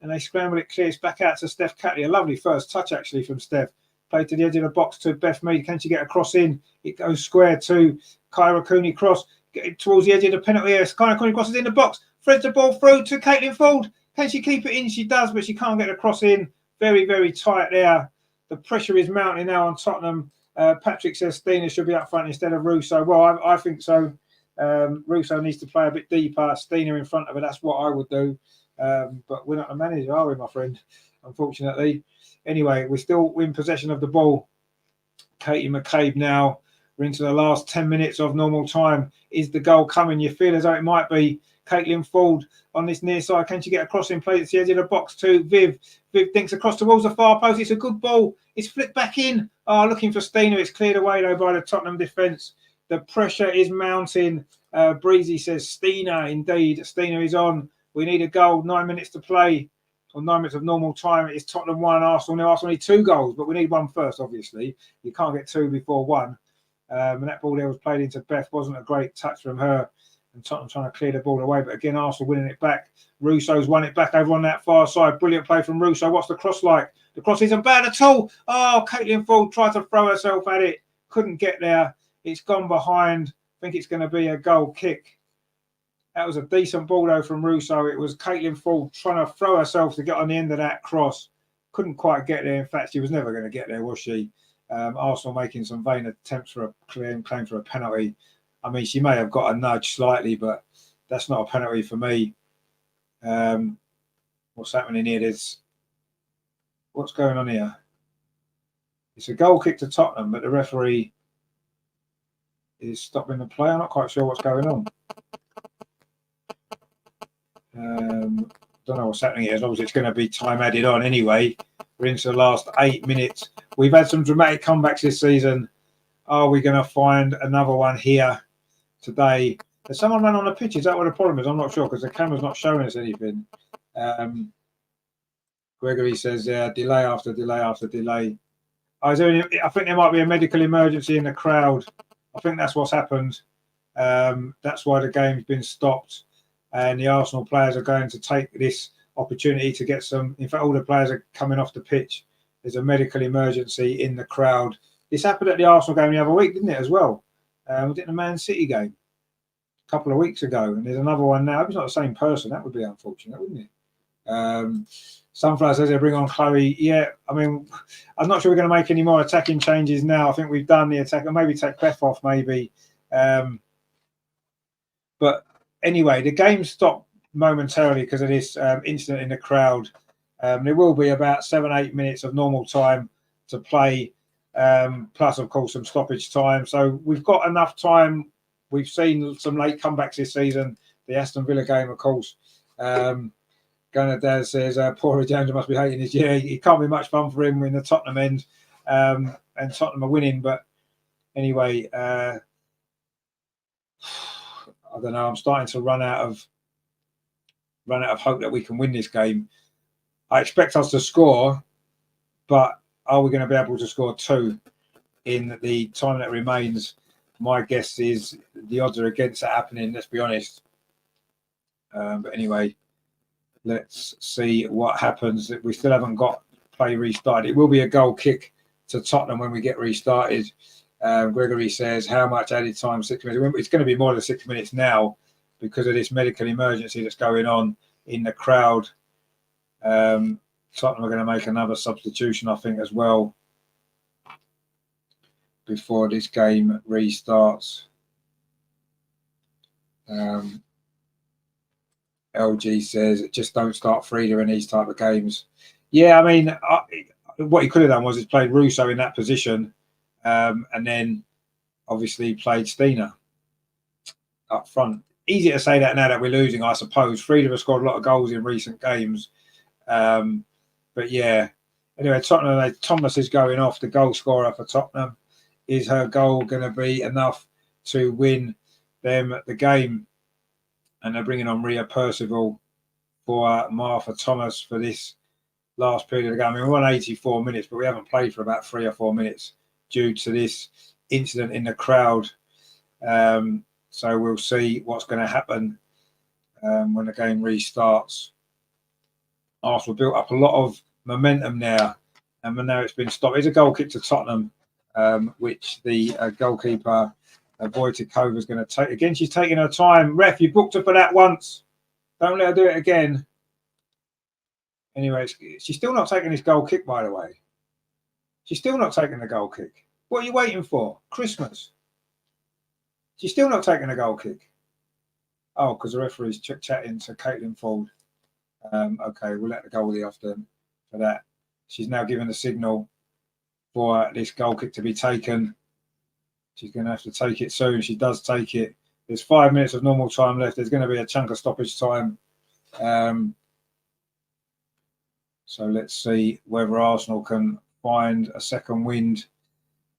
[SPEAKER 1] And they scramble it clear. It's back out to Steph Catley. A lovely first touch, actually, from Steph. Played to the edge of the box to Beth Mead. Can she get a cross in? It goes square to Kyra Cooney cross. Get towards the edge of the penalty area. Kyra Cooney crosses in the box. Threads the ball through to Caitlin Ford. Can she keep it in? She does, but she can't get the cross in. Very, very tight there. The pressure is mounting now on Tottenham. Patrick says Stina should be up front instead of Russo. Well, I think so. Russo needs to play a bit deeper. Stina in front of her. That's what I would do. But we're not the manager, are we, my friend? Unfortunately. Anyway, we're still in possession of the ball. Katie McCabe now. We're into the last 10 minutes of normal time. Is the goal coming? You feel as though it might be. Caitlin Ford on this near side. Can she get a crossing play at the edge of the box to Viv? Viv thinks across towards the far post. It's a good ball. It's flipped back in. Oh, looking for Stina. It's cleared away, though, by the Tottenham defence. The pressure is mounting. Breezy says Stina, indeed. Stina is on. We need a goal. 9 minutes to play. Or 9 minutes of normal time. It's Tottenham 1, Arsenal. Now, Arsenal need 2 goals, but we need 1 first, obviously. You can't get 2 before 1. And that ball there was played into Beth. Wasn't a great touch from her. And Tottenham trying to clear the ball away. But again, Arsenal winning it back. Russo's won it back over on that far side. Brilliant play from Russo. What's the cross like? The cross isn't bad at all. Oh, Caitlin Ford tried to throw herself at it. Couldn't get there. It's gone behind. I think it's going to be a goal kick. That was a decent ball, though, from Russo. It was Caitlin Ford trying to throw herself to get on the end of that cross. Couldn't quite get there. In fact, she was never going to get there, was she? Arsenal making some vain attempts for a claim for a penalty. I mean, she may have got a nudge slightly, but that's not a penalty for me. What's happening here? What's going on here? It's a goal kick to Tottenham, but the referee is stopping the play. I'm not quite sure what's going on. don't know what's happening here. As long as it's going to be time added on anyway. We're into the last 8 minutes. We've had some dramatic comebacks this season. Are we going to find another one here today? There's someone ran on the pitch. Is that what the problem is? I'm not sure because the camera's not showing us anything. Gregory says, delay after delay after delay. I think there might be a medical emergency in the crowd. I think that's what's happened. That's why the game's been stopped. And the Arsenal players are going to take this opportunity to get some. In fact, all the players are coming off the pitch. There's a medical emergency in the crowd. This happened at the Arsenal game the other week, didn't it, as well? Was it the Man City game a couple of weeks ago? And there's another one now. If it's not the same person, that would be unfortunate, wouldn't it? Sunflower says they bring on Chloe. Yeah, I mean, I'm not sure we're going to make any more attacking changes now. I think we've done the attack. Or maybe take Beth off, maybe. But anyway, the game stopped momentarily because of this incident in the crowd. There will be about 7-8 minutes of normal time to play, plus, of course, some stoppage time. So we've got enough time. We've seen some late comebacks this season. The Aston Villa game, of course. Gunnar Daz says, poor James must be hating his year. It can't be much fun for him in the Tottenham end. And Tottenham are winning. But anyway, I don't know. I'm starting to run out of hope that we can win this game. I expect us to score, but are we going to be able to score 2 in the time that remains? My guess is the odds are against that happening, let's be honest. But anyway, let's see what happens. We still haven't got play restarted. It will be a goal kick to Tottenham when we get restarted. Gregory says, how much added time? 6 minutes. It's going to be more than 6 minutes now because of this medical emergency that's going on in the crowd. Tottenham are going to make another substitution, I think, as well, before this game restarts. LG says, just don't start Frida in these type of games. Yeah, I mean, what he could have done was he's played Russo in that position, and then obviously played Stina up front. Easy to say that now that we're losing, I suppose. Frida has scored a lot of goals in recent games. But yeah, anyway, Tottenham, Thomas is going off, the goal scorer for Tottenham. Is her goal going to be enough to win them the game? And they're bringing on Ria Percival for Martha Thomas for this last period of the game. I mean, we're on 84 minutes, but we haven't played for about 3 or 4 minutes due to this incident in the crowd. So we'll see what's going to happen when the game restarts. Arsenal built up a lot of momentum now, and now it's been stopped. It's a goal kick to Tottenham, which the goalkeeper Wojtkova is going to take. Again, she's taking her time. Ref, you booked her for that once. Don't let her do it again. Anyway, she's still not taking this goal kick, by the way. She's still not taking the goal kick. What are you waiting for? Christmas. She's still not taking a goal kick. Oh, because the referee's chatting to Caitlin Ford. Okay, we'll let the goalie off then for that. She's now given the signal for this goal kick to be taken. She's going to have to take it soon. She does take it. There's 5 minutes of normal time left. There's going to be a chunk of stoppage time. So let's see whether Arsenal can find a second wind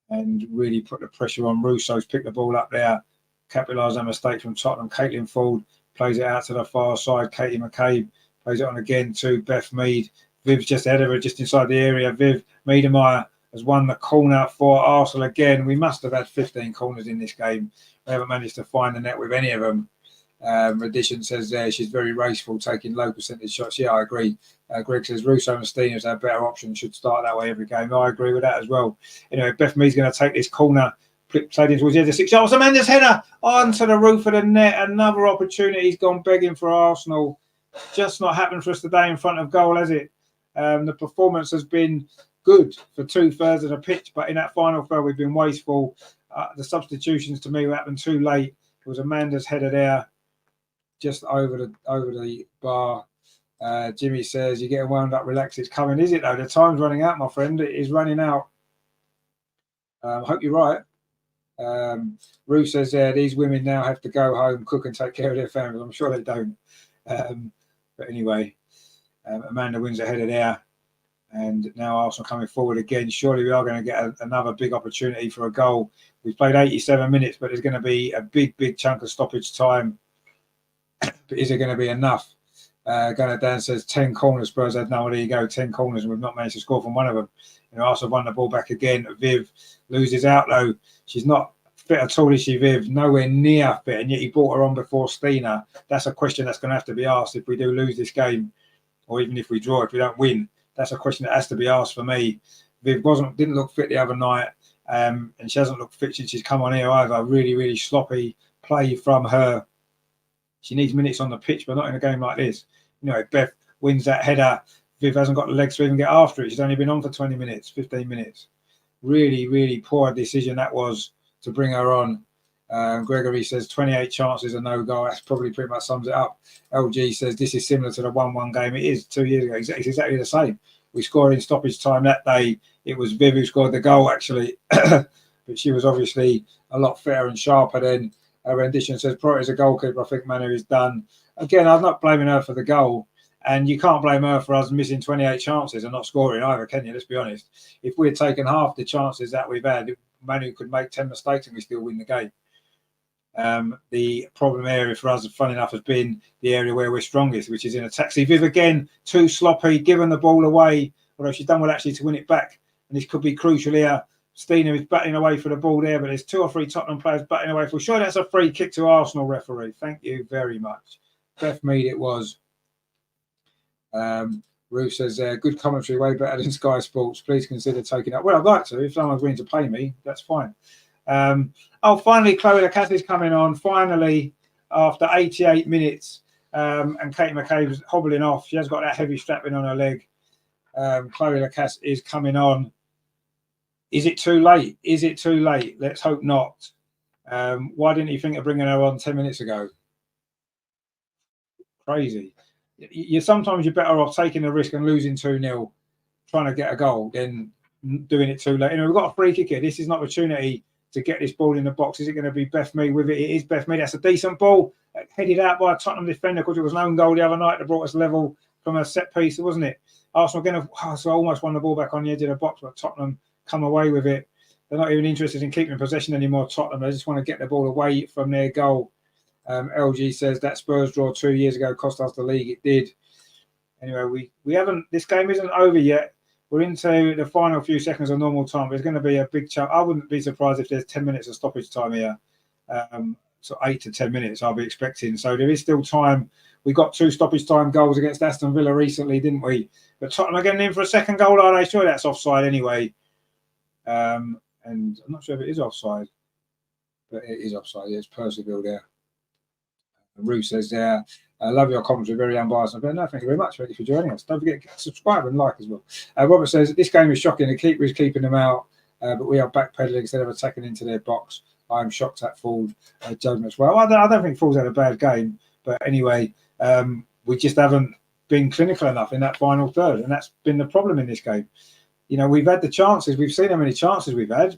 [SPEAKER 1] and really put the pressure on. Russo's picked the ball up there. Capitalise on a mistake from Tottenham. Caitlin Ford plays it out to the far side. Katie McCabe plays it on again to Beth Mead. Viv's just ahead of her, just inside the area. Viv Miedemeier has won the corner for Arsenal again. We must have had 15 corners in this game. We haven't managed to find the net with any of them. Addition says there she's very raceful, taking low percentage shots. Yeah, I agree. Greg says Russo and Stina's have better options, should start that way every game. I agree with that as well. Anyway, Beth Mead's going to take this corner, played in towards the edge of 6 yards. Amanda's header onto the roof of the net. Another opportunity. He's gone begging for Arsenal. Just not happened for us today in front of goal, has it? The performance has been good for 2/3 of the pitch, but in that final third we've been wasteful. The substitutions to me happened too late. It was Amanda's header there, just over the bar. Jimmy says you're getting wound up, relax, it's coming. Is it though? The time's running out, my friend. It is running out. I hope you're right. Ruth says these women now have to go home, cook and take care of their families. I'm sure they don't. But anyway, Amanda wins ahead of there. And now Arsenal coming forward again. Surely we are going to get another big opportunity for a goal. We've played 87 minutes, but there's going to be a big chunk of stoppage time. But is it going to be enough? Gunnar Dan says 10 corners. Spurs had no, there you go, 10 corners, and we've not managed to score from one of them. Arsenal won the ball back again. Viv loses out though. She's not fit at all, is she, Viv? Nowhere near fit, and yet he brought her on before Stina. That's a question that's going to have to be asked if we do lose this game, or even if we draw, if we don't win. That's a question that has to be asked for me. Viv didn't look fit the other night, and she hasn't looked fit since she's come on here either. Really sloppy play from her. She needs minutes on the pitch, but not in a game like this. If Beth wins that header, Viv hasn't got the legs to even get after it. She's only been on for 20 minutes, 15 minutes. Really poor decision that was to bring her on. Gregory says 28 chances and no goal. That's probably pretty much sums it up. LG says this is similar to the 1-1 game. It is 2 years ago. It's exactly the same. We scored in stoppage time that day. It was Viv who scored the goal, actually. But she was obviously a lot fitter and sharper then. Rendition says Pryor is a goalkeeper. I think Manu is done. Again, I'm not blaming her for the goal. And you can't blame her for us missing 28 chances and not scoring either, can you? Let's be honest. If we'd taken half the chances that we've had, Manu could make 10 mistakes and we still win the game. The problem area for us, fun enough, has been the area where we're strongest, which is in attack. See, Viv again, too sloppy, giving the ball away, although she's done well actually to win it back. And this could be crucial here. Stina is batting away for the ball there, but there's 2 or 3 Tottenham players batting away for. Sure, that's a free kick to Arsenal, referee. Thank you very much. Beth Mead it was. Ruth says, good commentary, way better than Sky Sports. Please consider taking up. Well, I'd like to. If someone's willing to pay me, that's fine. Finally, Chloe Lacasse is coming on. Finally, after 88 minutes, and Kate McCabe was hobbling off. She has got that heavy strapping on her leg. Chloe Lacasse is coming on. Is it too late? Is it too late? Let's hope not. Why didn't you think of bringing her on 10 minutes ago? Crazy. Sometimes you're better off taking a risk and losing 2-0, trying to get a goal, than doing it too late. We've got a free kick here. This is an opportunity to get this ball in the box. Is it going to be Beth Mead with it? It is Beth Mead. That's a decent ball, headed out by a Tottenham defender, because it was an own goal the other night that brought us level from a set piece, wasn't it? Arsenal again, so almost won the ball back on the edge of the box, but Tottenham come away with it. They're not even interested in keeping possession anymore, Tottenham. They just want to get the ball away from their goal. LG says that Spurs draw 2 years ago cost us the league. It did. Anyway, we haven't. This game isn't over yet. We're into the final few seconds of normal time. There's going to be a big chunk. I wouldn't be surprised if there's 10 minutes of stoppage time here. So 8 to 10 minutes I'll be expecting. So there is still time. We got 2 stoppage time goals against Aston Villa recently, didn't we? But Tottenham are getting in for a second goal, are they? Sure, that's offside anyway. And I'm not sure if it is offside, but it is offside. Yeah, it's Percival there. Ruth says there, I love your commentary, very unbiased. No, thank you very much. Thank you for joining us. Don't forget to subscribe and like as well. Robert says, this game is shocking. The keeper is keeping them out, but we are backpedaling instead of attacking into their box. I'm shocked at Ford judgment as well. I don't think Ford's had a bad game, but anyway, we just haven't been clinical enough in that final third, and that's been the problem in this game. We've had the chances. We've seen how many chances we've had.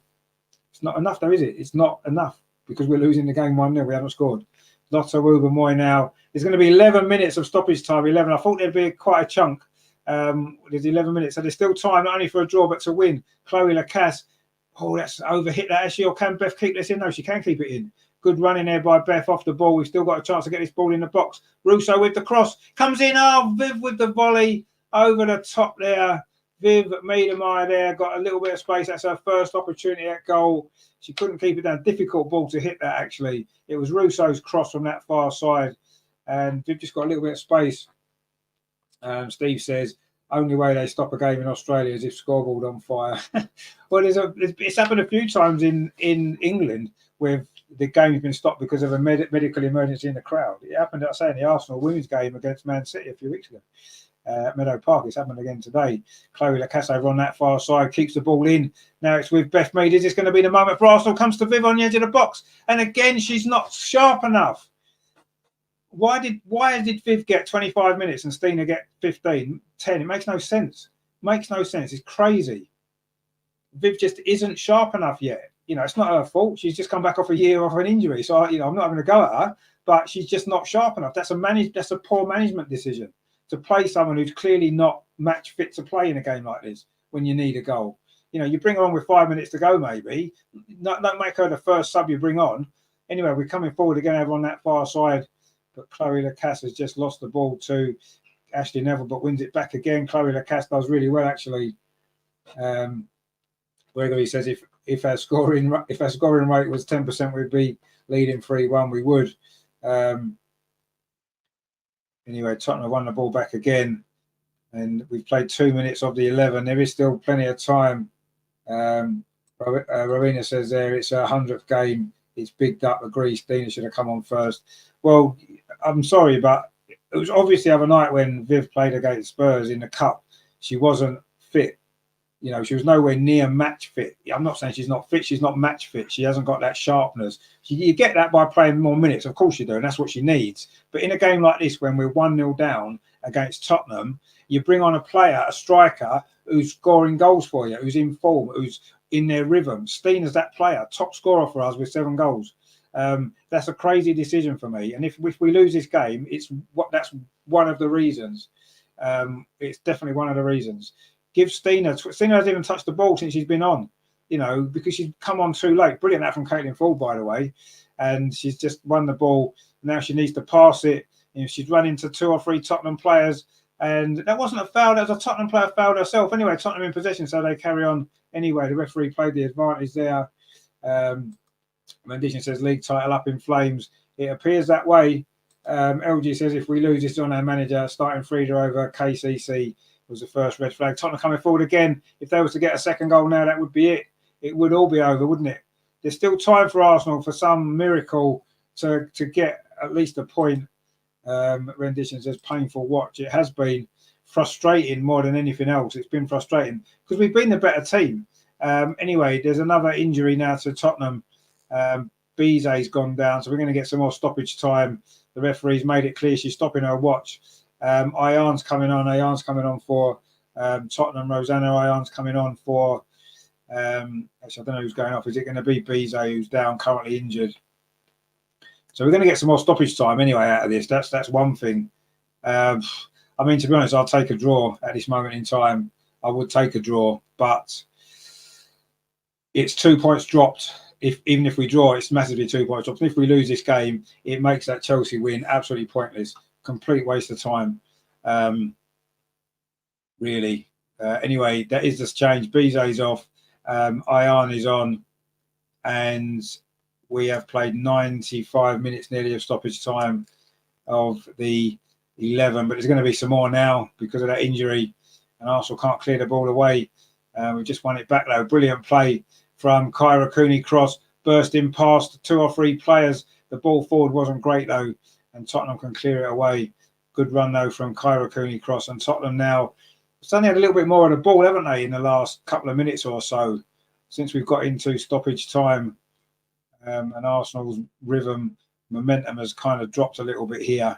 [SPEAKER 1] It's not enough, though, is it? It's not enough, because we're losing the game 1-0. We haven't scored. Lotta Wubermoy now. There's going to be 11 minutes of stoppage time. 11. I thought there'd be quite a chunk. There's 11 minutes. So there's still time, not only for a draw, but to win. Chloe Lacasse. Oh, that's overhit that, actually. Or can Beth keep this in? No, she can keep it in. Good running there by Beth off the ball. We've still got a chance to get this ball in the box. Russo with the cross. Comes in. Oh, Viv with the volley over the top there. Viv Miedemeier there. Got a little bit of space. That's her first opportunity at goal. She couldn't keep it down. Difficult ball to hit that, actually. It was Russo's cross from that far side. And Viv just got a little bit of space. Steve says, only way they stop a game in Australia is if scoreboard on fire. Well, it's happened a few times in England where the game's been stopped because of a medical emergency in the crowd. It happened, I say, in the Arsenal women's game against Man City a few weeks ago. Meadow Park. It's happened again today. Chloe Lacasse over on that far side keeps the ball in. Now it's with Beth Mead. Is this going to be the moment for Arsenal? Comes to Viv on the edge of the box, and again she's not sharp enough. Why did Viv get 25 minutes and Stina get 15, 10? It makes no sense. Makes no sense. It's crazy. Viv just isn't sharp enough yet. It's not her fault. She's just come back off a year off an injury. So I'm not having a go at her, but she's just not sharp enough. That's a poor management decision to play someone who's clearly not match fit to play in a game like this when you need a goal. You know, you bring her on with 5 minutes to go, maybe. Don't make her the first sub you bring on. Anyway, we're coming forward again over on that far side, but Chloe Lacasse has just lost the ball to Ashley Neville, but wins it back again. Chloe Lacasse does really well, actually. Gregory says if our scoring rate was 10%, we'd be leading 3-1. We would. Anyway, Tottenham won the ball back again, and we've played 2 minutes of the 11. There is still plenty of time. Rowena says there it's a 100th game. It's bigged up. Agrees. Dina should have come on first. Well, I'm sorry, but it was obvious the other night when Viv played against Spurs in the cup, she wasn't fit. You know, she was nowhere near match fit. I'm not saying she's not fit. She's not match fit. She hasn't got that sharpness. You get that by playing more minutes. Of course you do, and that's what she needs. But in a game like this, when we're 1-0 down against Tottenham, you bring on a player, a striker, who's scoring goals for you, who's in form, who's in their rhythm. Steena's that player, top scorer for us with 7 goals. That's a crazy decision for me. And if we lose this game, that's one of the reasons. It's definitely one of the reasons. Give Steena hasn't even touched the ball since she's been on, you know, because she's come on too late. Brilliant that from Caitlin Ford, by the way. And she's just won the ball. Now she needs to pass it. You know, she's run into 2 or 3 Tottenham players. And that wasn't a foul. That was a Tottenham player fouled herself. Anyway, Tottenham in possession, so they carry on. Anyway, the referee played the advantage there. Mendition says league title up in flames. It appears that way. LG says if we lose this on our manager, starting Frida over KCC was the first red flag. Tottenham coming forward again. If they was to get a second goal now, that would be it. It would all be over, wouldn't it? There's still time for Arsenal for some miracle to get at least a point. Rendition says painful watch. It has been frustrating more than anything else. It's been frustrating because we've been the better team. Anyway, there's another injury now to Tottenham. Bizet's gone down, so we're going to get some more stoppage time. The referee's made it clear she's stopping her watch. Ayan's coming on. Ayan's coming on for Tottenham. Rosanna Ayan's coming on for. Actually, I don't know who's going off. Is it going to be Bizet, who's down, currently injured? So we're going to get some more stoppage time anyway out of this. That's one thing. I mean, to be honest, I'll take a draw at this moment in time. I would take a draw, but it's 2 points dropped. Even if we draw, it's massively 2 points dropped. And if we lose this game, it makes that Chelsea win absolutely pointless. Complete waste of time, really. Anyway, that is this change. Bizet's off. Ayan is on, and we have played 95 minutes nearly of stoppage time of the 11, but there's going to be some more now because of that injury, and Arsenal can't clear the ball away. We just won it back though. Brilliant play from Kyra Cooney cross, bursting past 2 or 3 players. The ball forward wasn't great though, and Tottenham can clear it away. Good run though from Kyra Cooney cross, and Tottenham now suddenly had a little bit more of the ball, haven't they, in the last couple of minutes or so since we've got into stoppage time. And Arsenal's rhythm, momentum has kind of dropped a little bit here.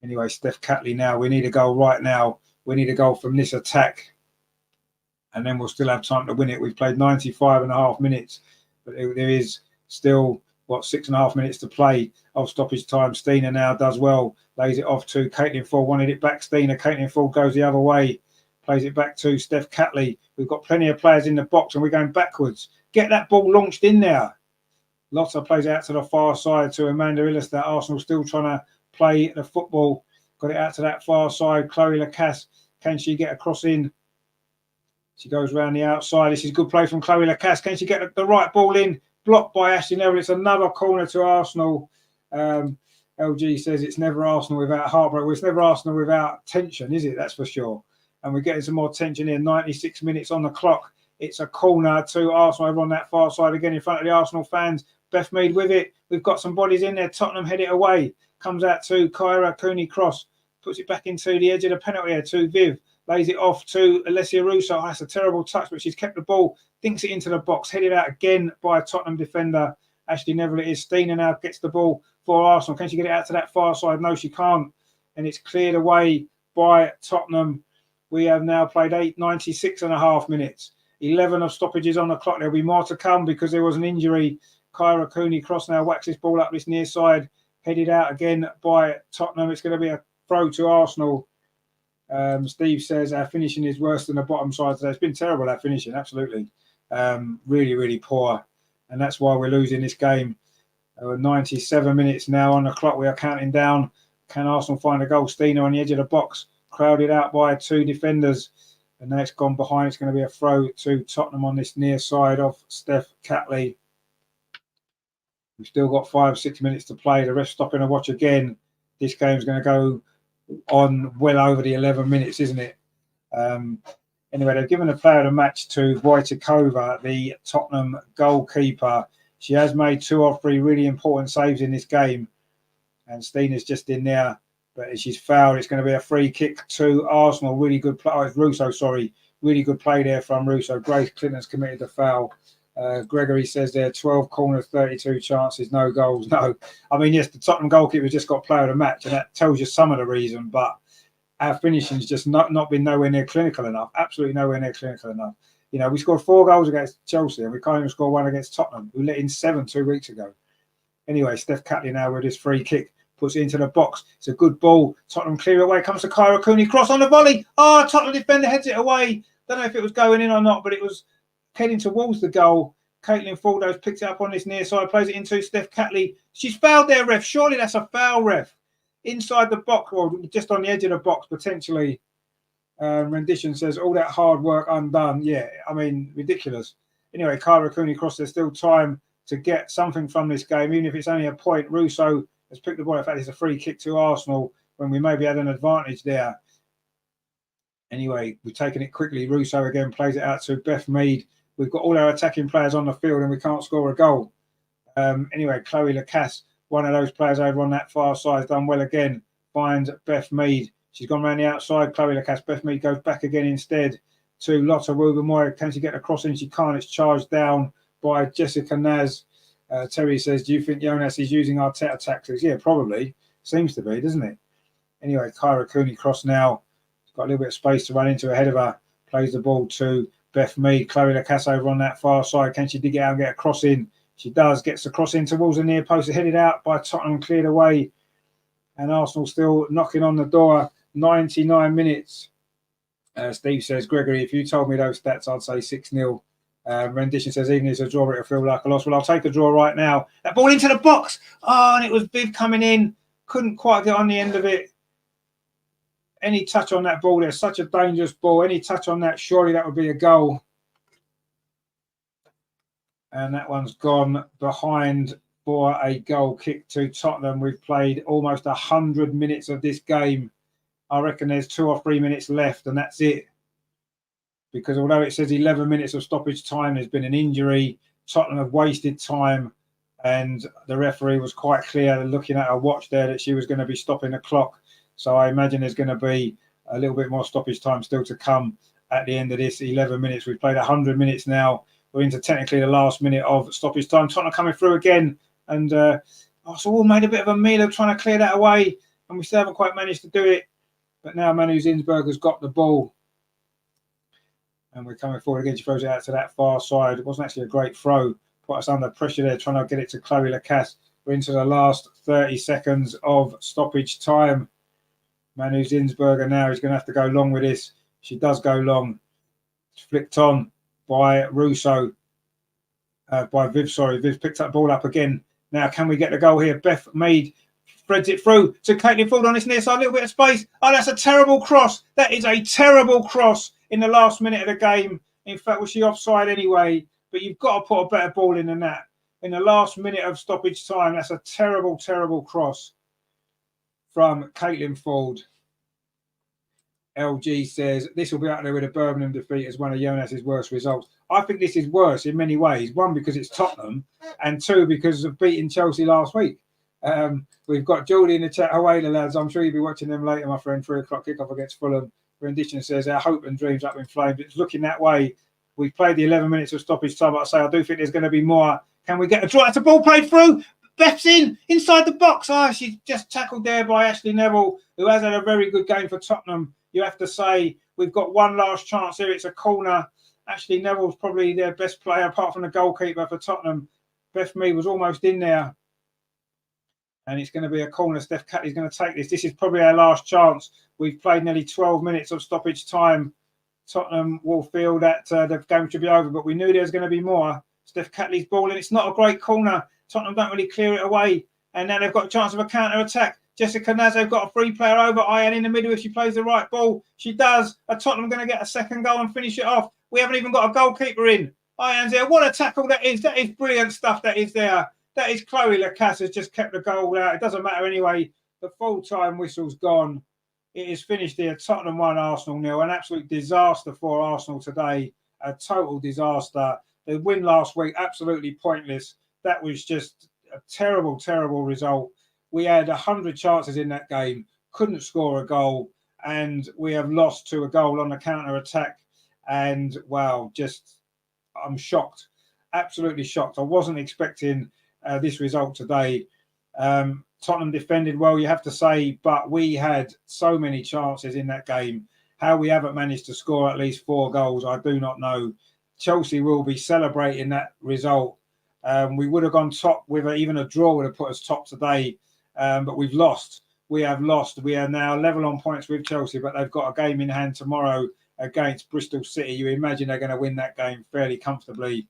[SPEAKER 1] Anyway, Steph Catley now. We need a goal right now. We need a goal from this attack, and then we'll still have time to win it. We've played 95.5 minutes, but there is still, 6.5 minutes to play of stoppage time. Steena now does well, lays it off to Caitlin Ford, wanted it back. Steena, Caitlin Ford goes the other way, plays it back to Steph Catley. We've got plenty of players in the box and we're going backwards. Get that ball launched in there. Lotta plays out to the far side to Amanda Illister. Arsenal still trying to play the football. Got it out to that far side. Chloe Lacasse, can she get a cross in? She goes around the outside. This is good play from Chloe Lacasse. Can she get the right ball in? Blocked by Ashley Neville. It's another corner to Arsenal. LG says it's never Arsenal without heartbreak. Well, it's never Arsenal without tension, is it? That's for sure. And we're getting some more tension here. 96 minutes on the clock. It's a corner to Arsenal over on that far side again in front of the Arsenal fans. Beth Mead with it. We've got some bodies in there. Tottenham head it away. Comes out to Kyra Cooney cross. Puts it back into the edge of the penalty area to Viv. Lays it off to Alessia Russo. That's a terrible touch, but she's kept the ball. Dinks it into the box. Headed out again by a Tottenham defender. Ashley Neville it is. Steena now gets the ball for Arsenal. Can she get it out to that far side? No, she can't. And it's cleared away by Tottenham. We have now played 96.5 minutes. 11 of stoppages on the clock. There'll be more to come because there was an injury. Kyra Cooney cross now whacks this ball up this near side. Headed out again by Tottenham. It's going to be a throw to Arsenal. Steve says our finishing is worse than the bottom side today. It's been terrible, our finishing, absolutely. Really, really poor. And that's why we're losing this game. 97 minutes now on the clock. We are counting down. Can Arsenal find a goal? Steiner on the edge of the box, crowded out by 2 defenders. And now it's gone behind. It's going to be a throw to Tottenham on this near side of Steph Catley. We've still got 5-6 minutes to play. The ref stopping to watch again. This game's going to go on well over the 11 minutes, isn't it? Anyway, they've given the player of the match to Wojciechova, the Tottenham goalkeeper. She has made 2 or 3 really important saves in this game. And Steener's just in there. But she's fouled. It's going to be a free kick to Arsenal. Really good play. Oh, it's Russo, sorry. Really good play there from Russo. Grace Clinton's committed the foul. Gregory says there 12 corners, 32 chances, no goals. No. I mean, yes, the Tottenham goalkeeper just got player of the match, and that tells you some of the reason. But our finishing's just not been nowhere near clinical enough. Absolutely nowhere near clinical enough. You know, we scored 4 goals against Chelsea, and we can't even score 1 against Tottenham. We let in 7 2 weeks ago. Anyway, Steph Catley now with his free kick. Puts it into the box. It's a good ball. Tottenham clear away. Comes to Kyra Cooney. Cross on the volley. Oh, Tottenham defender heads it away. Don't know if it was going in or not, but it was heading towards the goal. Caitlin Faldo's picked it up on this near side. Plays it into Steph Catley. She's fouled there, ref. Surely that's a foul, ref. Inside the box, or just on the edge of the box, potentially. Rendition says, all that hard work undone. Yeah, I mean, ridiculous. Anyway, Kyra Cooney cross. There's still time to get something from this game, even if it's only a point. Russo has picked the ball. In fact, it's a free kick to Arsenal when we maybe had an advantage there. Anyway, we've taken it quickly. Russo again plays it out to Beth Mead. We've got all our attacking players on the field and we can't score a goal. Anyway, Chloe Lacasse, one of those players over on that far side, has done well again. Finds Beth Mead. She's gone around the outside. Chloe Lacasse. Beth Mead goes back again instead to Lotta Rubenmoyer. Can she get a cross in? She can't. It's charged down by Jessica Naz. Terry says, do you think Jonas is using Arteta tactics? Yeah, probably. Seems to be, doesn't it? Anyway, Kyra Cooney cross now. She's got a little bit of space to run into ahead of her. Plays the ball to Beth Mead. Chloe Lacasse over on that far side. Can she dig it out and get a cross in? She does. Gets the cross in towards the near post. Headed out by Tottenham, cleared away. And Arsenal still knocking on the door. 99 minutes. Steve says, Gregory, if you told me those stats, I'd say 6-0. Rendition says, even if it's a draw, it'll feel like a loss. Well, I'll take a draw right now. That ball into the box. Oh, and it was Viv coming in. Couldn't quite get on the end of it. Any touch on that ball, there's such a dangerous ball. Any touch on that, surely that would be a goal. And that one's gone behind for a goal kick to Tottenham. We've played almost 100 minutes of this game. I reckon there's 2 or 3 minutes left, and that's it. Because although it says 11 minutes of stoppage time, there's been an injury. Tottenham have wasted time, and the referee was quite clear looking at her watch there that she was going to be stopping the clock. So I imagine there's going to be a little bit more stoppage time still to come at the end of this 11 minutes. We've played 100 minutes now. We're into technically the last minute of stoppage time. Tottenham coming through again, and Arsenal made a bit of a meal of trying to clear that away, and we still haven't quite managed to do it. But now Manu Zinsberg has got the ball. And we're coming forward again. She throws it out to that far side. It wasn't actually a great throw. Put us under pressure there, trying to get it to Chloe Lacasse. We're into the last 30 seconds of stoppage time. Manu Zinsberger now is going to have to go long with this. She does go long. It's flicked on by Russo. By Viv, sorry. Viv picked that ball up again. Now, can we get the goal here? Beth Mead threads it through to Caitlin Ford on this near side. A little bit of space. Oh, that's a terrible cross. That is a terrible cross in the last minute of the game. In fact, was she offside anyway? But you've got to put a better ball in than that. In the last minute of stoppage time, that's a terrible, terrible cross from Caitlin Ford. LG says, this will be out there with a Birmingham defeat as one of Jonas's worst results. I think this is worse in many ways. One, because it's Tottenham, and two, because of beating Chelsea last week. We've got Geordie in the chat. Away the lads. I'm sure you'll be watching them later, my friend. 3 o'clock kickoff against Fulham. Rendition says, our hope and dreams up in flames. It's looking that way. We've played the 11 minutes of stoppage time. But I do think there's going to be more. Can we get a draw? That's a ball played through. Beth's inside the box. She's just tackled there by Ashley Neville, who has had a very good game for Tottenham. You have to say we've got one last chance here. It's a corner. Ashley Neville's probably their best player apart from the goalkeeper for Tottenham. Beth Mead was almost in there. And it's going to be a corner. Steph Catley's going to take this. This is probably our last chance. We've played nearly 12 minutes of stoppage time. Tottenham will feel that the game should be over, but we knew there was going to be more. Steph Catley's ball, and it's not a great corner. Tottenham don't really clear it away. And now they've got a chance of a counter-attack. Jessica Nazo's got a free player over Ian in the middle if she plays the right ball. She does. Are Tottenham going to get a second goal and finish it off? We haven't even got a goalkeeper in. Ian's there. What a tackle that is. That is brilliant stuff that is there. That is Chloe Lacasse has just kept the goal out. It doesn't matter anyway. The full-time whistle's gone. It is finished here. Tottenham 1, Arsenal 0. An absolute disaster for Arsenal today. A total disaster. The win last week, absolutely pointless. That was just a terrible, terrible result. We had 100 chances in that game. Couldn't score a goal. And we have lost to a goal on the counter-attack. And, wow, I'm shocked. Absolutely shocked. I wasn't expecting this result today. Tottenham defended well, you have to say, but we had so many chances in that game. How we haven't managed to score at least 4 goals, I do not know. Chelsea will be celebrating that result. We would have gone top with even a draw would have put us top today, but we've lost. We have lost. We are now level on points with Chelsea, but they've got a game in hand tomorrow against Bristol City. You imagine they're going to win that game fairly comfortably.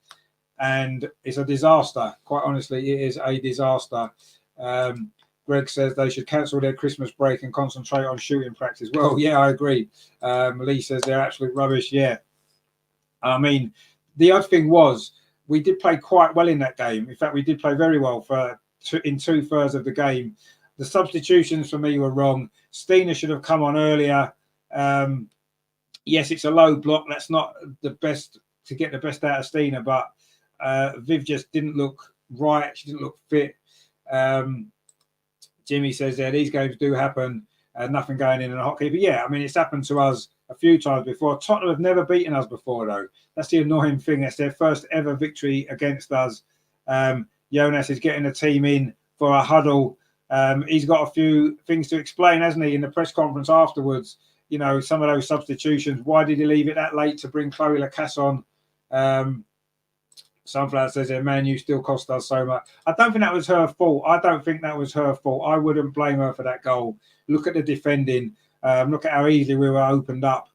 [SPEAKER 1] And it's a disaster. Quite honestly, it is a disaster. Greg says they should cancel their Christmas break and concentrate on shooting practice. Well, yeah, I agree. Lee says they're absolute rubbish. Yeah. I mean, the other thing was we did play quite well in that game. In fact, we did play very well in 2/3 of the game. The substitutions for me were wrong. Steiner should have come on earlier. Yes, it's a low block. That's not the best to get the best out of Steiner, but Viv just didn't look right. She didn't look fit. Jimmy says there, these games do happen. Nothing going in a hotkey. But yeah, I mean, it's happened to us a few times before. Tottenham have never beaten us before, though. That's the annoying thing. That's their first ever victory against us. Jonas is getting the team in for a huddle. He's got a few things to explain, hasn't he, in the press conference afterwards. You know, some of those substitutions. Why did he leave it that late to bring Chloe Lacasse on? Sunflower says, Man U still cost us so much. I don't think that was her fault. I wouldn't blame her for that goal. Look at the defending. Look at how easily we were opened up.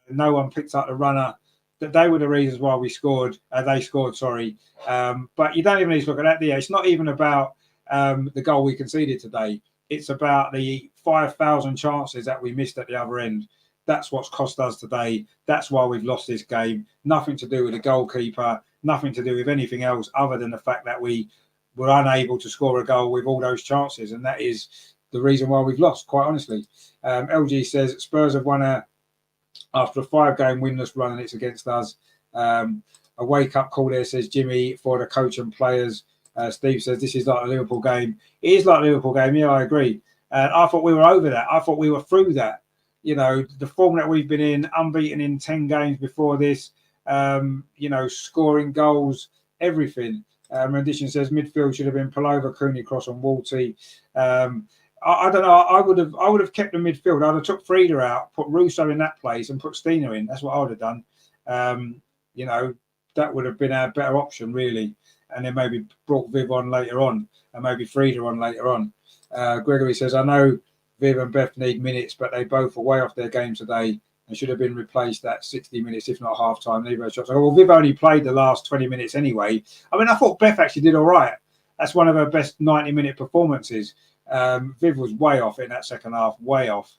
[SPEAKER 1] No one picked up the runner. They were the reasons why we scored. They scored, sorry. But you don't even need to look at that. It's not even about the goal we conceded today. It's about the 5,000 chances that we missed at the other end. That's what's cost us today. That's why we've lost this game. Nothing to do with the goalkeeper. Nothing to do with anything else other than the fact that we were unable to score a goal with all those chances. And that is the reason why we've lost, quite honestly. LG says Spurs have won after a 5-game winless run and it's against us. A wake-up call there, says Jimmy, for the coach and players. Steve says this is like a Liverpool game. It is like a Liverpool game. Yeah, I agree. I thought we were over that. I thought we were through that. You know, the form that we've been in, unbeaten in 10 games before this, scoring goals, everything. Rendition says midfield should have been Palova, Cooney, Cross and Walty. I don't know. I would have kept the midfield. I'd have took Frida out, put Russo in that place and put Steiner in. That's what I would have done. That would have been our better option, really. And then maybe brought Viv on later on and maybe Frida on later on. Gregory says, I know Viv and Beth need minutes, but they both are way off their game today and should have been replaced at 60 minutes, if not half time. Neither shots. Well, Viv only played the last 20 minutes anyway. I mean, I thought Beth actually did all right. That's one of her best 90-minute performances. Viv was way off in that second half, way off.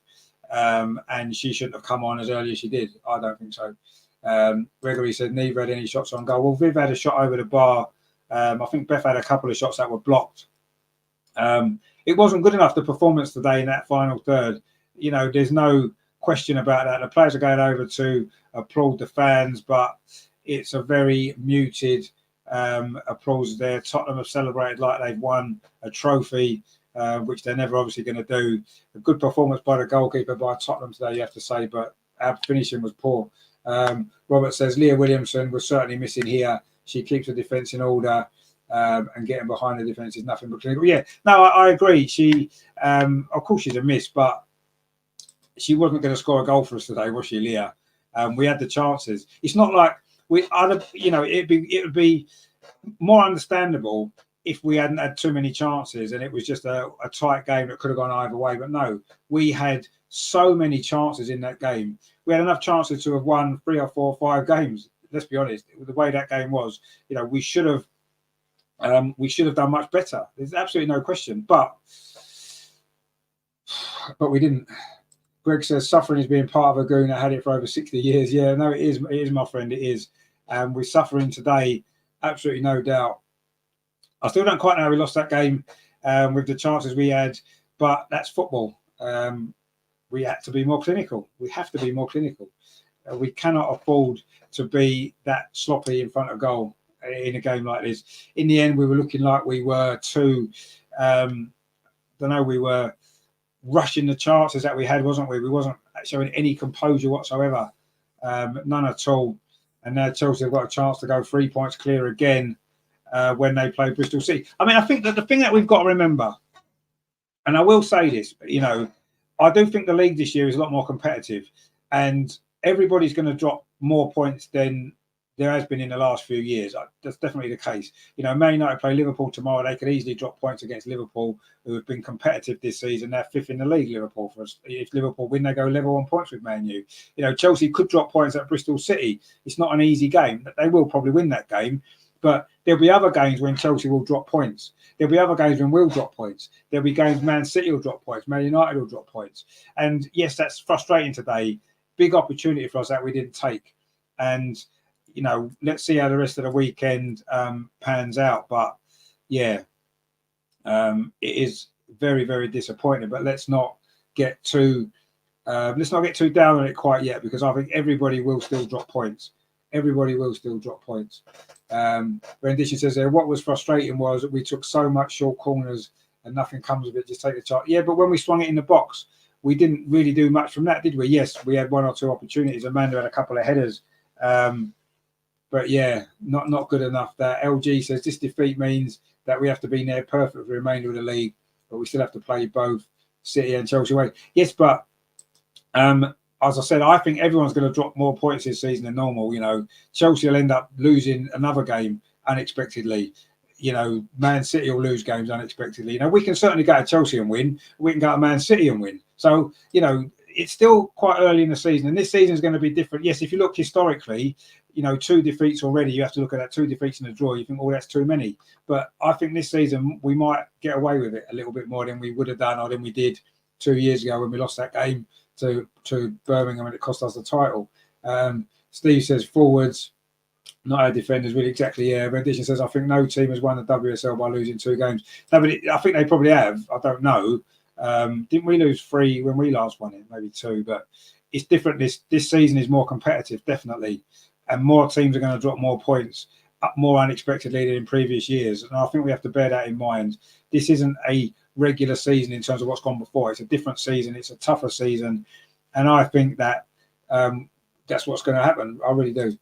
[SPEAKER 1] And she shouldn't have come on as early as she did. I don't think so. Gregory said neither had any shots on goal. Well, Viv had a shot over the bar. I think Beth had a couple of shots that were blocked. It wasn't good enough, the performance today in that final third. You know, there's no question about that. The players are going over to applaud the fans, but it's a very muted applause there. Tottenham have celebrated like they've won a trophy, which they're never obviously going to do. A good performance by the goalkeeper by Tottenham today, you have to say, but our finishing was poor. Robert says Leah Williamson was certainly missing here. She keeps the defence in order. And getting behind the defence is nothing but clinical. Yeah, no, I agree. She, of course, she's a miss, but she wasn't going to score a goal for us today, was she, Leah? We had the chances. It's not like it would be more understandable if we hadn't had too many chances and it was just a tight game that could have gone either way. But no, we had so many chances in that game. We had enough chances to have won 3 or 4 or 5 games. Let's be honest, the way that game was, we should have done much better. There's absolutely no question, but we didn't. Greg says suffering is being part of a goon that had it for over 60 years. Yeah, no, it is, my friend. It is. We're suffering today, absolutely no doubt. I still don't quite know how we lost that game with the chances we had, but that's football. We had to be more clinical. We have to be more clinical. We cannot afford to be that sloppy in front of goal in a game like this. In the end, we were looking like we were too, we were rushing the chances that we had, wasn't we? We wasn't showing any composure whatsoever, none at all. And now Chelsea have got a chance to go 3 points clear again when they play Bristol City. I mean, I think that the thing that we've got to remember, and I will say this, I do think the league this year is a lot more competitive, and everybody's going to drop more points than there has been in the last few years. That's definitely the case. Man United play Liverpool tomorrow. They could easily drop points against Liverpool, who have been competitive this season. They're 5th in the league, Liverpool. For us. If Liverpool win, they go level on points with Man U. Chelsea could drop points at Bristol City. It's not an easy game. They will probably win that game. But there'll be other games when Chelsea will drop points. There'll be other games when we'll drop points. There'll be games Man City will drop points. Man United will drop points. And yes, that's frustrating today. Big opportunity for us that we didn't take. And, let's see how the rest of the weekend pans out. But, yeah, it is very, very disappointing. But let's not get too down on it quite yet, because I think everybody will still drop points. Everybody will still drop points. Rendition says there, what was frustrating was that we took so much short corners and nothing comes of it. Just take the chart. Yeah, but when we swung it in the box, we didn't really do much from that, did we? Yes, we had 1 or 2 opportunities. Amanda had a couple of headers. But yeah, not good enough. That LG says this defeat means that we have to be near perfect for the remainder of the league, but we still have to play both City and Chelsea away. Yes, but as I said, I think everyone's going to drop more points this season than normal. Chelsea will end up losing another game unexpectedly. Man City will lose games unexpectedly. We can certainly go to Chelsea and win. We can go to Man City and win. So, it's still quite early in the season, and this season is going to be different. Yes, if you look historically, 2 defeats already, you have to look at that 2 defeats in a draw. You think, that's too many. But I think this season we might get away with it a little bit more than we would have done, or than we did 2 years ago when we lost that game to Birmingham and it cost us the title. Steve says forwards, not our defenders, really. Exactly, yeah. Rendition says, I think no team has won the WSL by losing 2 games. No, but I think they probably have. I don't know. Didn't we lose 3 when we last won it? Maybe 2, but it's different. This season is more competitive, definitely, and more teams are going to drop more points up more unexpectedly than in previous years. And I think we have to bear that in mind. This isn't a regular season in terms of what's gone before. It's a different season. It's a tougher season, and I think that that's what's going to happen. I really do.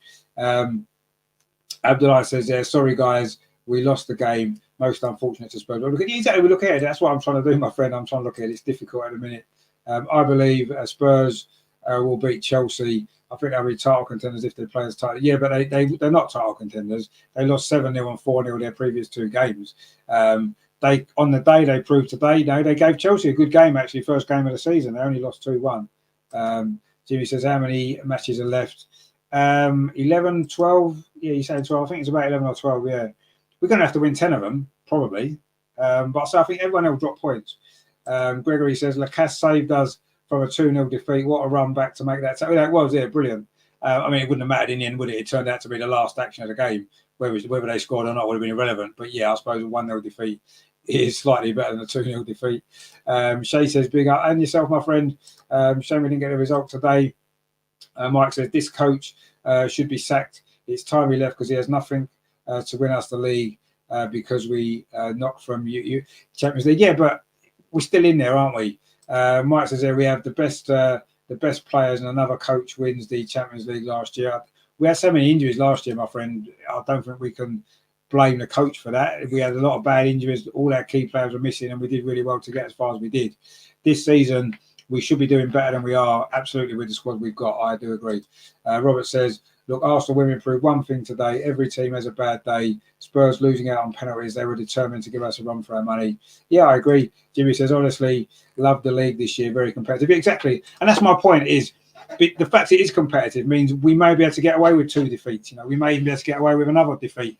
[SPEAKER 1] Abdullah says, "Yeah, sorry guys, we lost the game. Most unfortunate to Spurs." Well, exactly, we look at it. That's what I'm trying to do, my friend. I'm trying to look at it. It's difficult at the minute. I believe Spurs will beat Chelsea. I think they'll be title contenders if they play as title. Yeah, but they're not title contenders. They lost 7-0 and 4-0 their previous 2 games. They on the day they proved today, they gave Chelsea a good game, actually, first game of the season. They only lost 2-1. Jimmy says, how many matches are left? 11, 12. Yeah, you say 12. I think it's about 11 or 12, yeah. We're going to have to win 10 of them, probably. But so I think everyone will drop points. Gregory says, Lacasse saved us from a 2-0 defeat. What a run back to make that. That was, yeah, brilliant. I mean, it wouldn't have mattered in the end, would it? It turned out to be the last action of the game. Whether they scored or not would have been irrelevant. But yeah, I suppose a 1-0 defeat is slightly better than a 2-0 defeat. Shay says, big up. And yourself, my friend. Shame we didn't get a result today. Mike says, this coach should be sacked. It's time he left because he has nothing to win us the league because we knocked from Champions League. Yeah, but we're still in there, aren't we? Mike says there we have the best players, and another coach wins the Champions League last year. We had so many injuries last year, my friend. I don't think we can blame the coach for that. We had a lot of bad injuries. All our key players were missing, and we did really well to get as far as we did. This season, we should be doing better than we are, absolutely, with the squad we've got. I do agree. Robert says, Look, Arsenal women proved one thing today. Every team has a bad day. Spurs losing out on penalties. They were determined to give us a run for our money. Yeah, I agree. Jimmy says, honestly, love the league this year. Very competitive. Exactly. And that's my point is, the fact it is competitive means we may be able to get away with 2 defeats. We may even be able to get away with another defeat.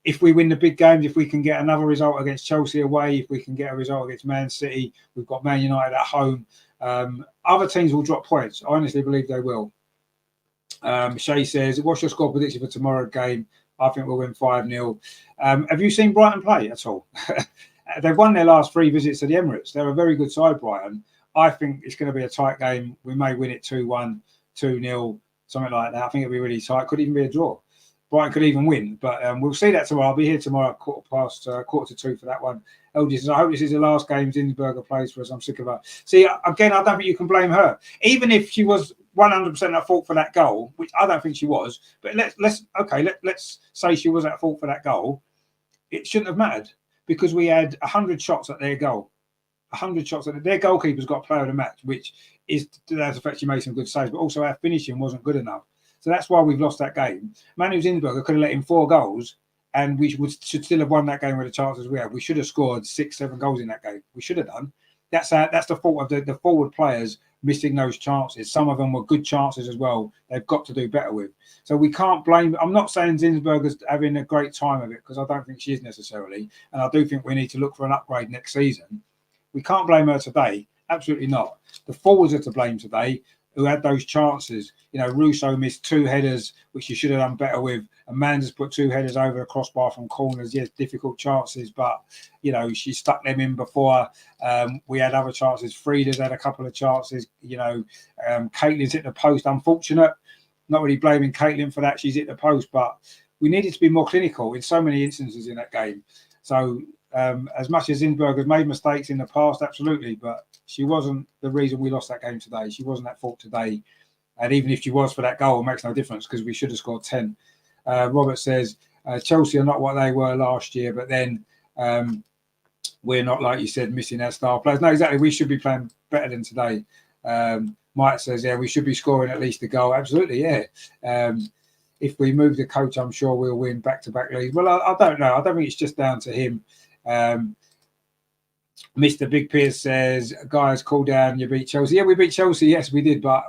[SPEAKER 1] If we win the big games, if we can get another result against Chelsea away, if we can get a result against Man City, we've got Man United at home. Other teams will drop points. I honestly believe they will. Shay says, what's your score prediction for tomorrow's game? I think we'll win 5-0. Have you seen Brighton play at all? They've won their last 3 visits to the Emirates. They're a very good side, Brighton. I think it's going to be a tight game. We may win it 2-1, 2-0, something like that. I think it'll be really tight. Could even be a draw. Brighton could even win, but we'll see that tomorrow. I'll be here tomorrow at quarter to 2 for that one. LG says, I hope this is the last game Zinsberger plays for us. I'm sick of her. See, again, I don't think you can blame her. Even if she was 100% at fault for that goal, which I don't think she was, but let's say she was at fault for that goal. It shouldn't have mattered because we had 100 shots at their goal. 100 shots at their goalkeeper's got player of the match, which is to that effect. She made some good saves, but also our finishing wasn't good enough. So that's why we've lost that game. Manu Zinsberger could have let in 4 goals and we should still have won that game with the chances we had. We should have scored 6-7 goals in that game. We should have done. That's the fault of the forward players missing those chances. Some of them were good chances as well. They've got to do better with. So we can't blame. I'm not saying Zinsberger's having a great time of it because I don't think she is necessarily. And I do think we need to look for an upgrade next season. We can't blame her today. Absolutely not. The forwards are to blame today who had those chances. Russo missed 2 headers, which he should have done better with. Amanda's put 2 headers over the crossbar from corners. Yes, difficult chances, but, she stuck them in before. We had other chances. Frieda's had a couple of chances. Caitlin's hit the post. Unfortunate. Not really blaming Caitlin for that. She's hit the post, but we needed to be more clinical in so many instances in that game. So as much as Zinsberger's made mistakes in the past, absolutely, but she wasn't the reason we lost that game today. She wasn't at fault today. And even if she was for that goal, it makes no difference because we should have scored 10. Robert says, Chelsea are not what they were last year, but then we're not, like you said, missing our star players. No, exactly. We should be playing better than today. Mike says, yeah, we should be scoring at least a goal. Absolutely, yeah. If we move the coach, I'm sure we'll win back-to-back leagues. Well, I don't know. I don't think it's just down to him. Mr. Big Pierce says, guys, cool down, you beat Chelsea. Yeah, we beat Chelsea. Yes, we did. But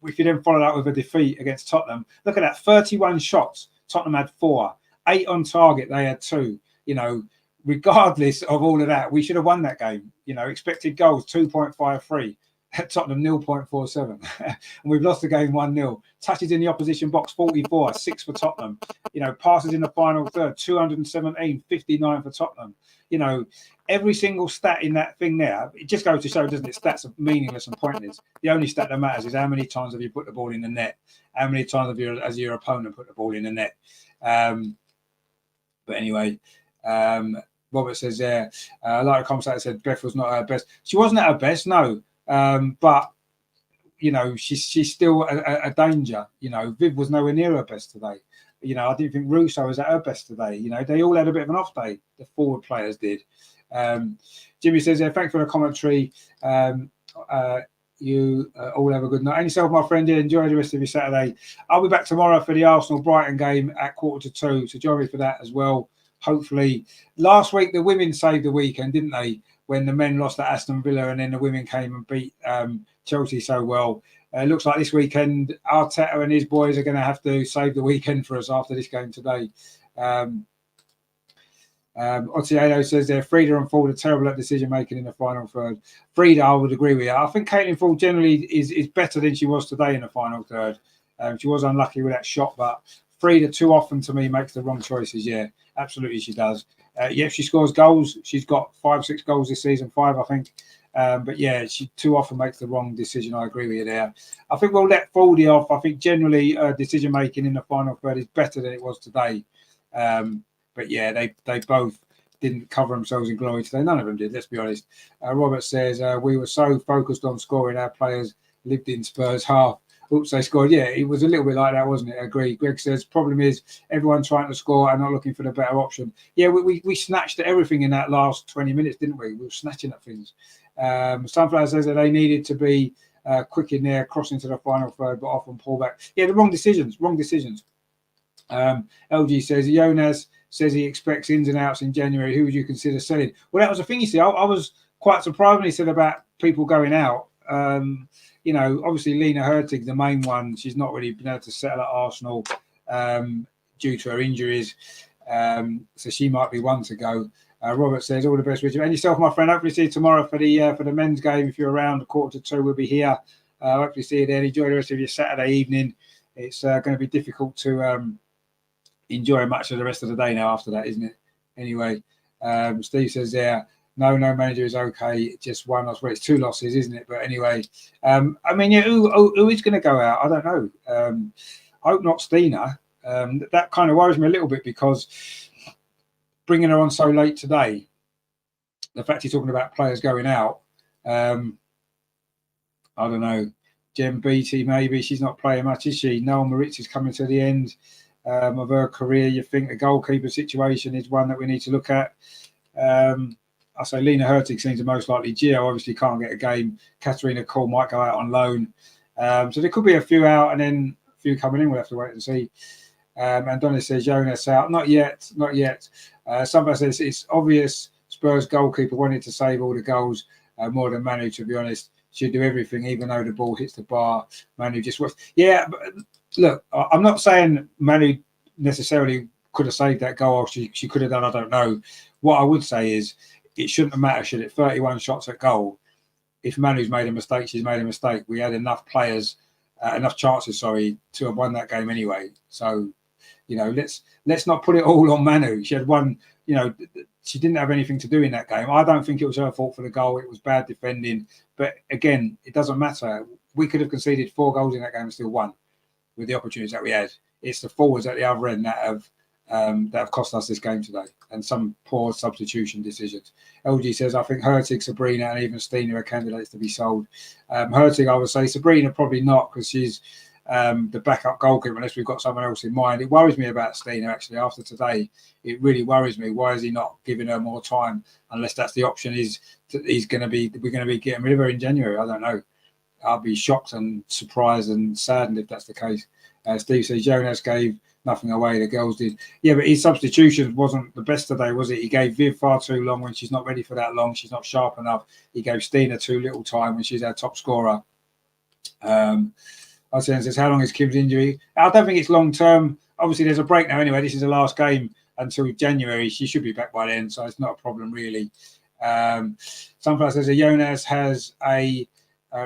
[SPEAKER 1] if you then follow that with a defeat against Tottenham, look at that, 31 shots. Tottenham had 4. 8 on target, they had 2. Regardless of all of that, we should have won that game. Expected goals, 2.53. Tottenham 0.47. And we've lost the game 1-0. Touches in the opposition box 44, 6 for Tottenham. Passes in the final third 217, 59 for Tottenham. Every single stat in that thing there, it just goes to show, doesn't it? Stats are meaningless and pointless. The only stat that matters is how many times have you put the ball in the net, how many times have you, as your opponent, put the ball in the net. But anyway, Robert says there, like a commentator said, Beth was not at her best. She wasn't at her best, no. But she's still a danger. Viv was nowhere near her best today. I didn't think Russo was at her best today. They all had a bit of an off day. The forward players did. Jimmy says, thanks for the commentary. You all have a good night. And yourself, my friend. Enjoy the rest of your Saturday. I'll be back tomorrow for the Arsenal-Brighton game at 1:45. So join me for that as well. Hopefully, last week the women saved the weekend, didn't they? When the men lost at Aston Villa and then the women came and beat Chelsea so well. It looks like this weekend Arteta and his boys are going to have to save the weekend for us after this game today. Otieno says there, Frida and Ford are terrible at decision-making in the final third. Frida, I would agree with you. I think Caitlin Ford generally is better than she was today in the final third. She was unlucky with that shot, but Frida too often to me makes the wrong choices. Yeah, absolutely she does. She scores goals. She's got 5-6 goals this season, 5 I think. But yeah, she too often makes the wrong decision. I agree with you there. I think we'll let Fordy off. I think generally decision making in the final third is better than it was today. But yeah, they both didn't cover themselves in glory today. None of them did, let's be honest. Robert says, we were so focused on scoring, our players lived in Spurs half. Oops, they scored. Yeah, it was a little bit like that, wasn't it? I agree. Greg says, problem is everyone trying to score and not looking for the better option. Yeah, we snatched at everything in that last 20 minutes, didn't we? We were snatching at things. Sunflower says that they needed to be quick in there, crossing to the final third, but often pull back. Yeah, the wrong decisions. LG says, Jonas says he expects ins and outs in January. Who would you consider selling? Well, that was the thing, you see. I was quite surprised when he said about people going out. Obviously Lena Hurtig, the main one, she's not really been able to settle at Arsenal due to her injuries. So she might be one to go. Robert says, all the best with you. And yourself, my friend. Hopefully see you tomorrow for the men's game. If you're around, 1:45, we'll be here. Hopefully see you there. Enjoy the rest of your Saturday evening. It's going to be difficult to enjoy much of the rest of the day now after that, isn't it? Anyway, Steve says there, no manager is okay, just one loss. Well, it's 2 losses, isn't it? But anyway, who is going to go out? I don't know. Hope not Stina. That kind of worries me a little bit, because bringing her on so late today, the fact he's talking about players going out, I don't know. Jem Beattie, maybe she's not playing much, is she? Noel Moritz is coming to the end of her career. You think the goalkeeper situation is one that we need to look at. I say Lena Hurtig seems the most likely. Gio obviously can't get a game. Katarina Cole might go out on loan. So there could be a few out and then a few coming in. We'll have to wait and see. And Donny says, Jonas out. Not yet. Somebody says it's obvious Spurs goalkeeper wanted to save all the goals more than Manu, to be honest. Should do everything, even though the ball hits the bar. Manu just was. Yeah, but look, I'm not saying Manu necessarily could have saved that goal. She could have done, I don't know. What I would say is it shouldn't have mattered, should it? 31 shots at goal. If Manu's made a mistake, she's made a mistake. We had enough chances, to have won that game anyway. So, let's not put it all on Manu. She had one, she didn't have anything to do in that game. I don't think it was her fault for the goal. It was bad defending. But again, it doesn't matter. We could have conceded 4 goals in that game and still won with the opportunities that we had. It's the forwards at the other end that have cost us this game today, and some poor substitution decisions. LG says, I think Hurtig, Sabrina, and even Stina are candidates to be sold. Hurtig, I would say. Sabrina, probably not, because she's the backup goalkeeper, unless we've got someone else in mind. It worries me about Stina, actually, after today. It really worries me. Why is he not giving her more time? Unless that's the option, we're going to be getting rid of her in January. I don't know. I'll be shocked and surprised and saddened if that's the case. Steve says, Jonas gave nothing away. The girls did. Yeah, but his substitution wasn't the best today, was it? He gave Viv far too long when she's not ready for that long. She's not sharp enough. He gave Stina too little time when she's our top scorer. Arsen says, how long is Kim's injury? I don't think it's long term. Obviously, there's a break now anyway. This is the last game until January. She should be back by then, so it's not a problem really. Somebody says, Jonas has a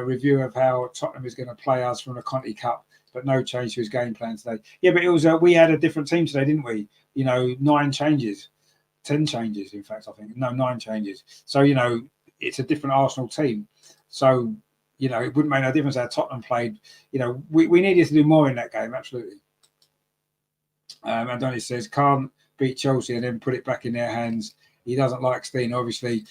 [SPEAKER 1] review of how Tottenham is going to play us from the Conti Cup, but no change to his game plan today. Yeah, but it was we had a different team today, didn't we? 9 changes, 10 changes, in fact, I think. No, 9 changes. So, it's a different Arsenal team. So, it wouldn't make no difference how Tottenham played. We needed to do more in that game, absolutely. And Donny says, can't beat Chelsea and then put it back in their hands. He doesn't like Steen, obviously.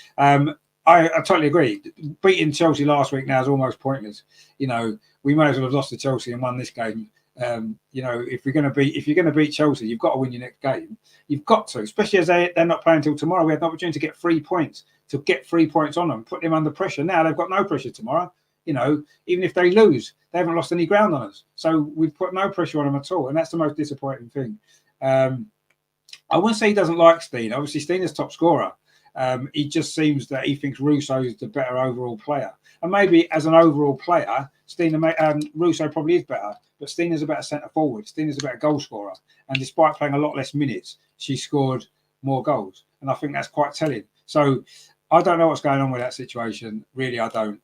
[SPEAKER 1] I totally agree. Beating Chelsea last week now is almost pointless. We may as well have lost to Chelsea and won this game. If you're going to beat Chelsea, you've got to win your next game. You've got to, especially as they're not playing until tomorrow. We had an opportunity to get 3 points, on them, put them under pressure. Now they've got no pressure tomorrow. Even if they lose, they haven't lost any ground on us. So we've put no pressure on them at all, and that's the most disappointing thing. I wouldn't say he doesn't like Steen. Obviously, Steen is top scorer. He just seems that he thinks Russo is the better overall player. And maybe as an overall player, Russo probably is better. But Steen is a better centre forward. Steen is a better goal scorer. And despite playing a lot less minutes, she scored more goals. And I think that's quite telling. So I don't know what's going on with that situation. Really, I don't.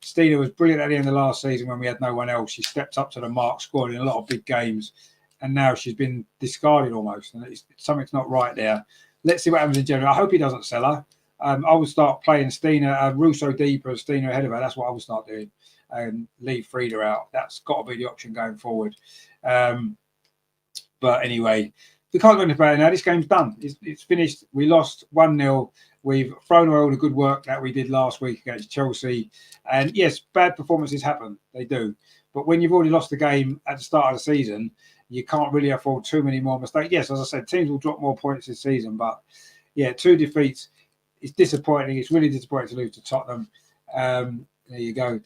[SPEAKER 1] Stina was brilliant at the end of last season when we had no one else. She stepped up to the mark, scored in a lot of big games. And now she's been discarded almost. And something's not right there. Let's see what happens in January. I hope he doesn't sell her. I would start playing Stina, Russo deeper, Stina ahead of her. That's what I would start doing. And leave Frida out. That's got to be the option going forward. But anyway, we can't do anything about it now. This game's done. It's finished. We lost 1-0. We've thrown away all the good work that we did last week against Chelsea. And yes, bad performances happen. They do. But when you've already lost the game at the start of the season, you can't really afford too many more mistakes. Yes, as I said, teams will drop more points this season. But yeah, 2 defeats. It's disappointing. It's really disappointing to lose to Tottenham. There you go.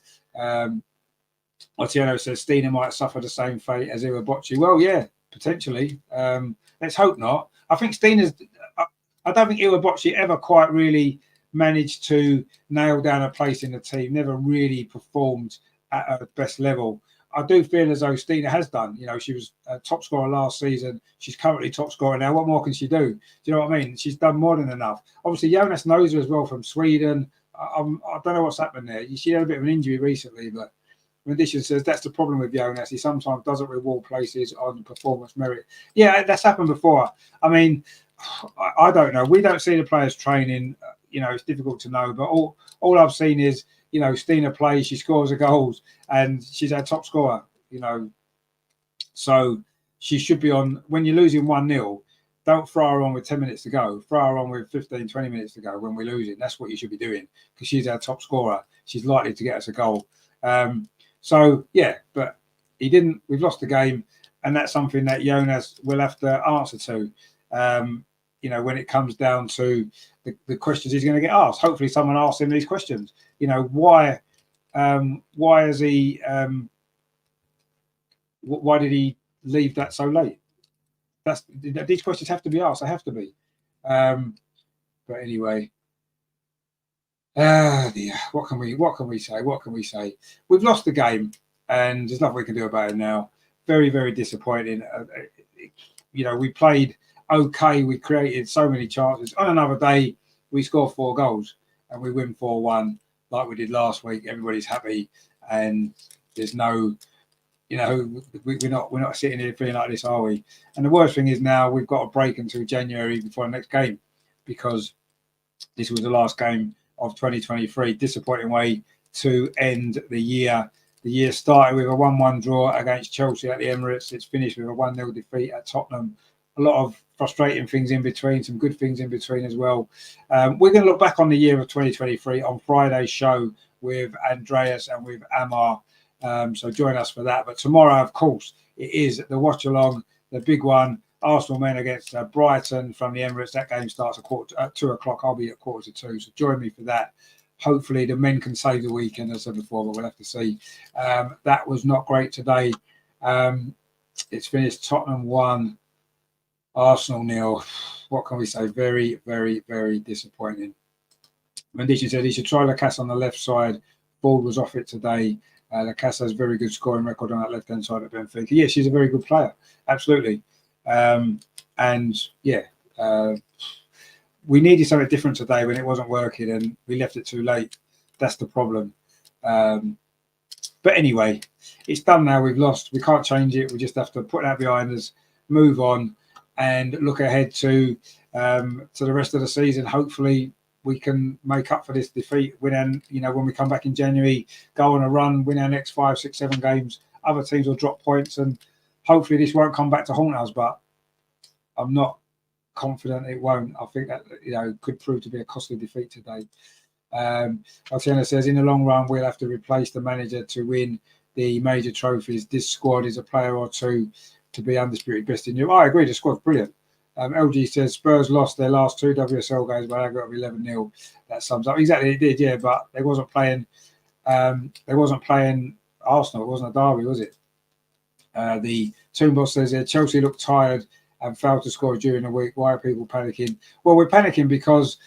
[SPEAKER 1] Otieno says Stina might suffer the same fate as Iwabochi. Well, yeah, potentially. Let's hope not. I think Stina's. I don't think Iwabochi ever quite really managed to nail down a place in the team. Never really performed at her best level. I do feel as though Stina has done. You know, she was a top scorer last season. She's currently top scorer now. What more can she do? Do you know what I mean? She's done more than enough. Obviously, Jonas knows her as well from Sweden. I don't know what's happened there. She had a bit of an injury recently, but Rendition says that's the problem with Jonas. He sometimes doesn't reward places on performance merit. Yeah, that's happened before. I mean, I don't know. We don't see the players training. You know, it's difficult to know. But all I've seen is, you know, Stina plays, she scores the goals, and she's our top scorer. You know, so she should be on. When you're losing 1-0, don't throw her on with 10 minutes to go. Throw her on with 15, 20 minutes to go when we're losing. That's what you should be doing because she's our top scorer. She's likely to get us a goal. So, yeah, but he didn't. We've lost the game, and that's something that Jonas will have to answer to, you know, when it comes down to the questions he's going to get asked. Hopefully someone asks him these questions. You know, why is he, why did he leave that so late? These questions have to be asked. They have to be. But anyway. Dear. What can we say? We've lost the game, and there's nothing we can do about it now. Very, very disappointing. You know, we played okay. We created so many chances. On another day, we score 4 goals and we win 4-1 like we did last week. Everybody's happy, and there's no, you know, we're not sitting here feeling like this, are we? And the worst thing is now we've got a break until January before the next game because this was the last game of 2023. Disappointing way to end the year. The year started with a 1-1 draw against Chelsea at the Emirates. It's finished with a 1-0 defeat at Tottenham. A lot of frustrating things in between, some good things in between as well. We're going to look back on the year of 2023 on Friday's show with Andreas and with Amar. So join us for that. But tomorrow, of course, it is the Watchalong, the big one. Arsenal men against Brighton from the Emirates. That game starts at 2 o'clock. I'll be at 1:45. So join me for that. Hopefully the men can save the weekend, as I said before, but we'll have to see. That was not great today. It's finished Tottenham 1, Arsenal 0. What can we say? Very, very, very disappointing. Mendici said he should try Lacasse on the left side. Ford was off it today. Lacasse has a very good scoring record on that left-hand side at Benfica. Yeah, she's a very good player. Absolutely. And yeah, we needed something different today when it wasn't working and we left it too late. That's the problem. But anyway, it's done now. We've lost. We can't change it. We just have to put that behind us, move on, and look ahead to the rest of the season. Hopefully, we can make up for this defeat. When we come back in January, go on a run, win our next 5, 6, 7 games. Other teams will drop points, and hopefully this won't come back to haunt us. But I'm not confident it won't. I think that could prove to be a costly defeat today. Altiana says in the long run we'll have to replace the manager to win the major trophies. This squad is a player or two to be undisputed best in Europe. I agree, the squad's brilliant. LG says Spurs lost their last 2 WSL games by aggregate of 11-0. That sums up exactly. It did, yeah, but they wasn't playing. They wasn't playing Arsenal. It wasn't a derby, was it? The Toonboss says Chelsea looked tired and failed to score during the week. Why are people panicking? Well, we're panicking because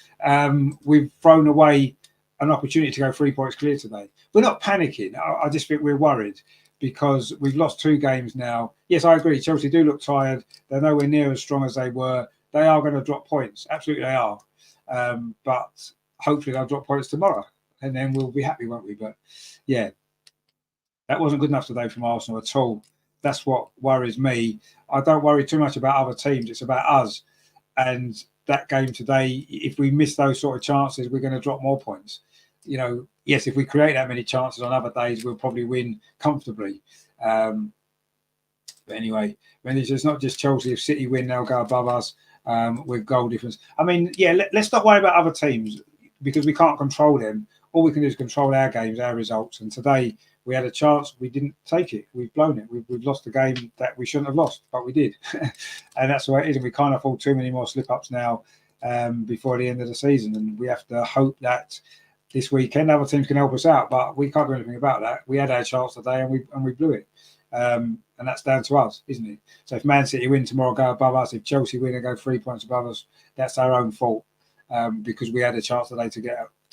[SPEAKER 1] we've thrown away an opportunity to go 3 points clear today. We're not panicking. I just think we're worried because we've lost 2 games now. Yes, I agree. Chelsea do look tired. They're nowhere near as strong as they were. They are going to drop points. Absolutely they are. But hopefully they'll drop points tomorrow and then we'll be happy, won't we? But yeah, that wasn't good enough today from Arsenal at all. That's what worries me. I don't worry too much about other teams. It's about us. And that game today, if we miss those sort of chances, we're going to drop more points. Yes, if we create that many chances on other days, we'll probably win comfortably. But anyway, it's not just Chelsea. If City win, they'll go above us with goal difference. I mean, yeah, let's not worry about other teams because we can't control them. All we can do is control our games, our results. And today we had a chance. We didn't take it. We've blown it. We've lost a game that we shouldn't have lost, but we did. And that's the way it is. And we can't afford too many more slip-ups now before the end of the season. And we have to hope that this weekend. Other teams can help us out, but we can't do anything about that. We had our chance today, and we blew it. And that's down to us, isn't it? So if Man City win tomorrow, go above us. If Chelsea win and go 3 points above us, that's our own fault, because we had a chance today to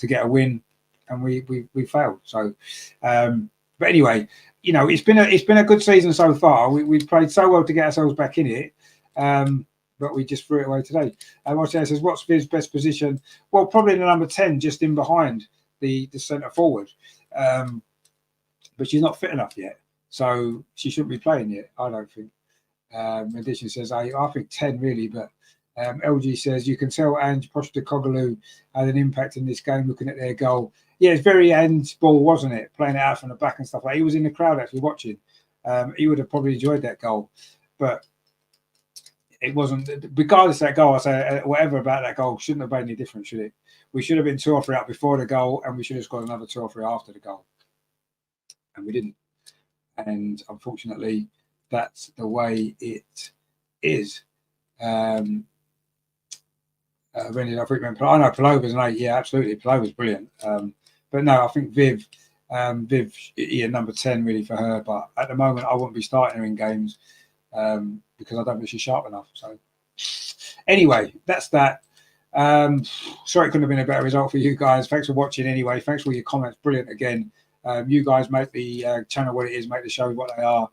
[SPEAKER 1] get a win, and we failed. So, but anyway, you know, it's been a good season so far. We've played so well to get ourselves back in it, but we just threw it away today. Watchalong says, what's Viv's best position? Well, probably the number 10, just in behind the centre forward, but she's not fit enough yet. So she shouldn't be playing yet, I don't think. Addition says, I think 10 really, but LG says, you can tell Ange Postecoglou had an impact in this game looking at their goal. Yeah, it's very end ball, wasn't it? Playing it out from the back and stuff like that. He was in the crowd actually watching. He would have probably enjoyed that goal. But it wasn't, regardless of that goal, I say whatever about that goal shouldn't have made any difference, should it? We should have been 2 or 3 up before the goal, and we should have scored another 2 or 3 after the goal. And we didn't. And unfortunately, that's the way it is. Rennie, I know Palova's an 8. Yeah, absolutely. Palova's brilliant. But no, I think Viv, yeah, number 10 really for her. But at the moment, I wouldn't be starting her in games because I don't think she's sharp enough. So anyway, that's that. Sorry, it couldn't have been a better result for you guys. Thanks for watching anyway. Thanks for all your comments. Brilliant again. You guys make the channel what it is, make the show what they are.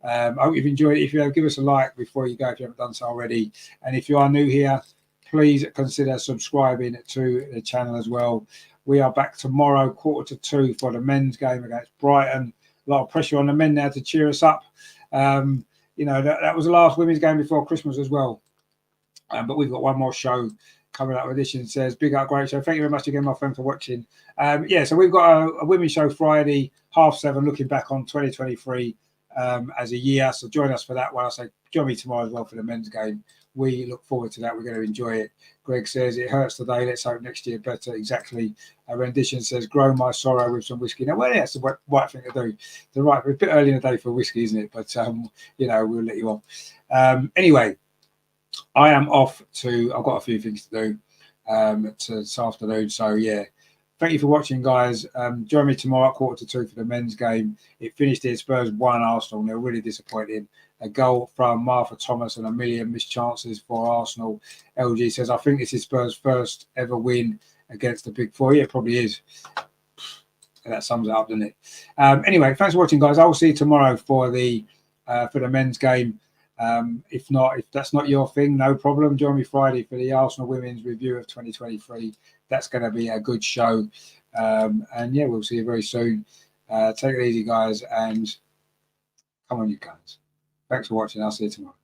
[SPEAKER 1] I hope you've enjoyed it. If you have, give us a like before you go if you haven't done so already. And if you are new here, please consider subscribing to the channel as well. We are back tomorrow, 1:45 for the men's game against Brighton. A lot of pressure on the men now to cheer us up. You know, that was the last women's game before Christmas as well. But we've got one more show coming up. Edition says, big up, great show. Thank you very much again, my friend, for watching. Yeah, so we've got a women's show Friday, 7:30, looking back on 2023 as a year. So join us for that one. I say join me tomorrow as well for the men's game. We look forward to that. We're going to enjoy it. Greg says, it hurts today. Let's hope next year better. Exactly. Rendition says, grow my sorrow with some whiskey. Now, well, yeah, that's the right thing to do. It's a bit early in the day for whiskey, isn't it? But, you know, we'll let you on. Anyway, I am off I've got a few things to do this afternoon. So, yeah. Thank you for watching, guys. Join me tomorrow at 1:45 for the men's game. It finished here. Spurs 1, Arsenal. They're really disappointed. A goal from Martha Thomas and a million missed chances for Arsenal. LG says, I think this is Spurs' first ever win against the Big Four. Yeah, it probably is. That sums it up, doesn't it? Anyway, thanks for watching, guys. I will see you tomorrow for the men's game. If that's not your thing, no problem. Join me Friday for the Arsenal women's review of 2023. That's going to be a good show. And yeah, we'll see you very soon. Take it easy, guys, and come on, you guys. Thanks for watching. I'll see you tomorrow.